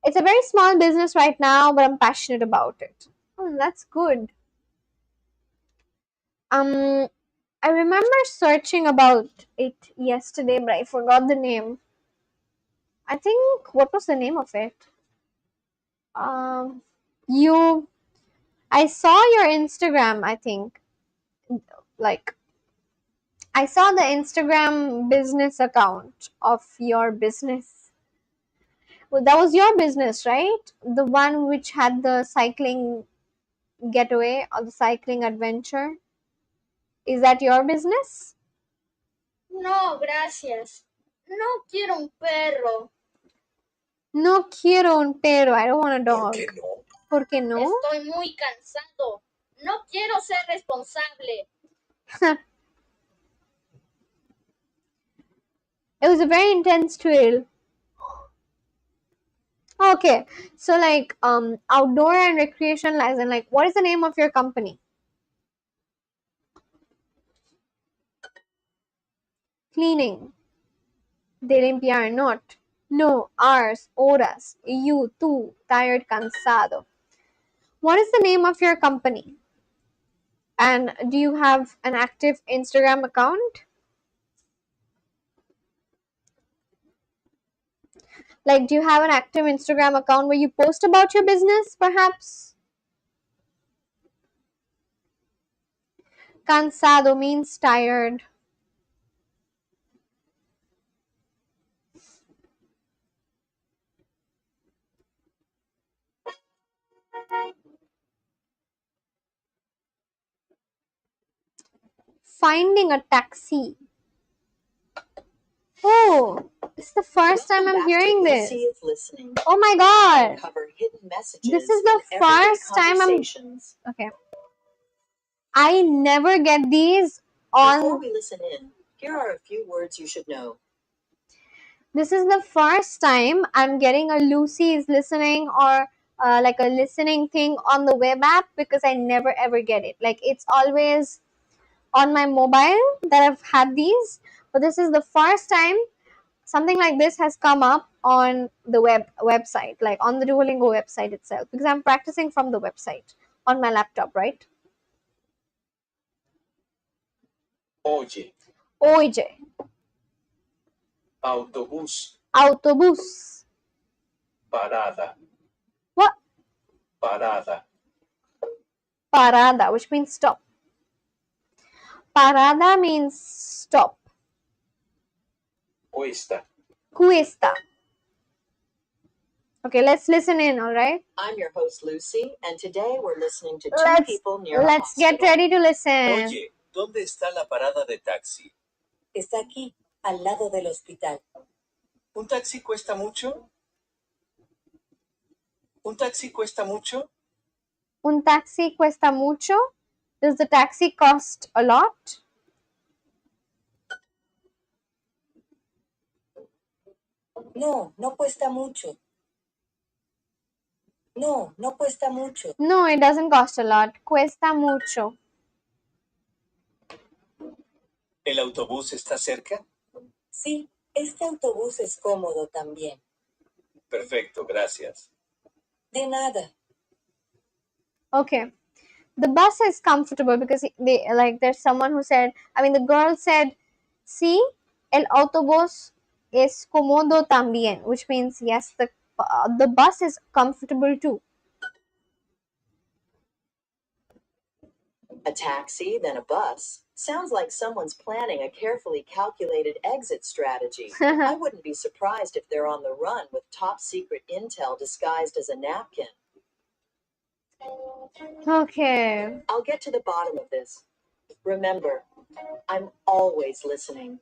It's a very small business right now, but I'm passionate about it. Oh, that's good. Um, I remember searching about it yesterday, but I forgot the name. I think what was the name of it? Um, you. I saw your Instagram. I think like I saw the Instagram business account of your business. Well, that was your business, right? The one which had the cycling getaway or the cycling adventure. Is that your business? No, gracias. No quiero un perro. No quiero un perro. I don't want a ¿Por dog. qué no? ¿Por qué no? Estoy muy cansado. No quiero ser responsable. It was a very intense trail. Okay, so like outdoor and recreation license. Like, what is the name of your company? Cleaning. De limpiar, not. No, hours, horas. You, tú, tired, cansado. What is the name of your company? And do you have an active Instagram account? Like, do you have an active Instagram account where you post about your business, perhaps? Cansado means tired. Finding a taxi. Oh, this is the first time Welcome I'm back to hearing this. Lucy is Listening. Oh my We god. cover hidden messages This is the in everyday first time I'm. conversations. Okay. I never get these Before on. we listen in, here are a few words you should know. This is the first time I'm getting a Lucy is listening or like a listening thing on the web app because I never ever get it. Like, it's always on my mobile that I've had these, but this is the first time something like this has come up on the website, like on the Duolingo website itself, because I'm practicing from the website on my laptop, right? Oye, Oye, autobús, autobús. parada, What? parada, Parada, which means stop. Parada means stop. cuesta, Cuesta. Okay, let's listen in, all right? I'm your host, Lucy, and today we're listening to two Let's people near a let's hospital. get ready to listen. Oye, ¿dónde está la parada de taxi? Está aquí, al lado del hospital. ¿Un taxi cuesta mucho? ¿Un taxi cuesta mucho? Un taxi cuesta mucho? Does the taxi cost a lot? No, no cuesta mucho. No, no cuesta mucho. No, it doesn't cost a lot. Cuesta mucho. ¿El autobús está cerca? Sí, este autobús es cómodo también. Perfecto, gracias. De nada. Okay. The bus is comfortable because there's someone who said, I mean, the girl said, sí, el autobús es cómodo también, which means yes, the bus is comfortable too. A taxi, then a bus. Sounds like someone's planning a carefully calculated exit strategy. I wouldn't be surprised if they're on the run with top secret intel disguised as a napkin. Okay. I'll get to the bottom of this. Remember, I'm always listening.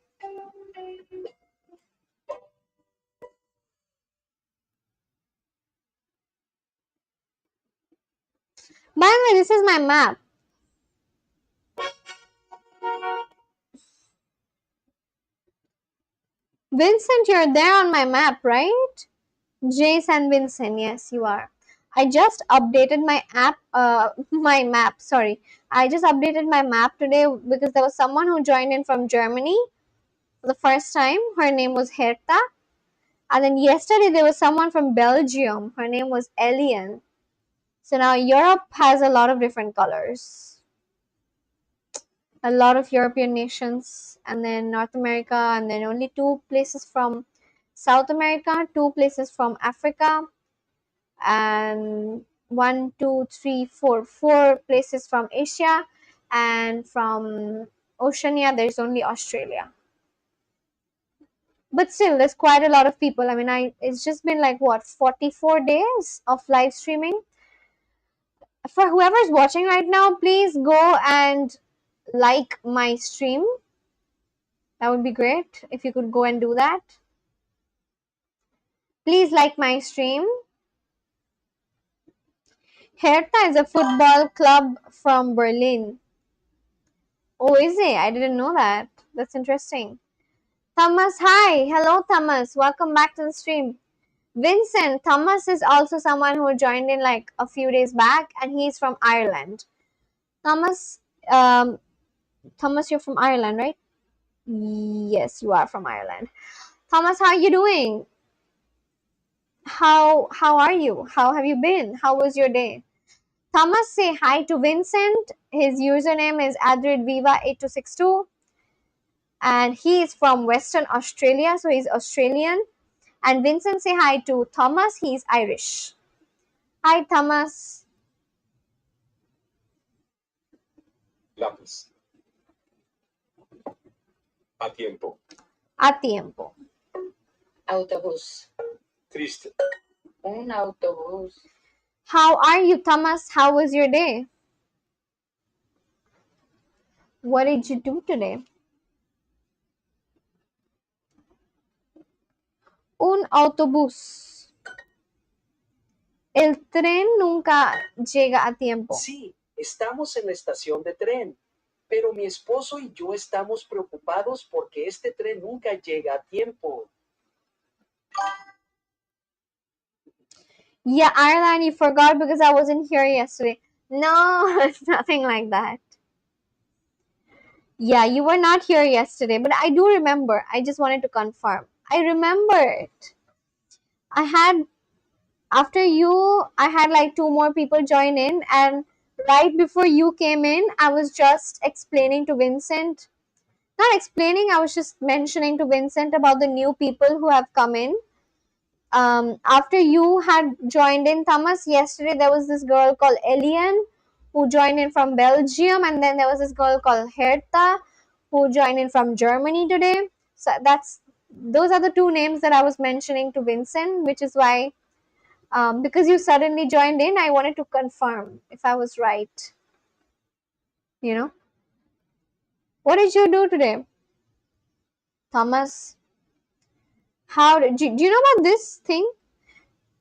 By the way, this is my map. Vincent, you're there on my map, right? Jace and Vincent, yes, you are. I just updated my my map. Sorry, I just updated my map today because there was someone who joined in from Germany. the first time. Her name was Herta. And then yesterday there was someone from Belgium. Her name was Elian. So now Europe has a lot of different colors. A lot of European nations, and then North America, and then only 2 places from South America, 2 places from Africa, and 4 places from Asia, and from Oceania there's only Australia. But still, there's quite a lot of people. I mean, it's just been like what, 44 days of live streaming. For whoever's watching right now, please go and like my stream. That would be great if you could go and do that. Please like my stream. Hertha is a football club from Berlin. Oh, is it? I didn't know that. That's interesting. Thomas, hi. Hello, Thomas. Welcome back to the stream. Vincent, Thomas is also someone who joined in like a few days back, and he's from Ireland. Thomas, Thomas, you're from Ireland, right? Yes, you are from Ireland. Thomas, how are you doing? How are you? How have you been? How was your day? Thomas, say hi to Vincent. His username is adredviva8262, and he is from Western Australia, so he's Australian. And Vincent, say hi to Thomas. He's Irish. Hi, Thomas. Lápiz. A tiempo. A tiempo. Autobús. Triste. Un autobús. How are you, Thomas? How was your day? What did you do today? Un autobús. El tren nunca llega a tiempo. Sí, estamos en la estación de tren, pero mi esposo y yo estamos preocupados porque este tren nunca llega a tiempo. Yeah, Ireland, you forgot because I wasn't here yesterday. No, it's nothing like that. Yeah, you were not here yesterday, but I do remember. I just wanted to confirm. I remember it. After you, I had like 2 more people join in, and right before you came in, I was just explaining to Vincent. Not explaining, I was just mentioning to Vincent about the new people who have come in. After you had joined in, Thomas, yesterday there was this girl called Elian who joined in from Belgium, and then there was this girl called Herta who joined in from Germany today. So those are the 2 names that I was mentioning to Vincent, which is why, because you suddenly joined in, I wanted to confirm if I was right. You know? What did you do today, Thomas? Do you know about this thing?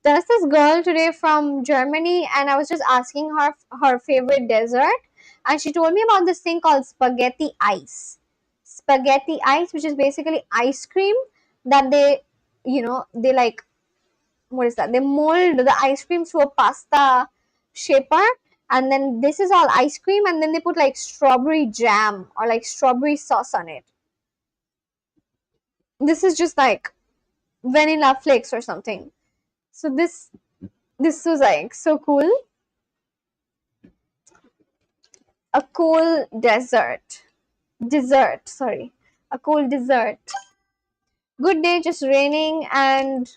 There's this girl today from Germany, and I was just asking her her favorite dessert, and she told me about this thing called spaghetti ice. Spaghetti ice, which is basically ice cream that they like, what is that? They mold the ice cream to a pasta shaper, and then this is all ice cream, and then they put like strawberry jam or like strawberry sauce on it. This is just like vanilla flakes or something. So this was like so cool. A cool dessert. Sorry. A cool dessert. Good day, just raining and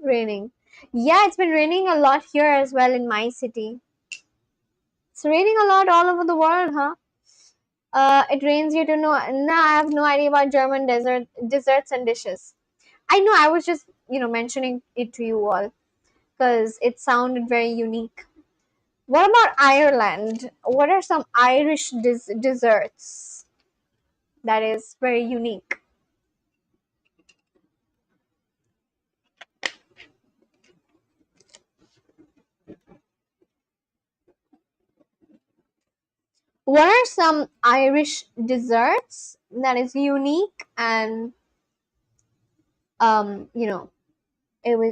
raining. Yeah, it's been raining a lot here as well in my city. It's raining a lot all over the world, huh? It rains you to know. Nah, I have no idea about German desserts and dishes. I know, I was just, mentioning it to you all because it sounded very unique. What about Ireland? What are some Irish desserts that is very unique? What are some Irish desserts that is unique and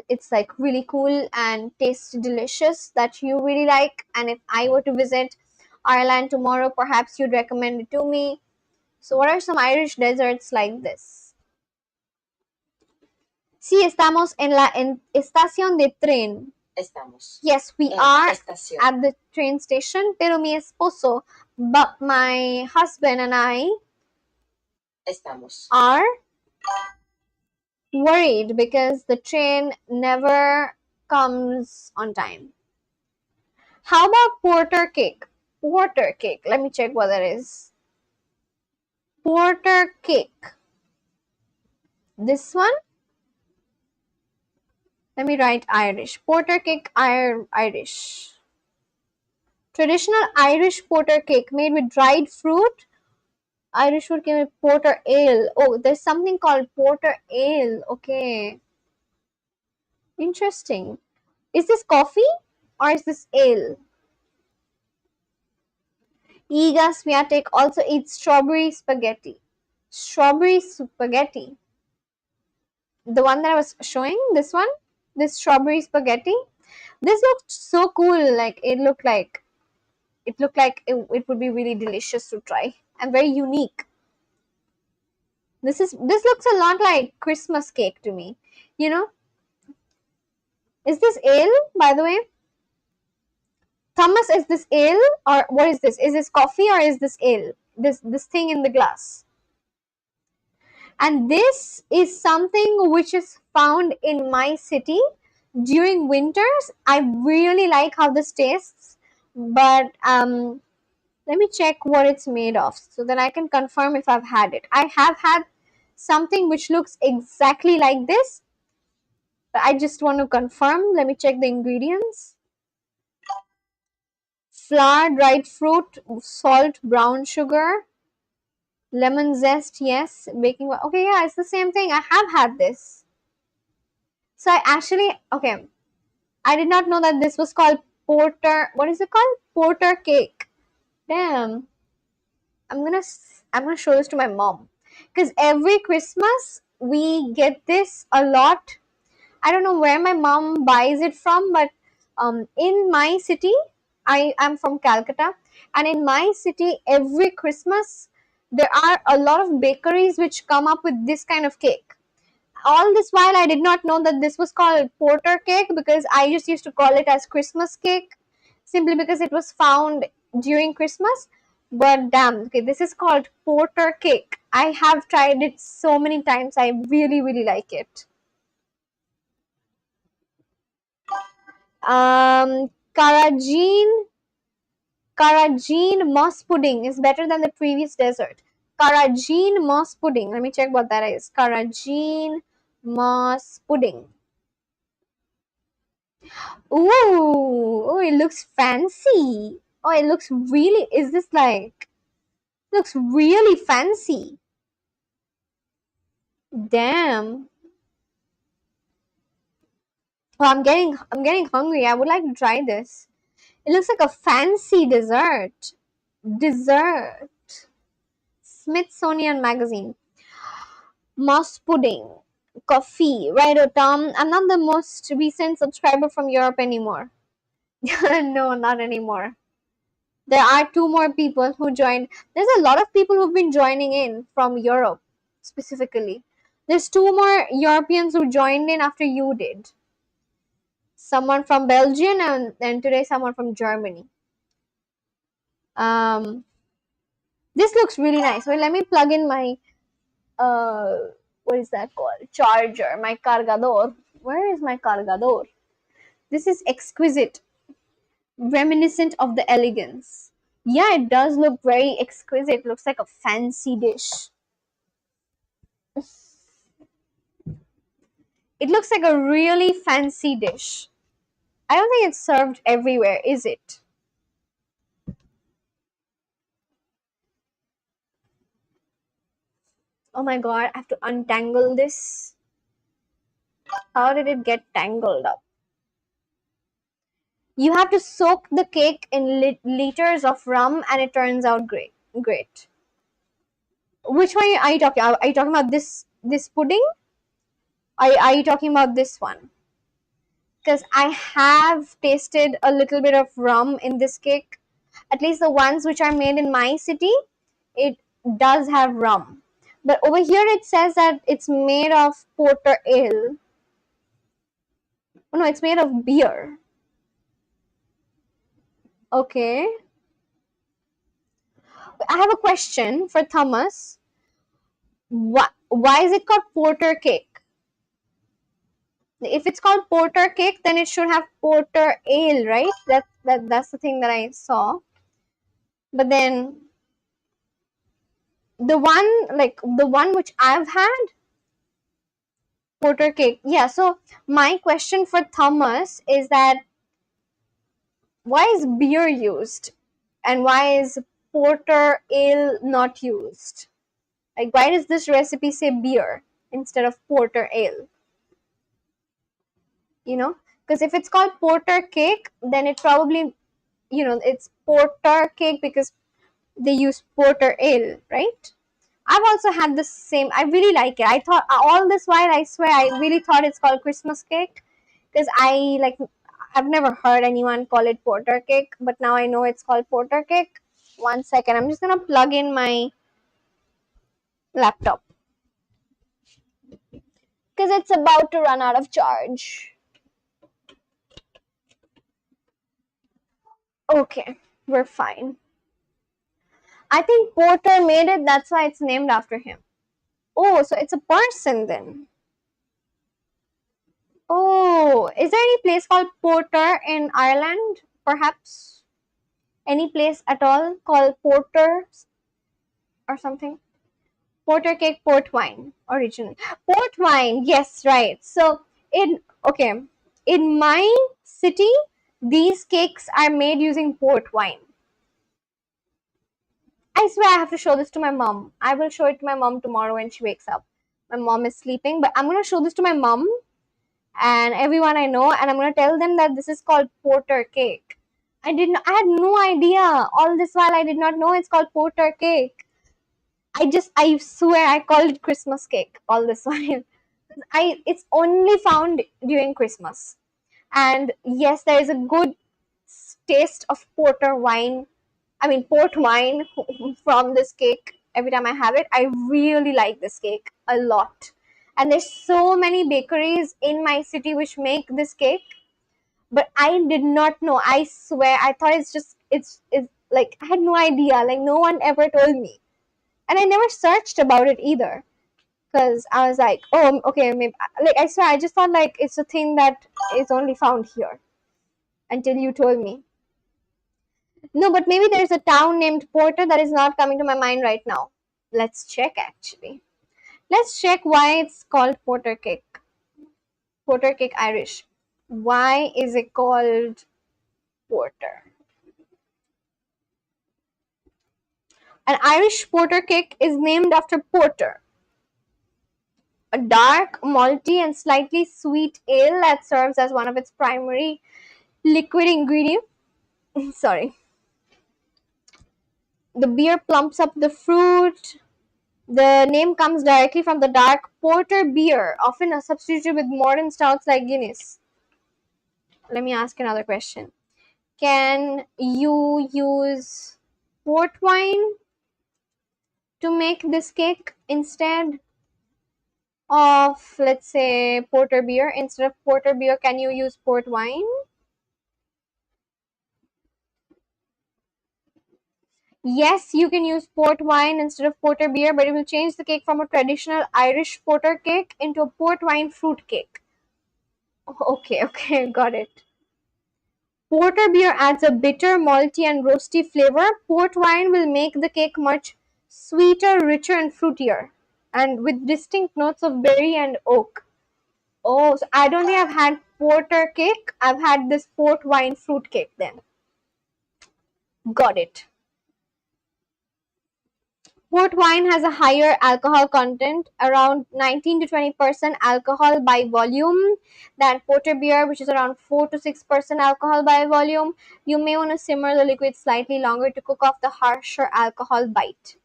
it's like really cool and tastes delicious that you really like, and if I were to visit Ireland tomorrow, perhaps you'd recommend it to me. So what are some Irish desserts like this? Sí, estamos en la estación de tren. Estamos. Yes, we En are estación. at the train station, pero mi esposo, but my husband and I Estamos. are worried because the train never comes on time. How about porter cake? Porter cake. Let me check what that is. Porter cake. This one? Let me write Irish. Porter cake, Irish. Traditional Irish porter cake made with dried fruit. Irish food came with porter ale. Oh, there's something called porter ale. Okay. Interesting. Is this coffee or is this ale? Iga Swiatek also eats strawberry spaghetti. Strawberry spaghetti. The one that I was showing, this one, this strawberry spaghetti. This looked so cool. Like it looked like it would be really delicious to try and very unique. This looks a lot like Christmas cake to me. You know, is this ale, by the way? Thomas, is this ale or what is this? Is this coffee or is this ale? This thing in the glass. And this is something which is found in my city during winters. I really like how this tastes, but let me check what it's made of so that I can confirm if I've had it. I have had something which looks exactly like this, but I just want to confirm. Let me check the ingredients. Flour, dried fruit, salt, brown sugar, lemon zest, yes, baking. Okay, yeah, it's the same thing. I have had this. So I actually, okay, I did not know that this was called porter. What is it called? Porter cake. Damn. I'm gonna show this to my mom because every Christmas we get this a lot. I don't know where my mom buys it from, but in my city, I am from Calcutta, and in my city, every Christmas there are a lot of bakeries which come up with this kind of cake. All this while, I did not know that this was called porter cake because I just used to call it as Christmas cake simply because it was found during Christmas. But damn, okay, this is called porter cake. I have tried it so many times. I really, really like it. Karajin moss pudding is better than the previous dessert. Karajin moss pudding. Let me check what that is. Karajin moss pudding. Ooh, it looks fancy. Oh, it looks really. Is this like? Looks really fancy. Damn. Oh, I'm getting hungry. I would like to try this. It looks like a fancy dessert. Dessert. Smithsonian Magazine. Moss pudding. Coffee. Right, Tom? I'm not the most recent subscriber from Europe anymore. No, not anymore. There are two more people who joined. There's a lot of people who've been joining in from Europe, specifically. There's two more Europeans who joined in after you did. Someone from Belgium and today someone from Germany. Um, this looks really nice. Well, let me plug in my what is that called? Charger, my cargador. Where is my cargador? This is exquisite, reminiscent of the elegance. Yeah, it does look very exquisite. Looks like a fancy dish. It looks like a really fancy dish. I don't think it's served everywhere, is it? Oh my god, I have to untangle this. How did it get tangled up? You have to soak the cake in liters of rum and it turns out great. Great. Which one are you talking about? Are you talking about this pudding? Are you talking about this one? Because I have tasted a little bit of rum in this cake. At least the ones which are made in my city, it does have rum. But over here it says that it's made of porter ale. Oh no, it's made of beer. Okay. I have a question for Thomas. Why is it called porter cake? If it's called porter cake, then it should have porter ale, right? That's the thing that I saw. But then the one which I've had, porter cake. Yeah, so my question for Thomas is that why is beer used and why is porter ale not used? Like, why does this recipe say beer instead of porter ale? You know, because if it's called porter cake, then it probably, it's porter cake because they use porter ale, right? I've also had the same. I really like it. I thought all this while, I swear, I really thought it's called Christmas cake because I've never heard anyone call it porter cake, but now I know it's called porter cake. 1 second, I'm just gonna plug in my laptop because it's about to run out of charge. Okay, we're fine. I think Porter made it, that's why it's named after him. Oh, so it's a person then. Oh, is there any place called Porter in Ireland? Perhaps any place at all called Porter or something? Porter cake, port wine, originally. Port wine, yes, right. So okay, in my city, these cakes are made using port wine. I swear I have to show this to my mom. I will show it to my mom tomorrow when she wakes up. My mom is sleeping, but I'm gonna show this to my mom and everyone I know, and I'm gonna tell them that this is called porter cake. I had no idea. All this while I did not know it's called porter cake. I swear I called it Christmas cake all this while. It's only found during Christmas. And yes, there is a good taste of port wine from this cake. Every time I have it, I really like this cake a lot. And there's so many bakeries in my city which make this cake, but I did not know. I swear, I thought it's like, I had no idea. Like, no one ever told me, and I never searched about it either because I was like, oh, okay, maybe. Like, I swear, I just thought like it's a thing that is only found here until you told me. No, but maybe there's a town named Porter that is not coming to my mind right now. Let's check actually. Let's check why it's called Porter cake. Porter cake Irish. Why is it called Porter? An Irish Porter cake is named after Porter, a dark, malty, and slightly sweet ale that serves as one of its primary liquid ingredients. Sorry. The beer plumps up the fruit. The name comes directly from the dark porter beer, often substituted with modern stouts like Guinness. Let me ask another question. Can you use port wine to make this cake instead of, let's say, porter beer? Instead of porter beer, can you use port wine? Yes, you can use port wine instead of porter beer, but it will change the cake from a traditional Irish porter cake into a port wine fruit cake. Okay, got it. Porter beer adds a bitter, malty, and roasty flavor. Port wine will make the cake much sweeter, richer, and fruitier, and with distinct notes of berry and oak. Oh, so I don't think I've had porter cake. I've had this port wine fruit cake then. Got it. Port wine has a higher alcohol content, around 19 to 20% alcohol by volume, than porter beer, which is around 4 to 6% alcohol by volume. You may want to simmer the liquid slightly longer to cook off the harsher alcohol bite.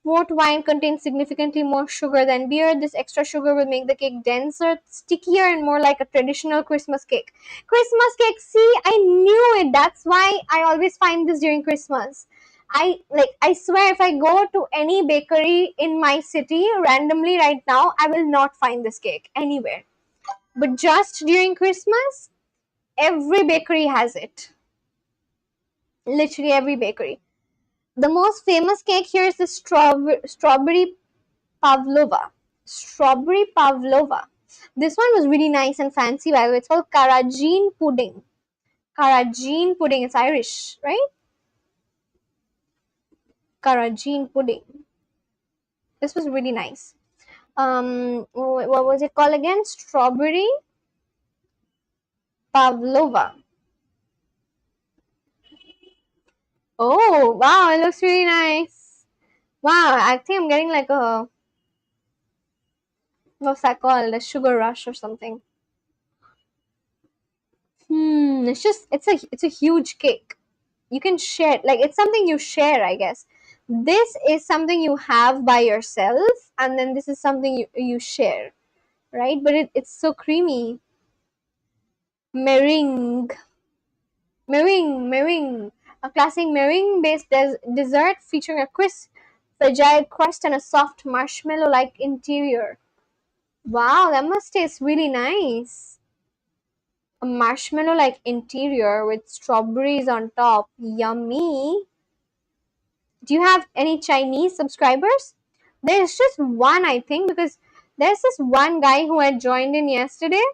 Port wine contains significantly more sugar than beer. This extra sugar will make the cake denser, stickier, and more like a traditional Christmas cake. Christmas cake, see, I knew it. That's why I always find this during Christmas. I swear, if I go to any bakery in my city randomly right now, I will not find this cake anywhere. But just during Christmas, every bakery has it. Literally every bakery. The most famous cake here is the strawberry pavlova. Strawberry pavlova. This one was really nice and fancy, by the way. It's called Karajin pudding. Karajin pudding. It's Irish, right? Karajin pudding. This was really nice. What was it called again? Strawberry pavlova. Oh, wow, it looks really nice. Wow, I think I'm getting like a, what's that called? A sugar rush or something. It's a huge cake. You can share, like, it's something you share, I guess. This is something you have by yourself, and then this is something you share, right? But it's so creamy. Meringue. Meringue. A classic meringue-based dessert featuring a crisp, fragile crust and a soft marshmallow-like interior. Wow, that must taste really nice. A marshmallow-like interior with strawberries on top. Yummy. Do you have any Chinese subscribers? There's just one, I think, because there's this one guy who had joined in yesterday.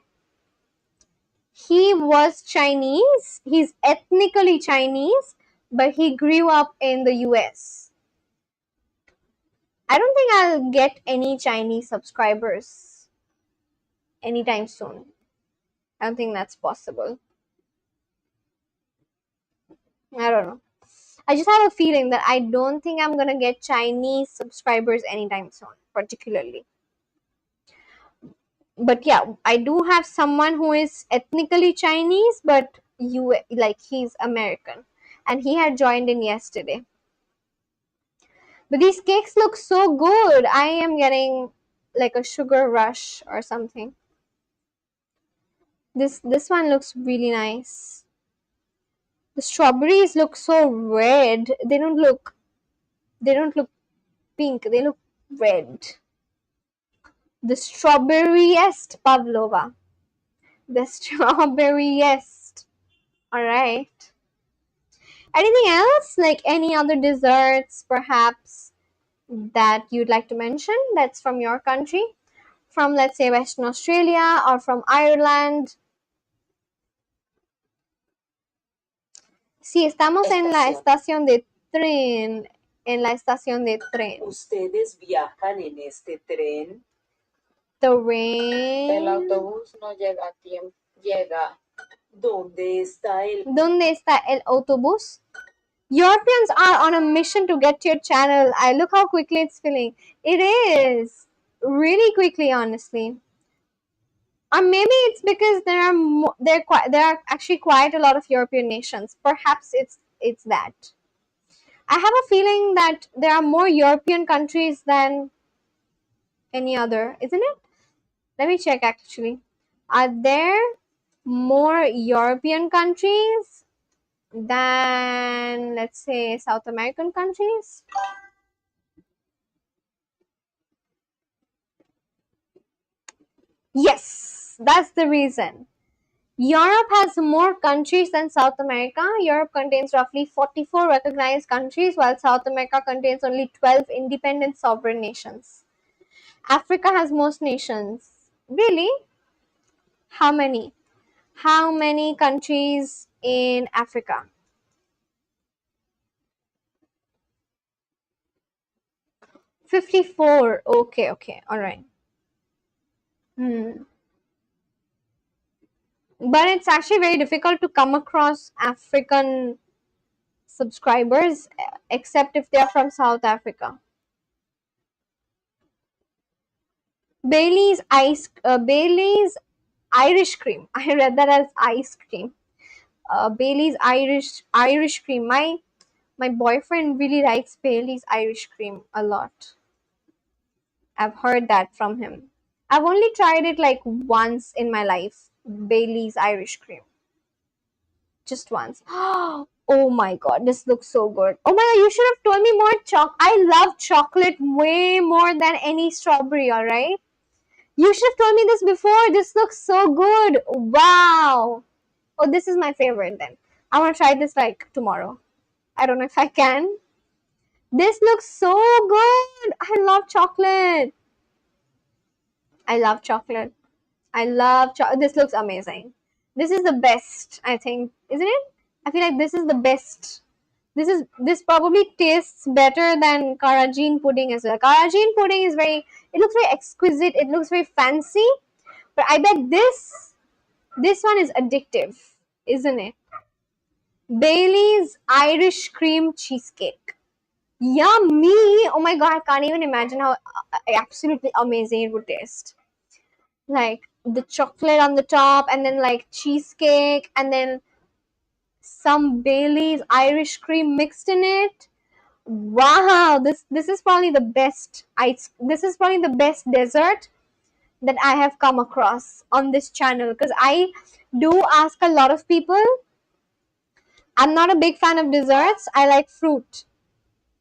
He was Chinese. He's ethnically Chinese, but he grew up in the US. I don't think I'll get any Chinese subscribers anytime soon. I don't think that's possible. I don't know. I just have a feeling that I don't think I'm gonna get Chinese subscribers anytime soon, particularly. But yeah, I do have someone who is ethnically Chinese, but he's American, and he had joined in yesterday. But these cakes look so good. I am getting like a sugar rush or something. This one looks really nice. The strawberries look so red. They don't look pink. They look red. The strawberryest pavlova. The strawberryest. All right. Anything else? Like any other desserts, perhaps, that you'd like to mention that's from your country? From, let's say, Western Australia or from Ireland? Sí, estamos en la estación de tren. En la estación de tren. ¿Ustedes viajan en este tren? Tren. El autobús no llega a tiempo. Llega. ¿Dónde está el ¿Dónde está el autobús? Europeans are on a mission to get to your channel. I look how quickly it's filling. It is really quickly, honestly. Or maybe it's because there are actually quite a lot of European nations. Perhaps it's that. I have a feeling that there are more European countries than any other, isn't it? Let me check actually. Are there more European countries than, let's say, South American countries? Yes, that's the reason. Europe has more countries than South America. Europe contains roughly 44 recognized countries, while South America contains only 12 independent sovereign nations. Africa has most nations. Really? How many? How many countries in Africa? 54. Okay, all right. But it's actually very difficult to come across African subscribers, except if they're from South Africa. Bailey's Irish cream. I read that as ice cream. Bailey's Irish cream. My boyfriend really likes Bailey's Irish cream a lot. I've heard that from him. I've only tried it like once in my life. Bailey's Irish cream. Just once. Oh my god, this looks so good. Oh my god, you should have told me more I love chocolate way more than any strawberry, alright? You should have told me this before. This looks so good. Wow. Oh, this is my favorite then. I want to try this like tomorrow. I don't know if I can. This looks so good. I love chocolate. I love chocolate. I love chocolate. This looks amazing. This is the best, I think. Isn't it? I feel like this is the best. This probably tastes better than Karajin pudding as well. Karajin pudding is it looks very exquisite. It looks very fancy. But I bet this one is addictive, isn't it? Bailey's Irish cream cheesecake. Yummy! Oh my god, I can't even imagine how absolutely amazing it would taste. Like the chocolate on the top, and then like cheesecake, and then some Bailey's Irish cream mixed in it. Wow, this is probably the best this is probably the best dessert that I have come across on this channel, because I do ask a lot of people. I'm not a big fan of desserts. I like fruit.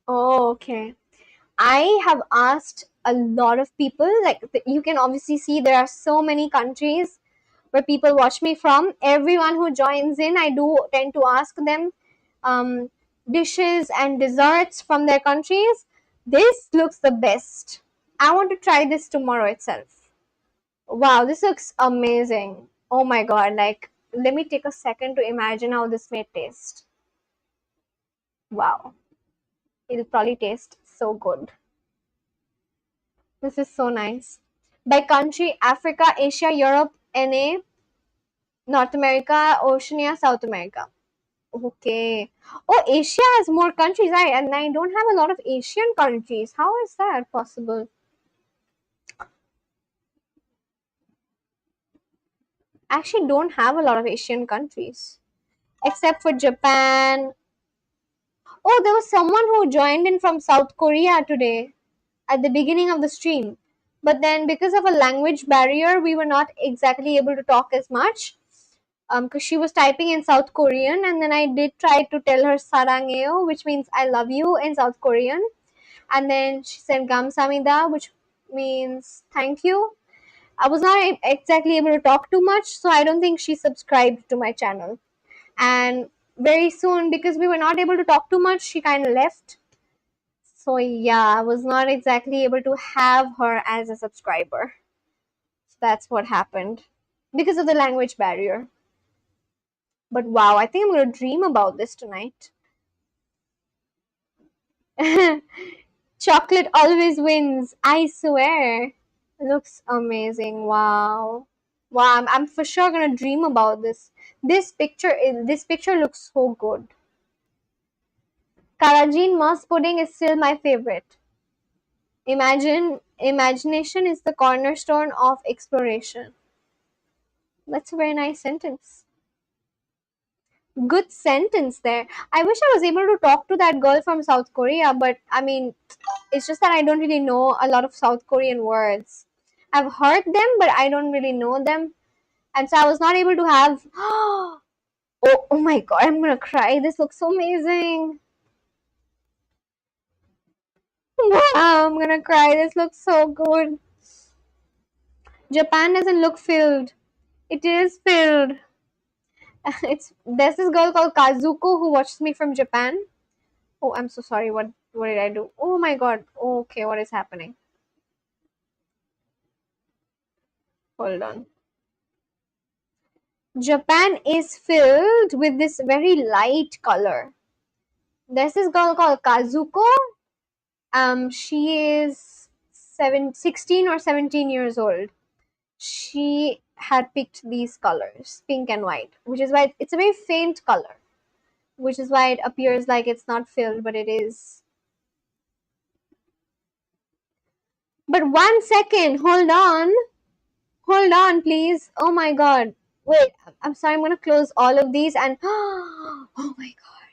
Oh, okay. I have asked a lot of people, like you can obviously see there are so many countries where people watch me from. Everyone who joins in, I do tend to ask them dishes and desserts from their countries. This looks the best. I want to try this tomorrow itself. Wow, this looks amazing. Oh my god, like let me take a second to imagine how this may taste. Wow, it'll probably taste so good. This is so nice. By country, Africa, Asia, Europe, NA, North America, Oceania, South America. Okay. Oh, Asia has more countries, and I don't have a lot of Asian countries. How is that possible? I actually don't have a lot of Asian countries, except for Japan. Oh, there was someone who joined in from South Korea today at the beginning of the stream. But then, because of a language barrier, we were not exactly able to talk as much. Because she was typing in South Korean, and then I did try to tell her sarangeo, which means I love you in South Korean, and then she said gamsamida, which means thank you. I was not exactly able to talk too much, so I don't think she subscribed to my channel. And very soon, because we were not able to talk too much, she kind of left. So yeah, I was not exactly able to have her as a subscriber. So that's what happened because of the language barrier. But wow, I think I'm going to dream about this tonight. Chocolate always wins, I swear. Looks amazing. Wow. Wow, I'm for sure going to dream about this. This picture looks so good. Karajin moss pudding is still my favorite. Imagination is the cornerstone of exploration. That's a very nice sentence. Good sentence there. I wish I was able to talk to that girl from South Korea, but I mean, it's just that I don't really know a lot of South Korean words. I've heard them, but I don't really know them. And so I was not able to have. Oh my god, I'm gonna cry. This looks so amazing. Wow, I'm gonna cry. This looks so good. Japan doesn't look filled. It is filled. There's this girl called Kazuko who watches me from Japan. Oh, I'm so sorry. What did I do? Oh my god. Okay, what is happening? Hold on. Japan is filled with this very light color. There's this girl called Kazuko. She is 16 or 17 years old. She had picked these colors, pink and white, which is why it's a very faint color, which is why it appears like it's not filled, but it is. But 1 second, hold on, please. Oh my god. Wait, I'm sorry, I'm gonna close all of these and oh my god.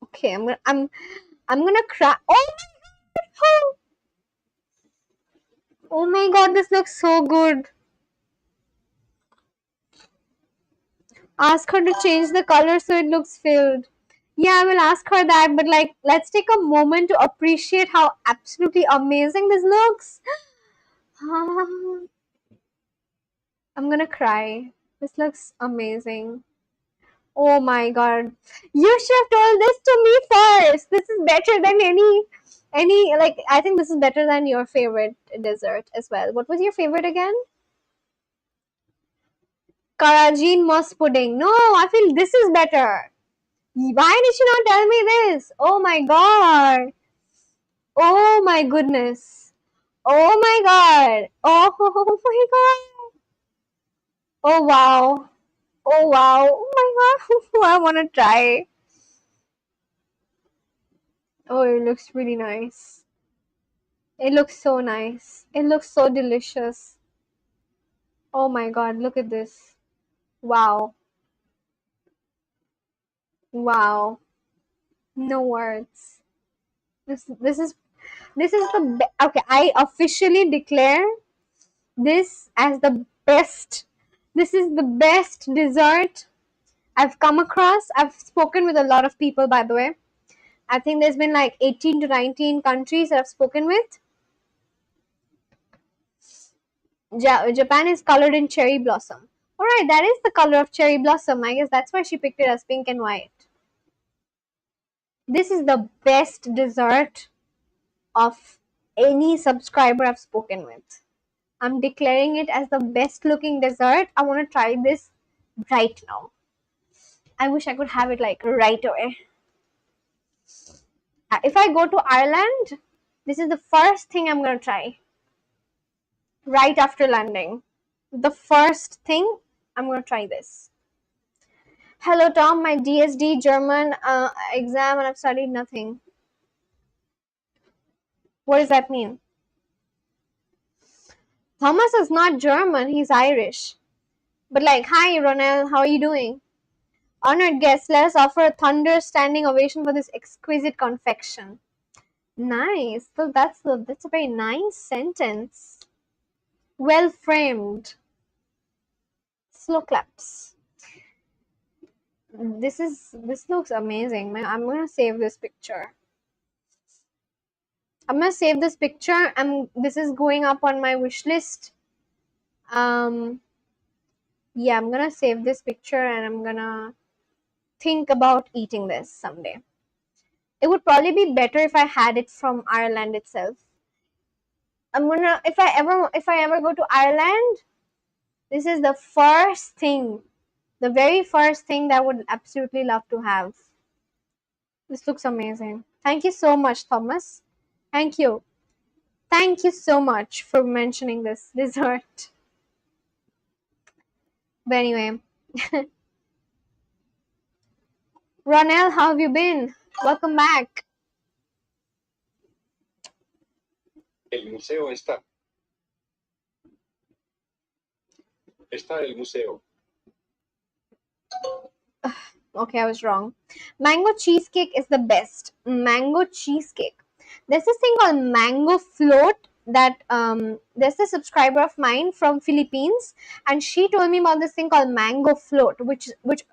Okay, I'm gonna cry. Oh my god. Oh my god, this looks so good. Ask her to change the color so it looks filled. Yeah, I will ask her that, but like, let's take a moment to appreciate how absolutely amazing this looks. I'm gonna cry. This looks amazing. Oh my god. You should have told this to me first. This is better than any like I think this is better than your favorite dessert as well. What was your favorite again? Karajin moss pudding. No, I feel this is better. Why did you not tell me this? Oh my god. Oh my goodness. Oh my god. Oh, my god. Oh wow. Oh wow. Oh my god. I want to try. Oh, it looks really nice. It looks so nice. It looks so delicious. Oh my god, look at this. Wow. Wow. No words. This is okay, I officially declare this as the best. This is the best dessert I've come across. I've spoken with a lot of people, by the way. I think there's been like 18 to 19 countries that I've spoken with. Japan is colored in cherry blossom. Alright, that is the color of cherry blossom. I guess that's why she picked it as pink and white. This is the best dessert of any subscriber I've spoken with. I'm declaring it as the best looking dessert. I want to try this right now. I wish I could have it like right away. If I go to Ireland, this is the first thing I'm going to try. Right after landing. The first thing, I'm going to try this. Hello Tom, my DSD German exam and I've studied nothing. What does that mean? Thomas is not German, he's Irish. But like, hi Ronel, how are you doing? Honored guests, let us offer a thunder standing ovation for this exquisite confection. Nice. So that's a very nice sentence. Well framed. Slow claps. This looks amazing. I'm gonna save this picture. I'm gonna save this picture and this is going up on my wish list. Yeah, I'm gonna save this picture and I'm gonna think about eating this someday. It would probably be better if I had it from Ireland itself. If I ever go to Ireland, this is the first thing, the very first thing that I would absolutely love to have. This looks amazing. Thank you so much, Thomas. Thank you. Thank you so much for mentioning this dessert. But anyway, Ronel, how have you been? Welcome back. El museo está. Está el museo. Okay, I was wrong. Mango cheesecake is the best. Mango cheesecake. There's this thing called mango float that there's a subscriber of mine from Philippines and she told me about this thing called mango float which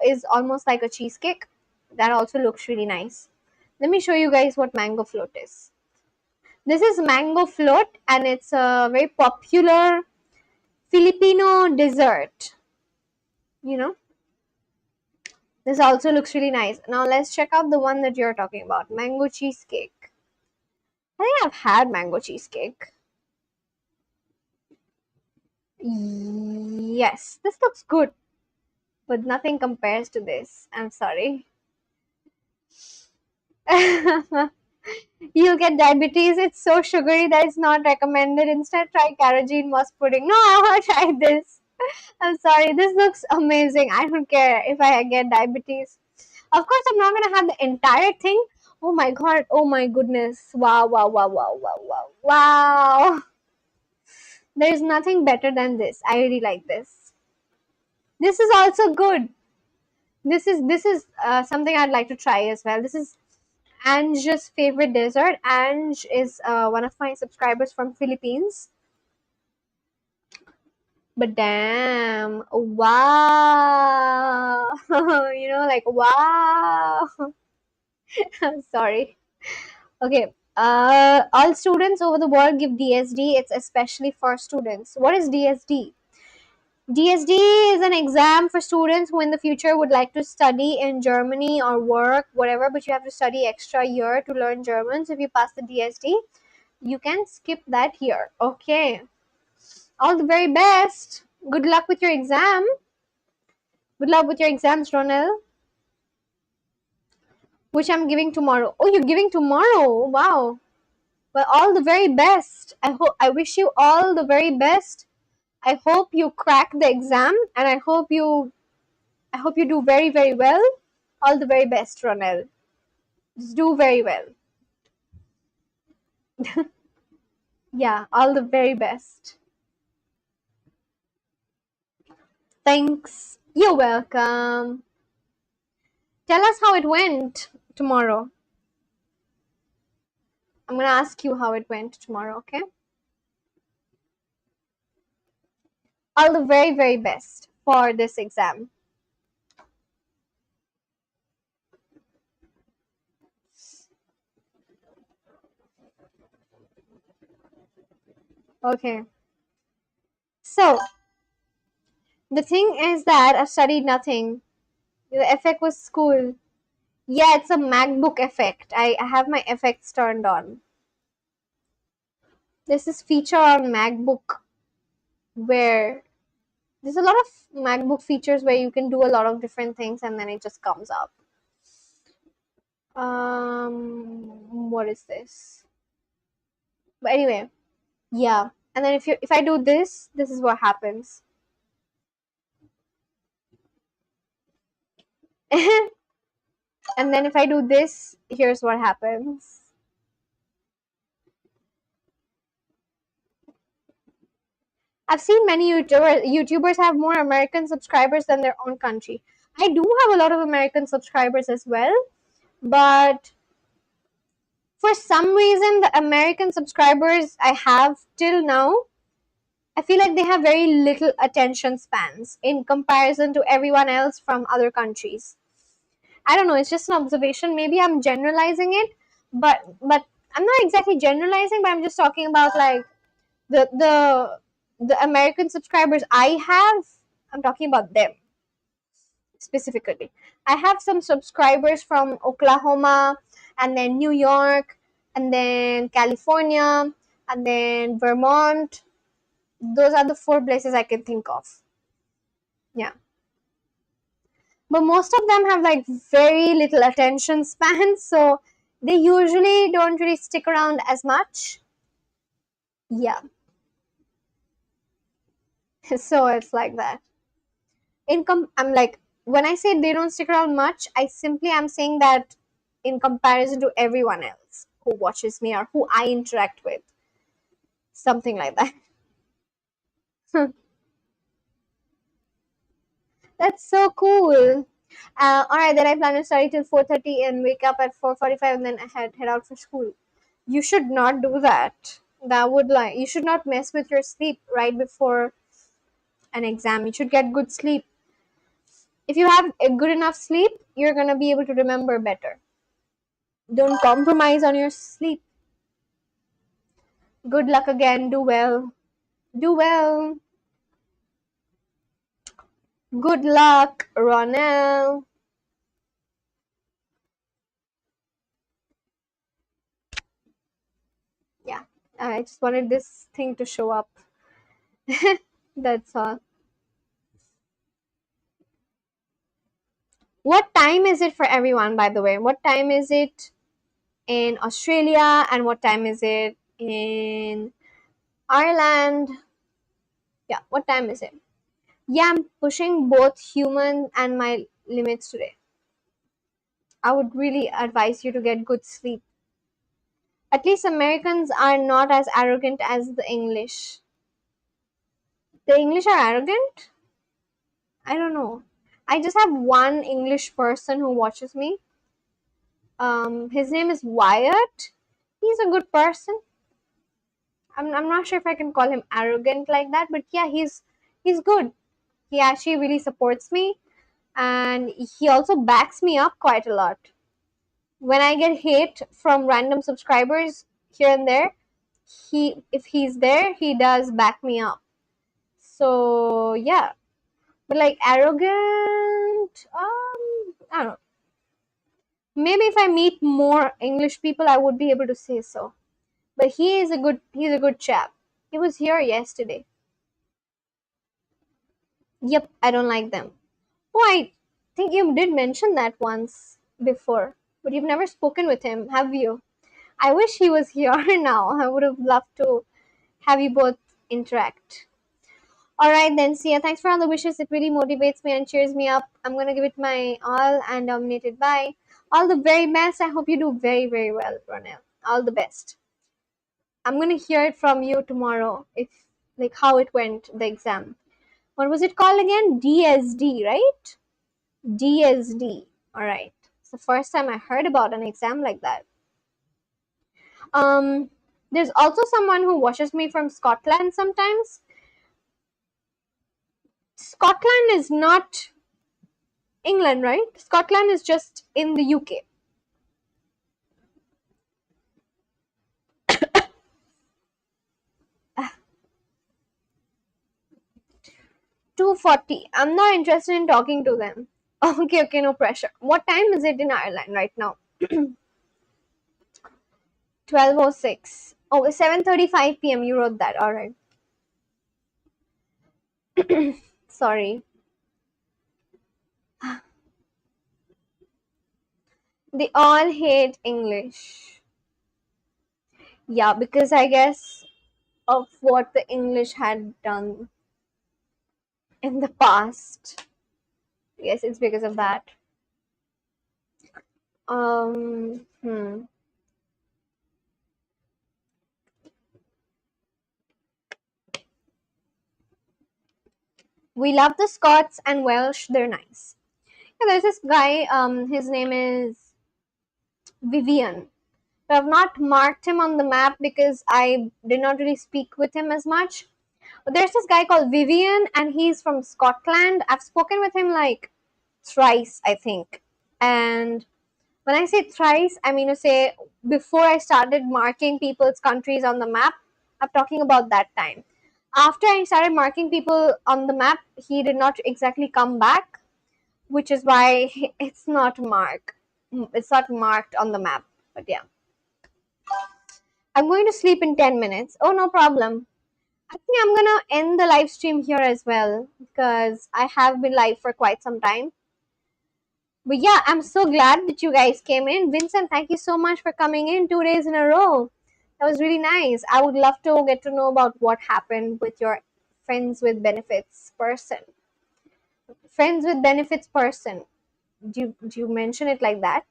is almost like a cheesecake. That also looks really nice. Let me show you guys what mango float is. This is mango float and it's a very popular Filipino dessert. You know, this also looks really nice. Now let's check out the one that you're talking about, mango cheesecake. I think I've had mango cheesecake. Yes, this looks good, but nothing compares to this. I'm sorry. You'll get diabetes. It's so sugary that it's not recommended. Instead, try carrageen moss pudding. No, I want to try this. I'm sorry. This looks amazing. I don't care if I get diabetes. Of course, I'm not going to have the entire thing. Oh my god. Oh my goodness. Wow, wow, wow, wow, wow, wow. Wow. There's nothing better than this. I really like this. This is also good. This is something I'd like to try as well. This is Ange's favorite dessert. Ange is one of my subscribers from Philippines. But damn, wow. You know, like wow. Sorry. Okay, All students over the world give DSD. It's especially for students. What is DSD? DSD is an exam for students who in the future would like to study in Germany or work, whatever, but you have to study extra year to learn German. So if you pass the DSD, you can skip that year. Okay. All the very best. Good luck with your exam. Good luck with your exams, Ronel. Which I'm giving tomorrow. Oh, you're giving tomorrow. Wow. Well, all the very best. I wish you all the very best. I hope you crack the exam and I hope you do very, very well. All the very best, Ronel. Just do very well. Yeah, all the very best. Thanks. You're welcome. Tell us how it went tomorrow. I'm going to ask you how it went tomorrow, okay? All the very, very best for this exam. Okay. So, the thing is that I studied nothing. The effect was school. Yeah, it's a MacBook effect. I have my effects turned on. This is feature on MacBook where there's a lot of MacBook features where you can do a lot of different things and then it just comes up. What is this? But anyway, yeah. And then if I do this, this is what happens. And then if I do this, here's what happens. I've seen many YouTubers have more American subscribers than their own country. I do have a lot of American subscribers as well, but for some reason, the American subscribers I have till now, I feel like they have very little attention spans in comparison to everyone else from other countries. I don't know, it's just an observation. Maybe I'm generalizing it, but I'm not exactly generalizing, but I'm just talking about like the American subscribers I have. I'm talking about them specifically. I have some subscribers from Oklahoma, and then New York, and then California, and then Vermont. Those are the 4 places I can think of. Yeah. But most of them have like very little attention span, so they usually don't really stick around as much. Yeah. So it's like that. I'm like, when I say they don't stick around much, I simply am saying that in comparison to everyone else who watches me or who I interact with. Something like that. That's so cool. Alright, then I plan to study till 4:30 and wake up at 4:45 and then head out for school. You should not do that. That would you should not mess with your sleep right before an exam. You should get good sleep. If you have a good enough sleep, you're gonna be able to remember better. Don't compromise on your sleep. Good luck again. Do well. Do well. Good luck, Ronel. Yeah, I just wanted this thing to show up. That's all. What time is it for everyone, by the way? What time is it in Australia and what time is it in Ireland? Yeah, what time is it? Yeah, I'm pushing both human and my limits today. I would really advise you to get good sleep. At least Americans are not as arrogant as the English. The English are arrogant? I don't know. I just have one English person who watches me. His name is Wyatt. He's a good person. I'm not sure if I can call him arrogant like that, but yeah, he's good. He actually really supports me and he also backs me up quite a lot. When I get hate from random subscribers here and there, if he's there, he does back me up. So yeah, but like arrogant, I don't know. Maybe if I meet more English people, I would be able to say so. But he's a good chap. He was here yesterday. Yep, I don't like them. Oh, I think you did mention that once before, but you've never spoken with him, have you? I wish he was here now. I would have loved to have you both interact. All right, then, Sia. Thanks for all the wishes. It really motivates me and cheers me up. I'm gonna give it my all and dominated by all the very best. I hope you do very, very well, Ronel. All the best. I'm gonna hear it from you tomorrow. If like how it went the exam. What was it called again? DSD, right? DSD. All right. It's the first time I heard about an exam like that. Um, there's also someone who watches me from Scotland sometimes. Scotland is not England, right? Scotland is just in the UK. 2:40. I'm not interested in talking to them. Okay, no pressure. What time is it in Ireland right now? 12:06. Oh, 7:35 p.m. You wrote that. All right. Sorry. They all hate English. Yeah, because I guess of what the English had done in the past. Yes, it's because of that. Um, hmm. We love the Scots and Welsh. They're nice. Yeah, there's this guy. His name is Vivian. But I've not marked him on the map because I did not really speak with him as much. But there's this guy called Vivian, and he's from Scotland. I've spoken with him like thrice, I think. And when I say thrice, I mean to say before I started marking people's countries on the map, I'm talking about that time. After I started marking people on the map, he did not exactly come back, which is why it's not marked. It's not marked on the map. But yeah, I'm going to sleep in 10 minutes. Oh, no problem. I think I'm gonna end the live stream here as well because I have been live for quite some time. But yeah, I'm so glad that you guys came in. Vincent, thank you so much for coming in 2 days in a row. That was really nice. I would love to get to know about what happened with your friends with benefits person. Friends with benefits person. Do you mention it like that?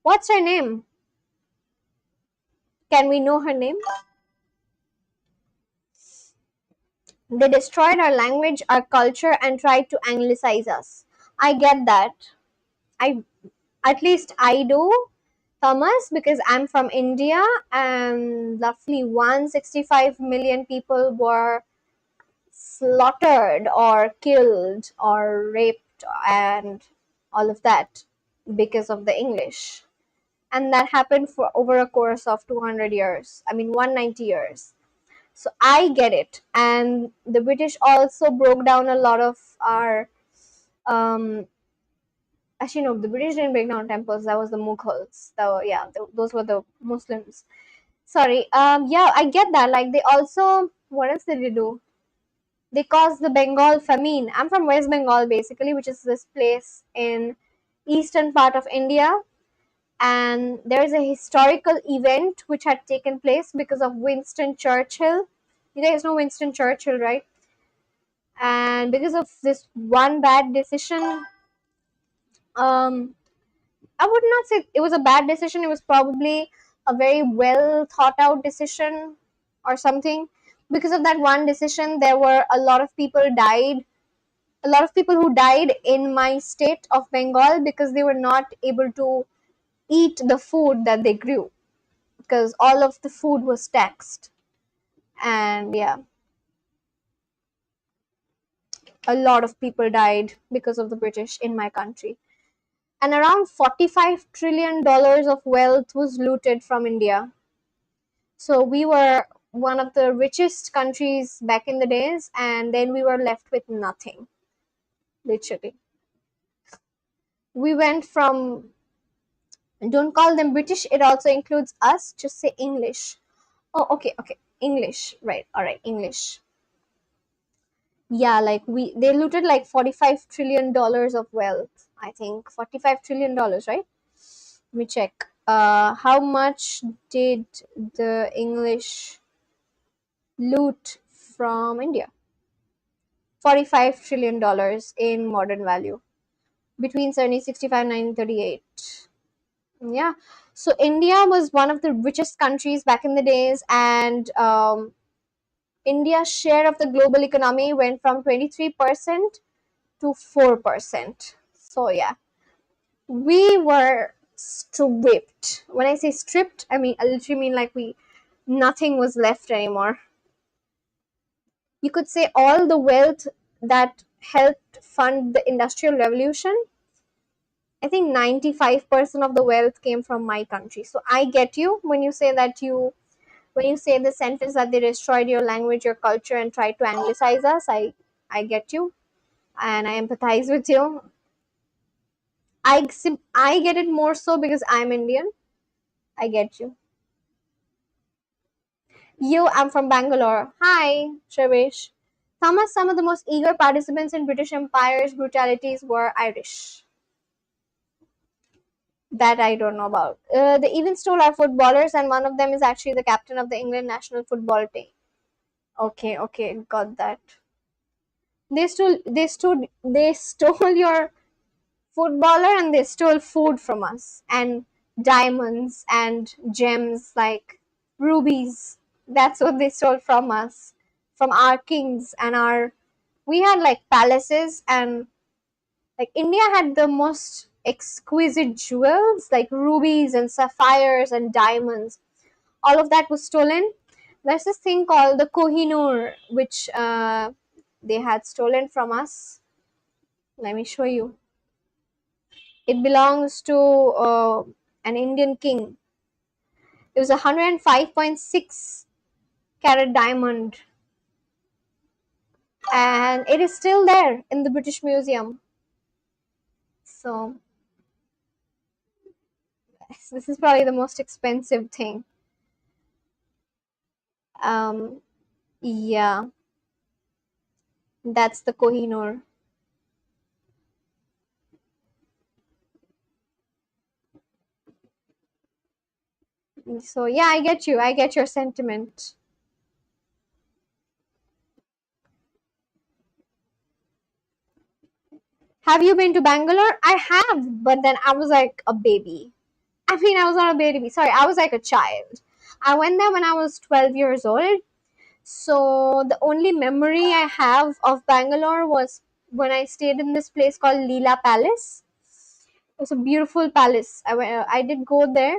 What's her name? Can we know her name? They destroyed our language, our culture, and tried to anglicize us. I get that. I at least I do, Thomas, because I'm from India and roughly 165 million people were slaughtered or killed or raped and all of that because of the English. And that happened for over a course of 200 years. I mean, 190 years. So I get it. And the British also broke down a lot of our um, actually no, the British didn't break down temples. That was the Mughals. Those were the Muslims. Sorry. Yeah, I get that. Like they also, what else did they do? They caused the Bengal famine. I'm from West Bengal basically, which is this place in eastern part of India. And there is a historical event which had taken place because of Winston Churchill. You guys know Winston Churchill, right? And because of this one bad decision, um, I would not say it was a bad decision. It was probably a very well thought out decision or something. Because of that one decision, there were a lot of people died. A lot of people who died in my state of Bengal because they were not able to eat the food that they grew because all of the food was taxed. And yeah, a lot of people died because of the British in my country. and around $45 trillion of wealth was looted from India. So we were one of the richest countries back in the days, and then we were left with nothing, literally. We went from, don't call them British, it also includes us, just say English. Oh, okay, English, right, all right, English. Yeah, like they looted like $45 trillion of wealth, I think. $45 trillion, right? Let me check. How much did the English loot from India? $45 trillion in modern value between 1765 and 1938. Yeah. So India was one of the richest countries back in the days, and India's share of the global economy went from 23% to 4%. So yeah, we were stripped. When I say stripped, I literally mean like nothing was left anymore. You could say all the wealth that helped fund the Industrial Revolution, I think 95% of the wealth came from my country. So I get you when you say when you say the sentence that they destroyed your language, your culture, and tried to anglicize us. I get you, and I empathize with you. I get it more so because I'm Indian. I get you. I'm from Bangalore. Hi, Shrevesh. Thomas, some of the most eager participants in British Empire's brutalities were Irish. That I don't know about. They even stole our footballers, and one of them is actually the captain of the England national football team. Okay, got that. They stole your footballer, and they stole food from us, and diamonds and gems like rubies. That's what they stole from us, from our kings and we had like palaces, and like India had the most exquisite jewels like rubies and sapphires and diamonds. All of that was stolen. There's this thing called the Kohinoor, which they had stolen from us. Let me show you. It belongs to an Indian king. It was a 105.6 carat diamond, and it is still there in the British Museum. So this is probably the most expensive thing. Um, yeah, that's the Kohinoor. So yeah, I get you. I get your sentiment. Have you been to Bangalore? I have, but then I was like a baby. I was not a baby. Sorry, I was like a child. I went there when I was 12 years old. So the only memory I have of Bangalore was when I stayed in this place called Leela Palace. It was a beautiful palace. I did go there.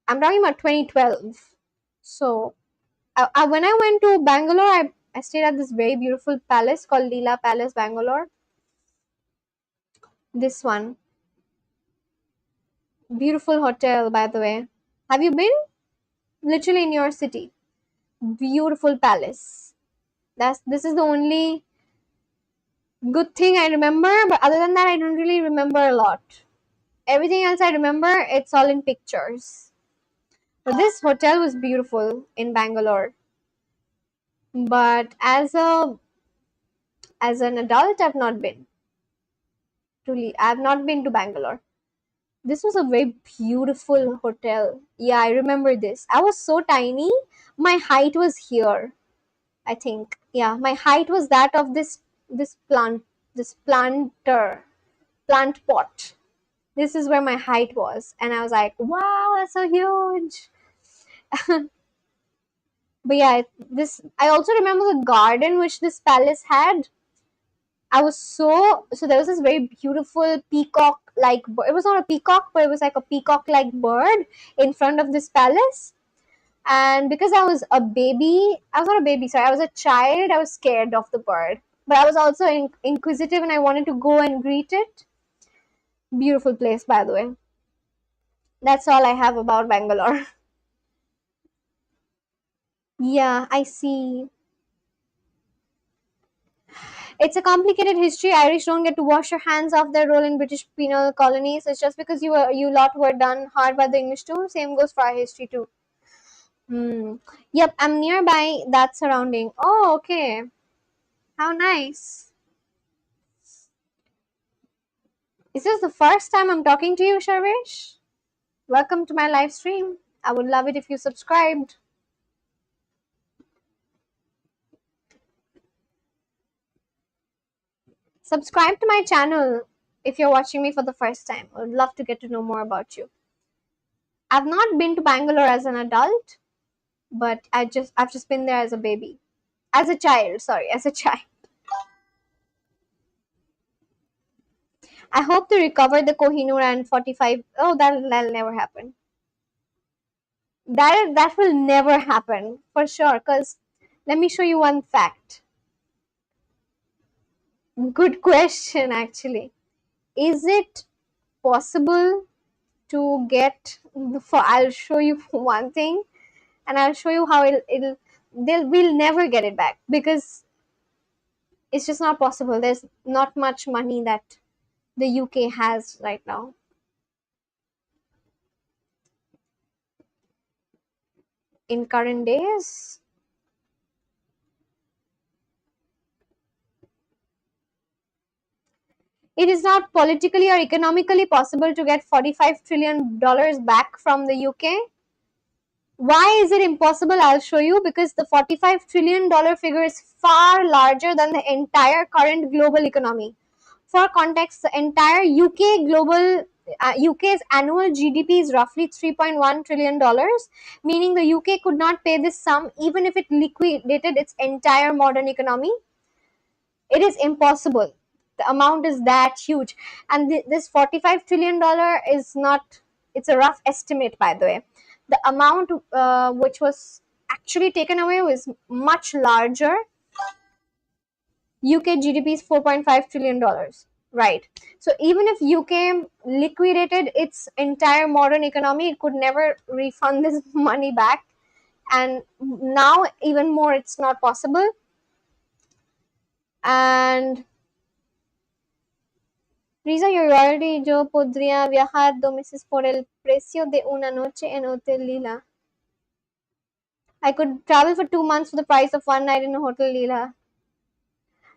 I'm talking about 2012. So when I went to Bangalore, I stayed at this very beautiful palace called Leela Palace, Bangalore. This one. Beautiful hotel, by the way. Have you been? Literally in your city. Beautiful palace. This is the only good thing I remember, but other than that, I don't really remember a lot. Everything else I remember, it's all in pictures. But this hotel was beautiful in Bangalore. But as an adult, I've not been. I've not been to Bangalore. This was a very beautiful hotel. Yeah, I remember this. I was so tiny. My height was here, I think. Yeah, my height was that of this plant pot. This is where my height was, and I was like, wow, that's so huge. But yeah, this I also remember the garden which this palace had. I was so there was this very beautiful peacock like, it was not a peacock, but it was like a peacock like bird in front of this palace. And because I was a baby, I was not a baby, sorry, I was a child, I was scared of the bird. But I was also inquisitive, and I wanted to go and greet it. Beautiful place, by the way. That's all I have about Bangalore. Yeah, I see. It's a complicated history. Irish don't get to wash your hands off their role in British penal colonies. It's just because you lot were done hard by the English too. Same goes for our history too. Hmm. Yep, I'm nearby that surrounding. Oh, okay. How nice. Is this the first time I'm talking to you, Sharvesh? Welcome to my live stream. I would love it if you subscribed. Subscribe to my channel if you're watching me for the first time. I would love to get to know more about you. I've not been to Bangalore as an adult, but I've just been there as a baby. As a child, sorry, as a child. I hope to recover the Kohinoor and 45. Oh, that'll never happen. That will never happen for sure. Because let me show you one fact. Good question, actually. Is it possible to get? For I'll show you one thing, and I'll show you how we'll never get it back because it's just not possible. There's not much money that the UK has right now. In current days, it is not politically or economically possible to get $45 trillion back from the UK. Why is it impossible? I'll show you, because the $45 trillion figure is far larger than the entire current global economy. For context, the entire UK's annual GDP is roughly $3.1 trillion, meaning the UK could not pay this sum even if it liquidated its entire modern economy. It is impossible. The amount is that huge, and this $45 trillion is not. It's a rough estimate, by the way. The amount which was actually taken away was much larger. UK GDP is $4.5 trillion, right? So even if UK liquidated its entire modern economy, it could never refund this money back, and now even more, it's not possible. And Riza, your royalty, yo podría viajar 2 meses por el precio de una noche en Hotel Lila. I could travel for 2 months for the price of one night in a Hotel Lila.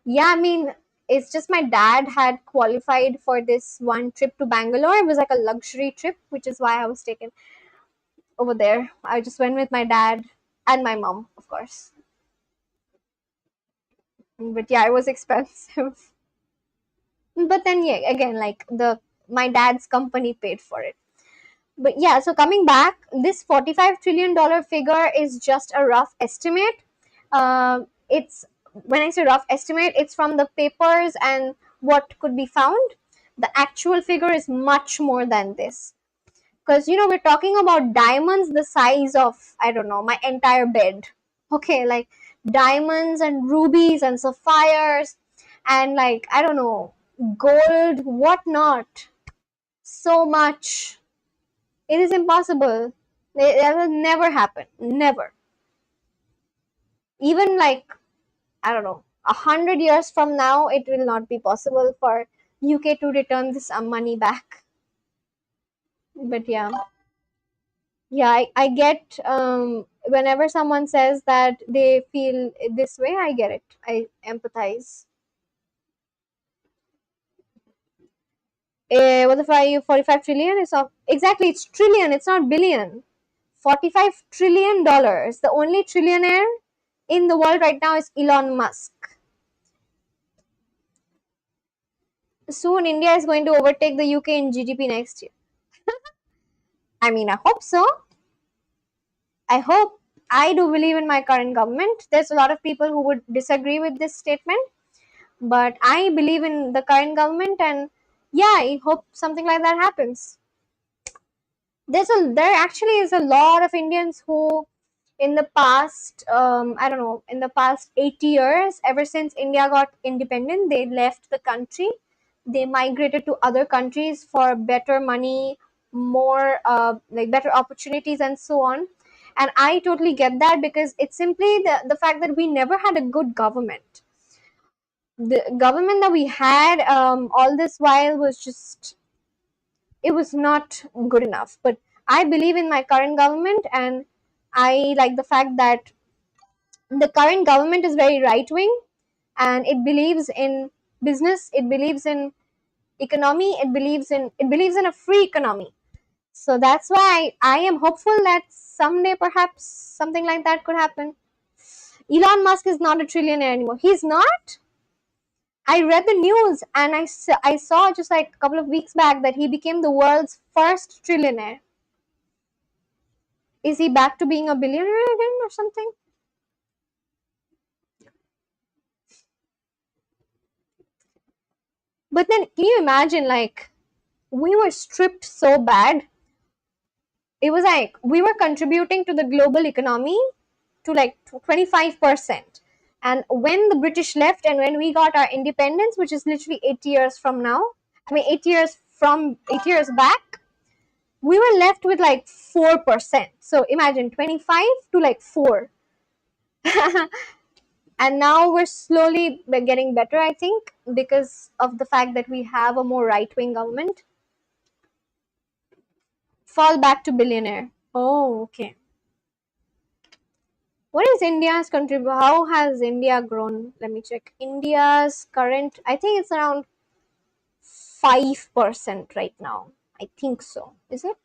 Yeah, I mean, it's just my dad had qualified for this one trip to Bangalore. It was like a luxury trip, which is why I was taken over there. I just went with my dad and my mom, of course. But yeah, it was expensive. But then, yeah, again, like my dad's company paid for it. But yeah, so coming back, this $45 trillion figure is just a rough estimate. It's when I say rough estimate, it's from the papers and what could be found. The actual figure is much more than this, because we're talking about diamonds the size of, I don't know, my entire bed. Okay, like diamonds and rubies and sapphires and, like, I don't know, gold, whatnot. So much. It is impossible. That will never happen. Never. Even, like, I don't know, 100 years from now, it will not be possible for UK to return this money back. But yeah. Yeah, I get, whenever someone says that they feel this way, I get it. I empathize. What the 45 trillion is of, exactly, it's trillion, it's not billion. $45 trillion. The only trillionaire in the world right now is Elon Musk. Soon India is going to overtake the UK in GDP next year. I mean, I hope so. I hope. I do believe in my current government. There's a lot of people who would disagree with this statement, but I believe in the current government, and yeah, I hope something like that happens. There actually is a lot of Indians who, in the past, I don't know, in the past 80 years, ever since India got independent, they left the country they migrated to other countries for better money, more like better opportunities and so on. And I totally get that, because it's simply the fact that we never had a good government. The government that we had all this while was just, it was not good enough. But I believe in my current government, and I like the fact that the current government is very right wing, and it believes in business, it believes in economy, it believes in a free economy. So that's why I am hopeful that someday perhaps something like that could happen. Elon Musk is not a trillionaire anymore. He's not. I read the news, and I saw just like a couple of weeks back that he became the world's first trillionaire. Is he back to being a billionaire again or something? But then can you imagine, like, we were stripped so bad. It was like we were contributing to the global economy to like 25%. And when the British left and when we got our independence, which is literally 80 years from now, I mean 8 years back, we were left with like 4%. So imagine 25 to like 4. And now we're slowly getting better, I think, because of the fact that we have a more right-wing government. Fall back to billionaire. Oh, okay. What is India's contribution? How has India grown? Let me check. India's current, I think it's around 5% right now. I think so. Is it?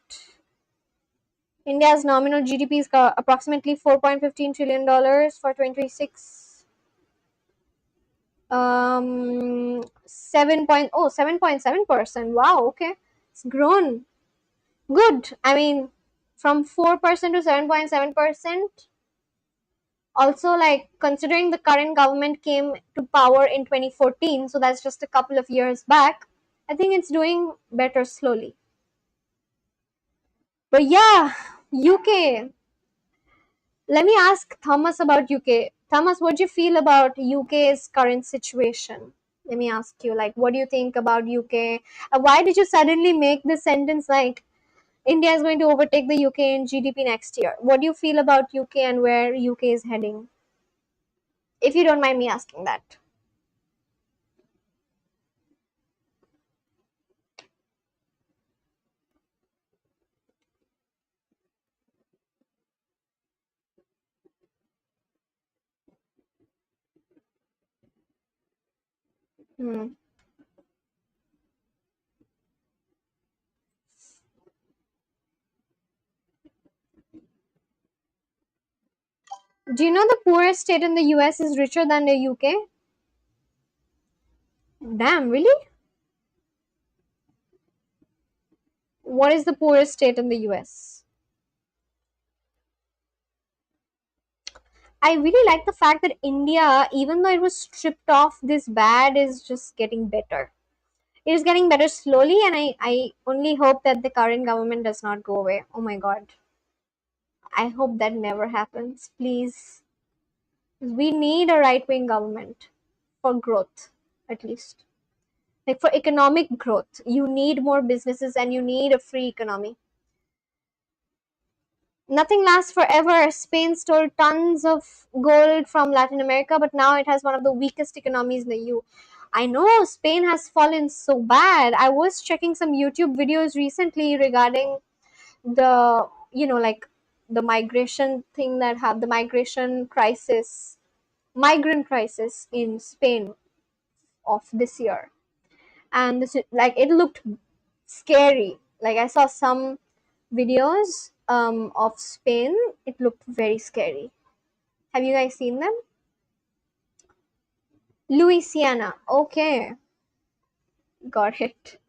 India's nominal GDP is approximately $4.15 trillion for 2026. 7.7%. Wow, okay. It's grown. Good. I mean, from 4% to 7.7%. Also, like, considering the current government came to power in 2014, so that's just a couple of years back, I think it's doing better slowly. But yeah, UK. Let me ask Thomas about UK. Thomas, what do you feel about UK's current situation? Let me ask you, like, what do you think about UK? Why did you suddenly make this sentence like India is going to overtake the UK in GDP next year? What do you feel about UK and where UK is heading? If you don't mind me asking that. Hmm. Do you know the poorest state in the US is richer than the UK? Damn, really? What is the poorest state in the US? I really like the fact that India, even though it was stripped off this bad, is just getting better. It is getting better slowly, and I only hope that the current government does not go away. Oh my god. I hope that never happens. Please. We need a right wing government for growth, at least. Like for economic growth, you need more businesses and you need a free economy. Nothing lasts forever. Spain stole tons of gold from Latin America, but now it has one of the weakest economies in the EU. I know Spain has fallen so bad. I was checking some YouTube videos recently regarding the, like the migration thing that have the migrant crisis in Spain of this year. And this, like, it looked scary. Like, I saw some videos of Spain. It looked very scary. Have you guys seen them? Louisiana. Okay, got it.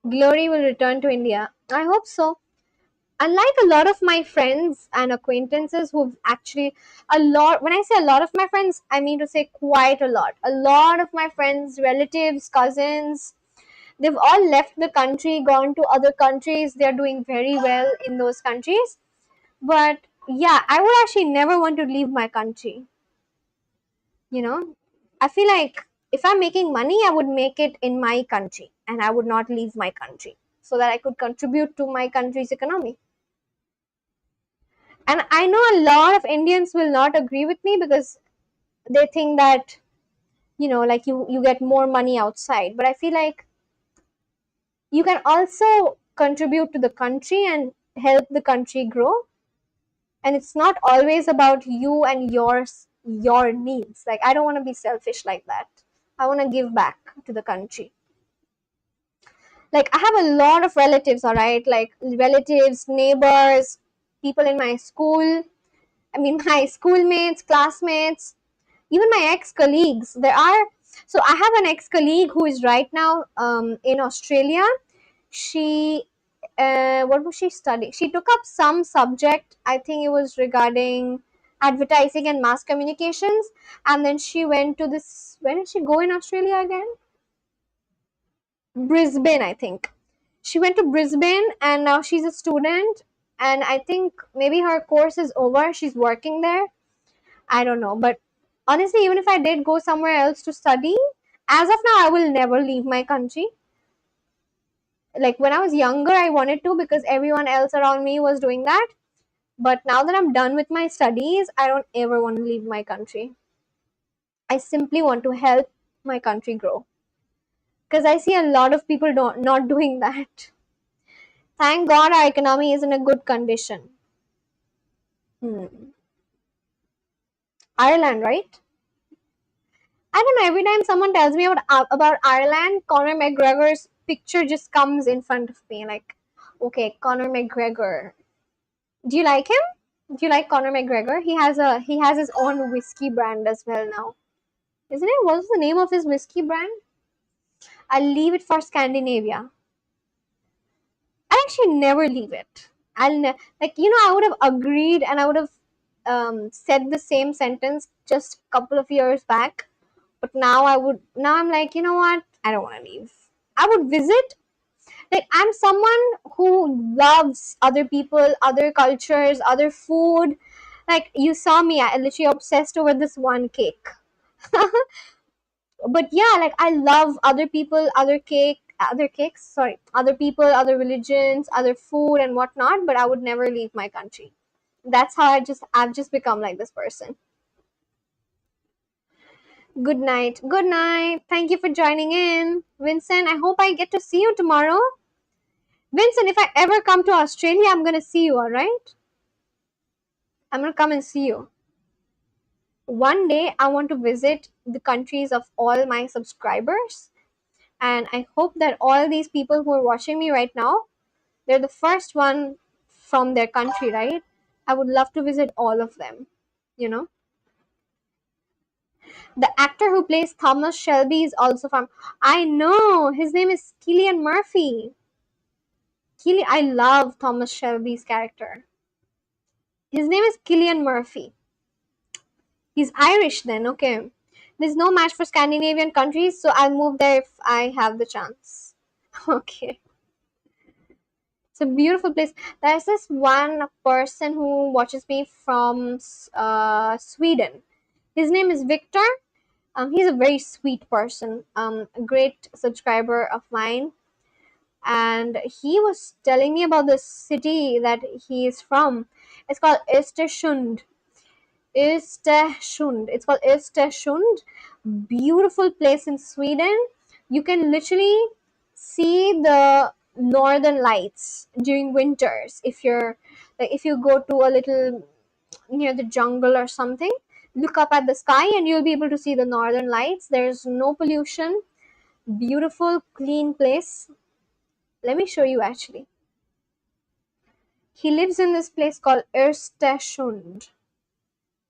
Glory will return to India. I hope so. Unlike a lot of my friends and acquaintances who've actually, when I say a lot of my friends, I mean to say quite a lot. A lot of my friends, relatives, cousins, they've all left the country, gone to other countries. They're doing very well in those countries. But yeah, I would actually never want to leave my country. You know, I feel like if I'm making money, I would make it in my country and I would not leave my country so that I could contribute to my country's economy. And I know a lot of Indians will not agree with me because they think that, like you get more money outside. But I feel like you can also contribute to the country and help the country grow. And it's not always about you and your needs. Like, I don't want to be selfish like that. I want to give back to the country. Like, I have a lot of relatives, all right? Like, relatives, neighbors, people in my school. I mean, my schoolmates, classmates, even my ex-colleagues. So I have an ex-colleague who is right now in Australia. She, what was she studying? She took up some subject. I think it was regarding advertising and mass communications. And then she went to this, where did she go in Australia again? Brisbane, I think. She went to Brisbane and now she's a student. And I think maybe her course is over. She's working there. I don't know. But honestly, even if I did go somewhere else to study, as of now, I will never leave my country. Like, when I was younger, I wanted to because everyone else around me was doing that. But now that I'm done with my studies, I don't ever want to leave my country. I simply want to help my country grow. Because I see a lot of people not doing that. Thank God our economy is in a good condition. Ireland, right? I don't know. Every time someone tells me about Ireland, Conor McGregor's picture just comes in front of me. Like, okay, Conor McGregor. Do you like him? Do you like Conor McGregor? He has his own whiskey brand as well now, isn't it? What's the name of his whiskey brand? I'll leave it for Scandinavia. I actually never leave it. Like, I would have agreed and I would have said the same sentence just a couple of years back. But now I'm like, you know what? I don't want to leave. I would visit. Like, I'm someone who loves other people, other cultures, other food. Like, you saw me, I literally obsessed over this one cake. But yeah, like, I love other people, other people, other religions, other food and whatnot, but I would never leave my country. That's how I've just become like this person. Good night. Good night. Thank you for joining in. Vincent, I hope I get to see you tomorrow. Vincent, if I ever come to Australia, I'm going to see you, alright? I'm going to come and see you. One day, I want to visit the countries of all my subscribers. And I hope that all these people who are watching me right now, they're the first one from their country, right? I would love to visit all of them, you know? The actor who plays Thomas Shelby is also from... I know! His name is Cillian Murphy. I love Thomas Shelby's character. His name is Cillian Murphy. He's Irish then, okay. There's no match for Scandinavian countries, so I'll move there if I have the chance. Okay. It's a beautiful place. There's this one person who watches me from Sweden. His name is Victor. He's a very sweet person, a great subscriber of mine. And he was telling me about the city that he is from. It's called Östersund. It's called Östersund. Beautiful place in Sweden. You can literally see the northern lights during winters if you go to a little near the jungle or something. Look up at the sky and you'll be able to see the northern lights. There's no pollution. Beautiful, clean place. Let me show you actually. He lives in this place called Östersund.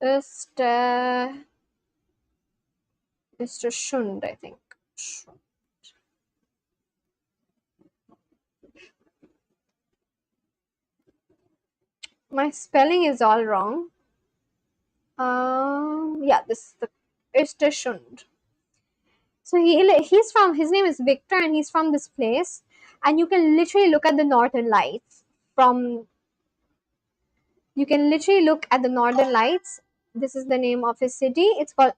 Östersund, I think. My spelling is all wrong. Yeah, this is the Östersund. So his name is Victor and he's from this place, and you can literally look at the northern lights from... You can literally look at the northern lights. This is the name of his city. It's called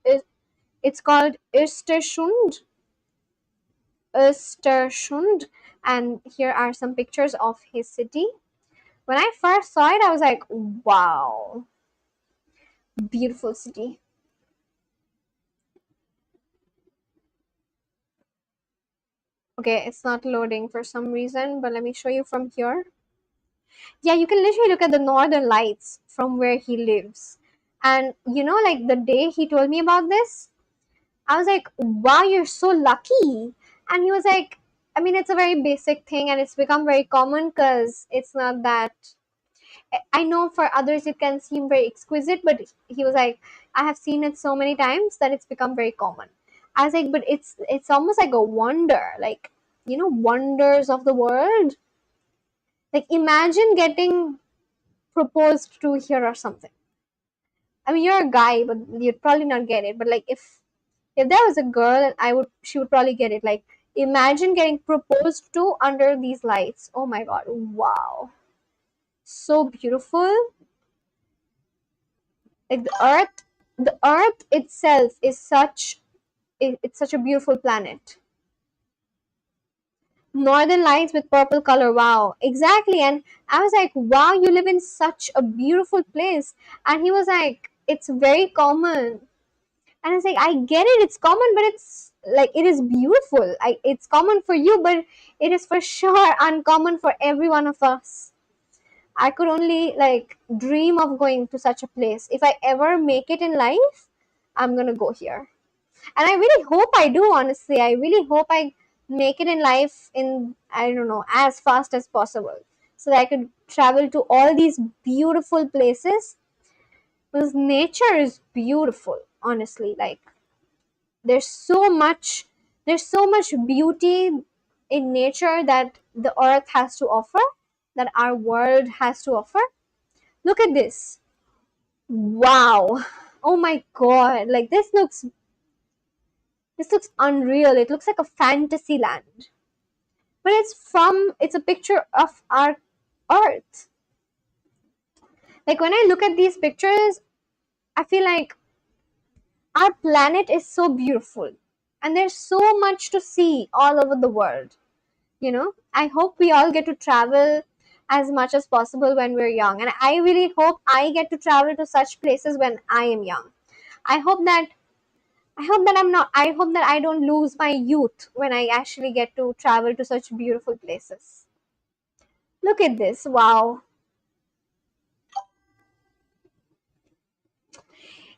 It's called Östersund, and here are some pictures of his city. When I first saw it, I was like, wow, beautiful city. Okay, it's not loading for some reason, but let me show you from here. Yeah, you can literally look at the northern lights from where he lives. And you know, like the day he told me about this, I was like, wow, you're so lucky. And he was like, I mean, it's a very basic thing and it's become very common because it's not that. I know for others it can seem very exquisite, but he was like, I have seen it so many times that it's become very common. I was like, but it's almost like a wonder, like, you know, wonders of the world. Like, imagine getting proposed to here or something. I mean, you're a guy, but you'd probably not get it. But like, if there was a girl, she would probably get it. Like, imagine getting proposed to under these lights. Oh my god, wow, so beautiful. Like the earth itself is it's such a beautiful planet. Northern lights with purple color, wow, exactly. And I was like, wow, you live in such a beautiful place. And he was like, it's very common. And I was like, I get it, it's common, but it's like, it is beautiful. It's common for you, but it is for sure uncommon for every one of us. I could only like dream of going to such a place. If I ever make it in life, I'm gonna go here. And I really hope I do, honestly. I really hope I make it in life in, I don't know, as fast as possible. So that I could travel to all these beautiful places. Because nature is beautiful, honestly. Like, there's so much there's so much beauty in nature that the earth has to offer, that our world has to offer. Look at this. Wow. Oh my god. Like, this looks unreal. It looks like a fantasy land. But it's a picture of our earth. Like, when I look at these pictures, I feel like our planet is so beautiful. And there's so much to see all over the world. You know, I hope we all get to travel as much as possible when we're young. And I really hope I get to travel to such places when I am young. I hope that I hope that I don't lose my youth when I actually get to travel to such beautiful places. Look at this. Wow.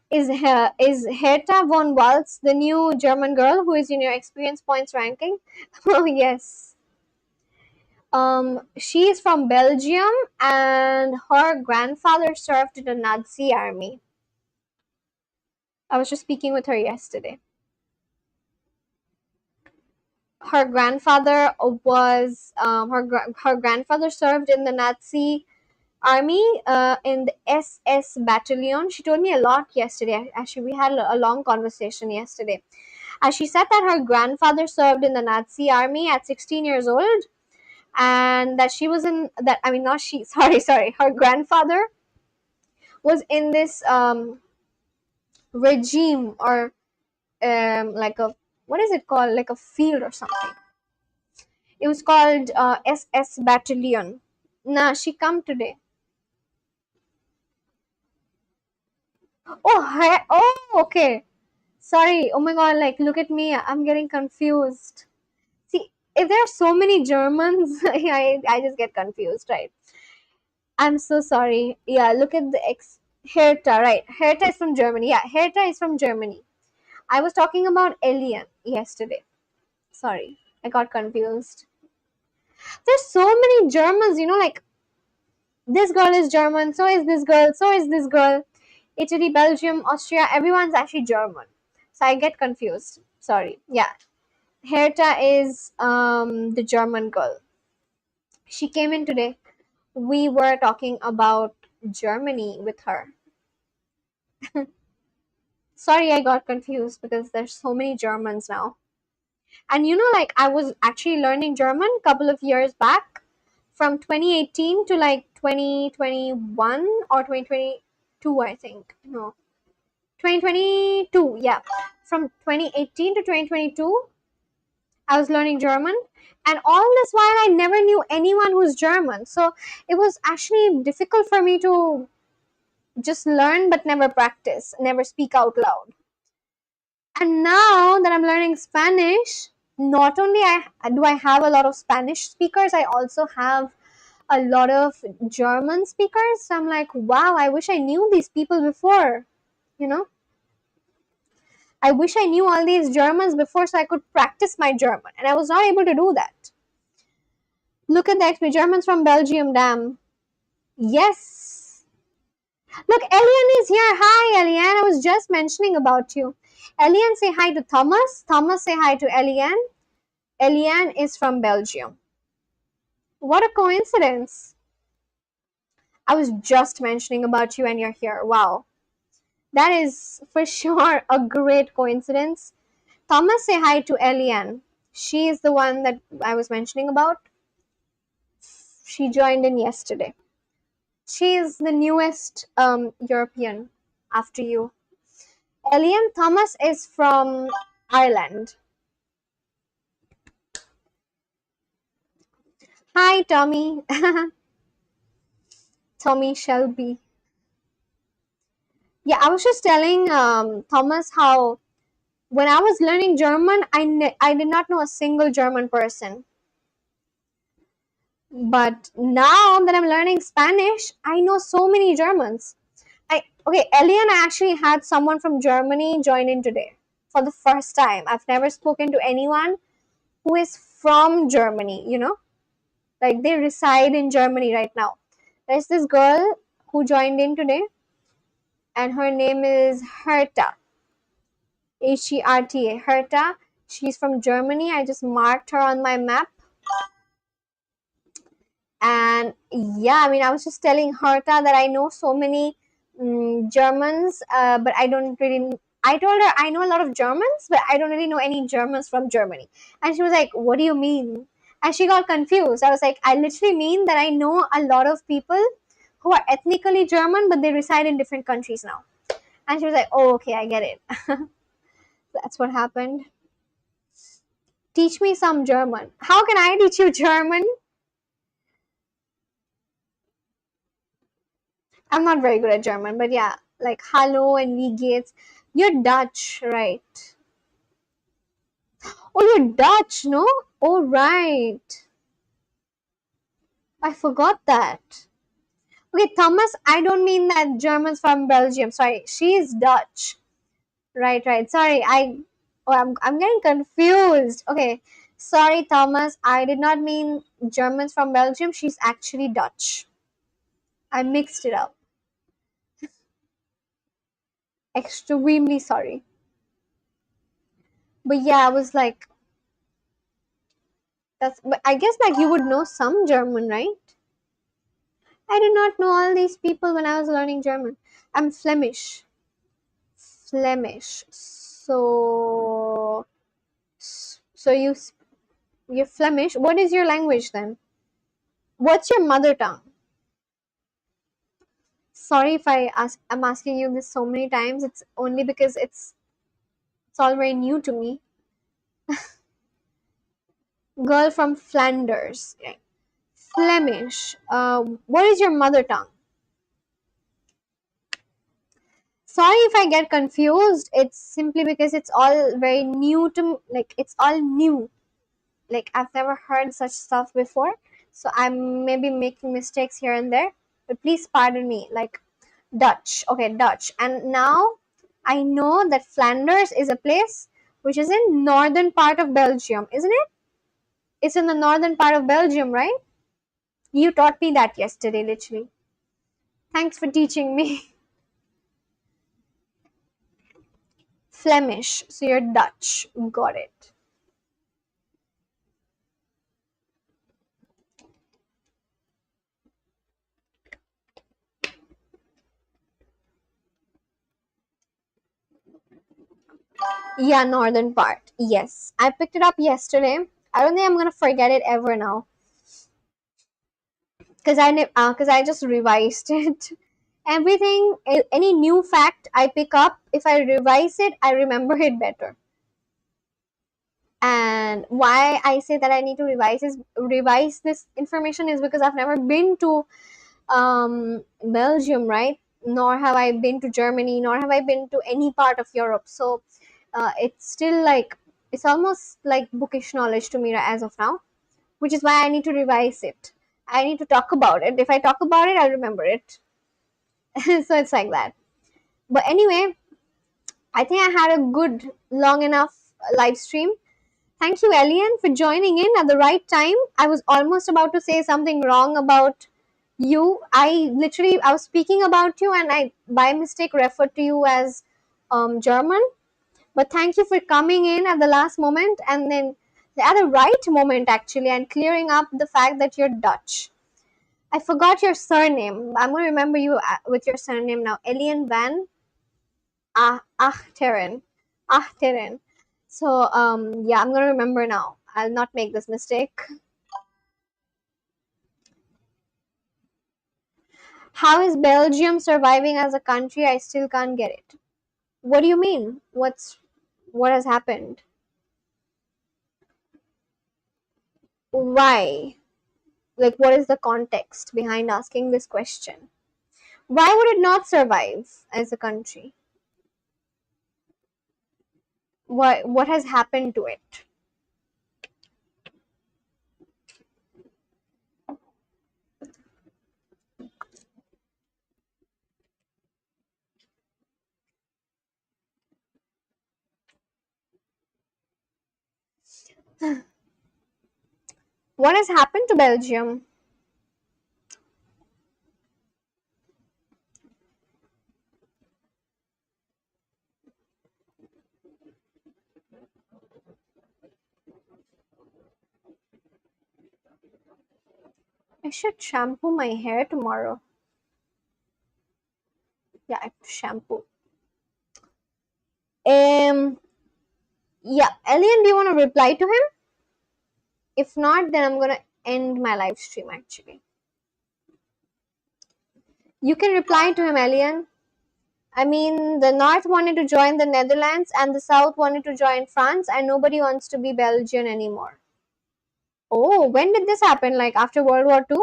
Is Herta von Waltz the new German girl who is in your experience points ranking? Oh yes. She is from Belgium and her grandfather served in the Nazi army. I was just speaking with her yesterday. Her grandfather her grandfather served in the Nazi army in the SS battalion. She told me a lot yesterday. Actually, we had a long conversation yesterday. She said that her grandfather served in the Nazi army at 16 years old, and that she was in that. I mean, not she. Sorry. Her grandfather was in this regime, or like a, what is it called, like a field or something. It was called SS battalion. Nah, she come today. Okay. Sorry. Oh my god, like, look at me. I'm getting confused. See, if there are so many Germans, I just get confused, right? I'm so sorry. Yeah, look at the Hertha, right? Hertha is from Germany. Yeah, Hertha is from Germany. I was talking about Alien yesterday. Sorry, I got confused. There's so many Germans, like, this girl is German, so is this girl, so is this girl. Italy, Belgium, Austria, everyone's actually German. So I get confused. Sorry. Yeah. Herta is the German girl. She came in today. We were talking about Germany with her. Sorry, I got confused because there's so many Germans now. And like, I was actually learning German a couple of years back, from 2018 to like 2021 or 2022, I think. No, 2022, yeah. from 2018 to 2022, I was learning German. And all this while, I never knew anyone who's German. So it was actually difficult for me to just learn but never practice, never speak out loud. And now that I'm learning Spanish, not only do I have a lot of Spanish speakers, I also have a lot of German speakers. So I'm like, wow, I wish I knew these people before, you know? I wish I knew all these Germans before so I could practice my German. And I was not able to do that. Look at the XP Germans from Belgium, damn. Yes. Look, Elian is here. Hi, Elian. I was just mentioning about you. Elian, say hi to Thomas. Thomas, say hi to Elian. Elian is from Belgium. What a coincidence. I was just mentioning about you and you're here. Wow. That is for sure a great coincidence. Thomas, say hi to Elian. She is the one that I was mentioning about. She joined in yesterday. She is the newest European after you. Elian Thomas is from Ireland. Hi, Tommy. Tommy Shelby. Yeah, I was just telling Thomas how when I was learning German, I did not know a single German person. But now that I'm learning Spanish, I know so many Germans. Elian, I actually had someone from Germany join in today for the first time. I've never spoken to anyone who is from Germany, you know? Like they reside in Germany right now. There's this girl who joined in today and her name is Herta. Herta. Herta. She's from Germany. I just marked her on my map. And yeah, I mean, I was just telling Herta that I know so many Germans, but I don't really. I told her I know a lot of Germans, but I don't really know any Germans from Germany. And she was like, "What do you mean?" And she got confused. I was like, "I literally mean that I know a lot of people who are ethnically German, but they reside in different countries now." And she was like, "Oh, okay, I get it." That's what happened. Teach me some German. How can I teach you German? I'm not very good at German, but yeah, like hello and wie geht's. You're Dutch, right? Oh, you're Dutch, no? Oh, right. I forgot that. Okay, Thomas, I don't mean that German's from Belgium. Sorry, she's Dutch. Right, right. Sorry, I'm getting confused. Okay, sorry, Thomas. I did not mean German's from Belgium. She's actually Dutch. I mixed it up. Extremely sorry. But yeah, I was like, but I guess like you would know some German, right? I did not know all these people when I was learning German. I'm Flemish. Flemish. So you're Flemish. What is your language then? What's your mother tongue? Sorry if I'm asking you this so many times. It's only because it's all very new to me. Girl from Flanders. Right. Flemish. What is your mother tongue? Sorry if I get confused. It's simply because it's all very new to me. Like it's all new. Like I've never heard such stuff before. So I'm maybe making mistakes here and there. But please pardon me. Like Dutch. Okay, Dutch. And now I know that Flanders is a place which is in northern part of Belgium, isn't it? It's in the northern part of Belgium, right? You taught me that yesterday, literally. Thanks for teaching me. Flemish. So you're Dutch. Got it. Yeah, northern part. Yes. I picked it up yesterday. I don't think I'm gonna forget it ever now. Because I just revised it. Everything, any new fact I pick up, if I revise it, I remember it better. And why I say that I need to revise this information is because I've never been to Belgium, right? Nor have I been to Germany, nor have I been to any part of Europe. So it's still like, it's almost like bookish knowledge to me as of now, which is why I need to revise it. I need to talk about it. If I talk about it, I'll remember it. So it's like that. But anyway, I think I had a good, long enough live stream. Thank you, Elian, for joining in at the right time. I was almost about to say something wrong about you. I was speaking about you and I by mistake referred to you as German. But thank you for coming in at the last moment and then at the right moment actually, and clearing up the fact that you're Dutch. I forgot your surname. I'm going to remember you with your surname now. Elian van Achteren. Achteren. So yeah, I'm going to remember now. I'll not make this mistake. How is Belgium surviving as a country? I still can't get it. What do you mean? What has happened? Why? Like, what is the context behind asking this question? Why would it not survive as a country? What has happened to it? What has happened to Belgium? I should shampoo my hair tomorrow. Yeah, I have to shampoo. Yeah, Elian, do you want to reply to him? If not, then I'm gonna end my live stream actually. You can reply to him, Elian. I mean, the North wanted to join the Netherlands and the South wanted to join France, and nobody wants to be Belgian anymore. Oh, when did this happen? Like after World War II?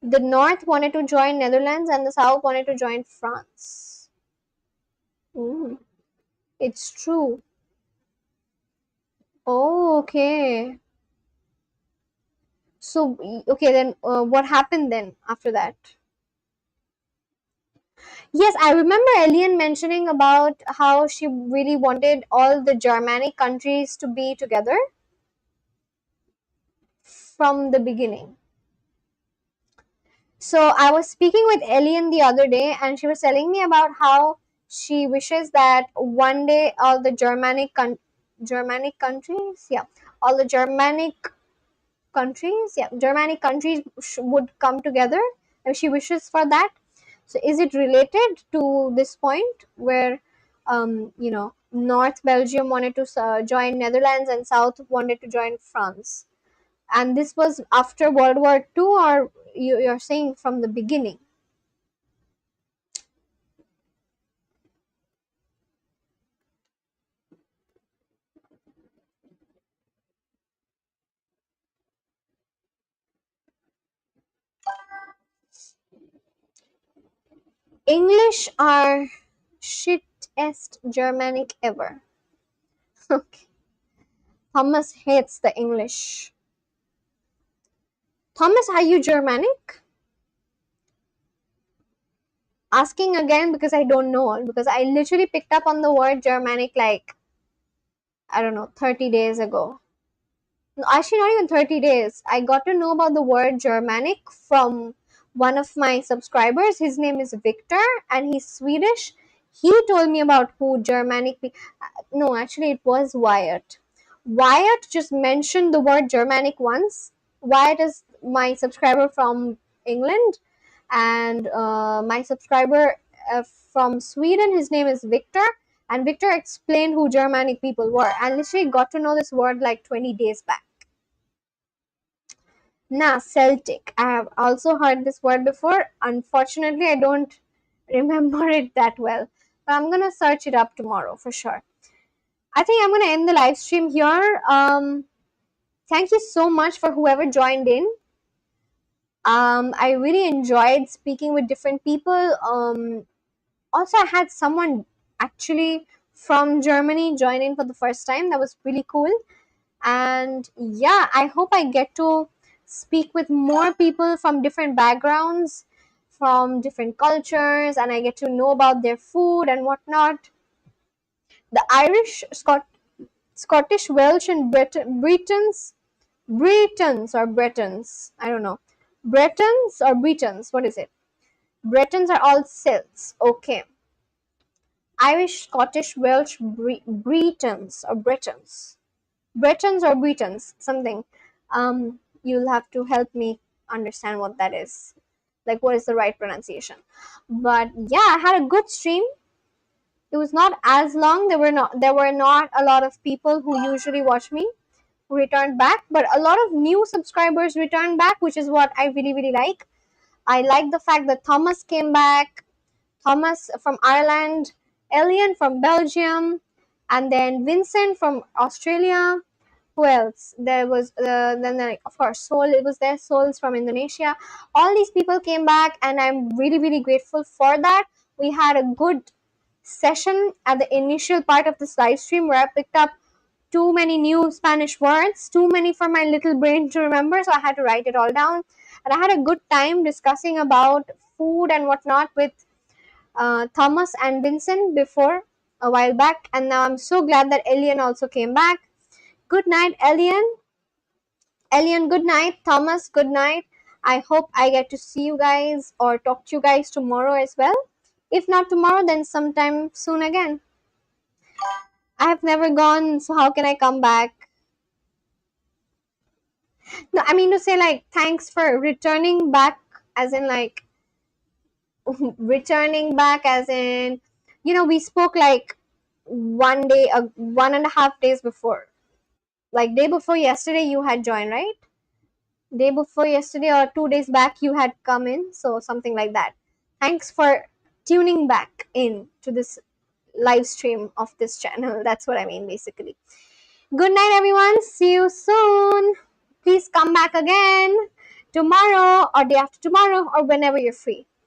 The North wanted to join Netherlands and the South wanted to join France. Mm, it's true. Oh, okay. So, okay, then what happened then after that? Yes, I remember Elian mentioning about how she really wanted all the Germanic countries to be together from the beginning. So I was speaking with Elian the other day and she was telling me about how she wishes that one day all the Germanic countries, yeah, all the Germanic countries would come together, and she wishes for that. So is it related to this point where, North Belgium wanted to join Netherlands and South wanted to join France? And this was after World War II, or you're saying from the beginning? English are shittest Germanic ever. Okay. Thomas hates the English. Thomas, are you Germanic? Asking again because I don't know, because I literally picked up on the word Germanic like, I don't know, 30 days ago. No, actually not even 30 days. I got to know about the word Germanic from one of my subscribers. His name is Victor and he's Swedish. He told me about who Germanic no, actually it was Wyatt. Wyatt just mentioned the word Germanic once. Wyatt is my subscriber from England, and my subscriber from Sweden, his name is Victor, and Victor explained who Germanic people were. And literally got to know this word like 20 days back. Nah, Celtic. I have also heard this word before. Unfortunately, I don't remember it that well. But I'm gonna search it up tomorrow for sure. I think I'm gonna end the live stream here. Thank you so much for whoever joined in. I really enjoyed speaking with different people. Also, I had someone actually from Germany join in for the first time. That was really cool. And yeah, I hope I get to speak with more people from different backgrounds, from different cultures, and I get to know about their food and whatnot. The Irish, Scottish, Welsh, and Bretons, I don't know. Bretons or Bretons, what is it? Bretons are all Celts. Okay. Irish, Scottish, Welsh, Bretons or Bretons. Bretons or Bretons, something. You'll have to help me understand what that is. Like, what is the right pronunciation? But yeah, I had a good stream. It was not as long. There were not a lot of people who usually watch me who returned back, but a lot of new subscribers returned back, which is what I really really like. I like the fact that Thomas came back, Thomas from Ireland, Elian from Belgium, and then Vincent from Australia. Who else? There was then like, of course Soul. It was there. Souls from Indonesia. All these people came back, and I'm really really grateful for that. We had a good session at the initial part of this live stream where I picked up too many new Spanish words, too many for my little brain to remember, so I had to write it all down. And I had a good time discussing about food and whatnot with Thomas and Vincent before a while back, and now I'm so glad that Elian also came back. Good night, Elian. Elian, good night. Thomas, good night. I hope I get to see you guys or talk to you guys tomorrow as well. If not tomorrow, then sometime soon again. I have never gone, so how can I come back? No, I mean to say, like, thanks for returning back, as in, like, returning back, as in, we spoke like one day, 1.5 days before. Like, day before yesterday, you had joined, right? Day before yesterday or 2 days back, you had come in, so something like that. Thanks for tuning back in to this live stream of this channel. That's what I mean, basically. Good night, everyone. See you soon. Please come back again tomorrow or day after tomorrow or whenever you're free.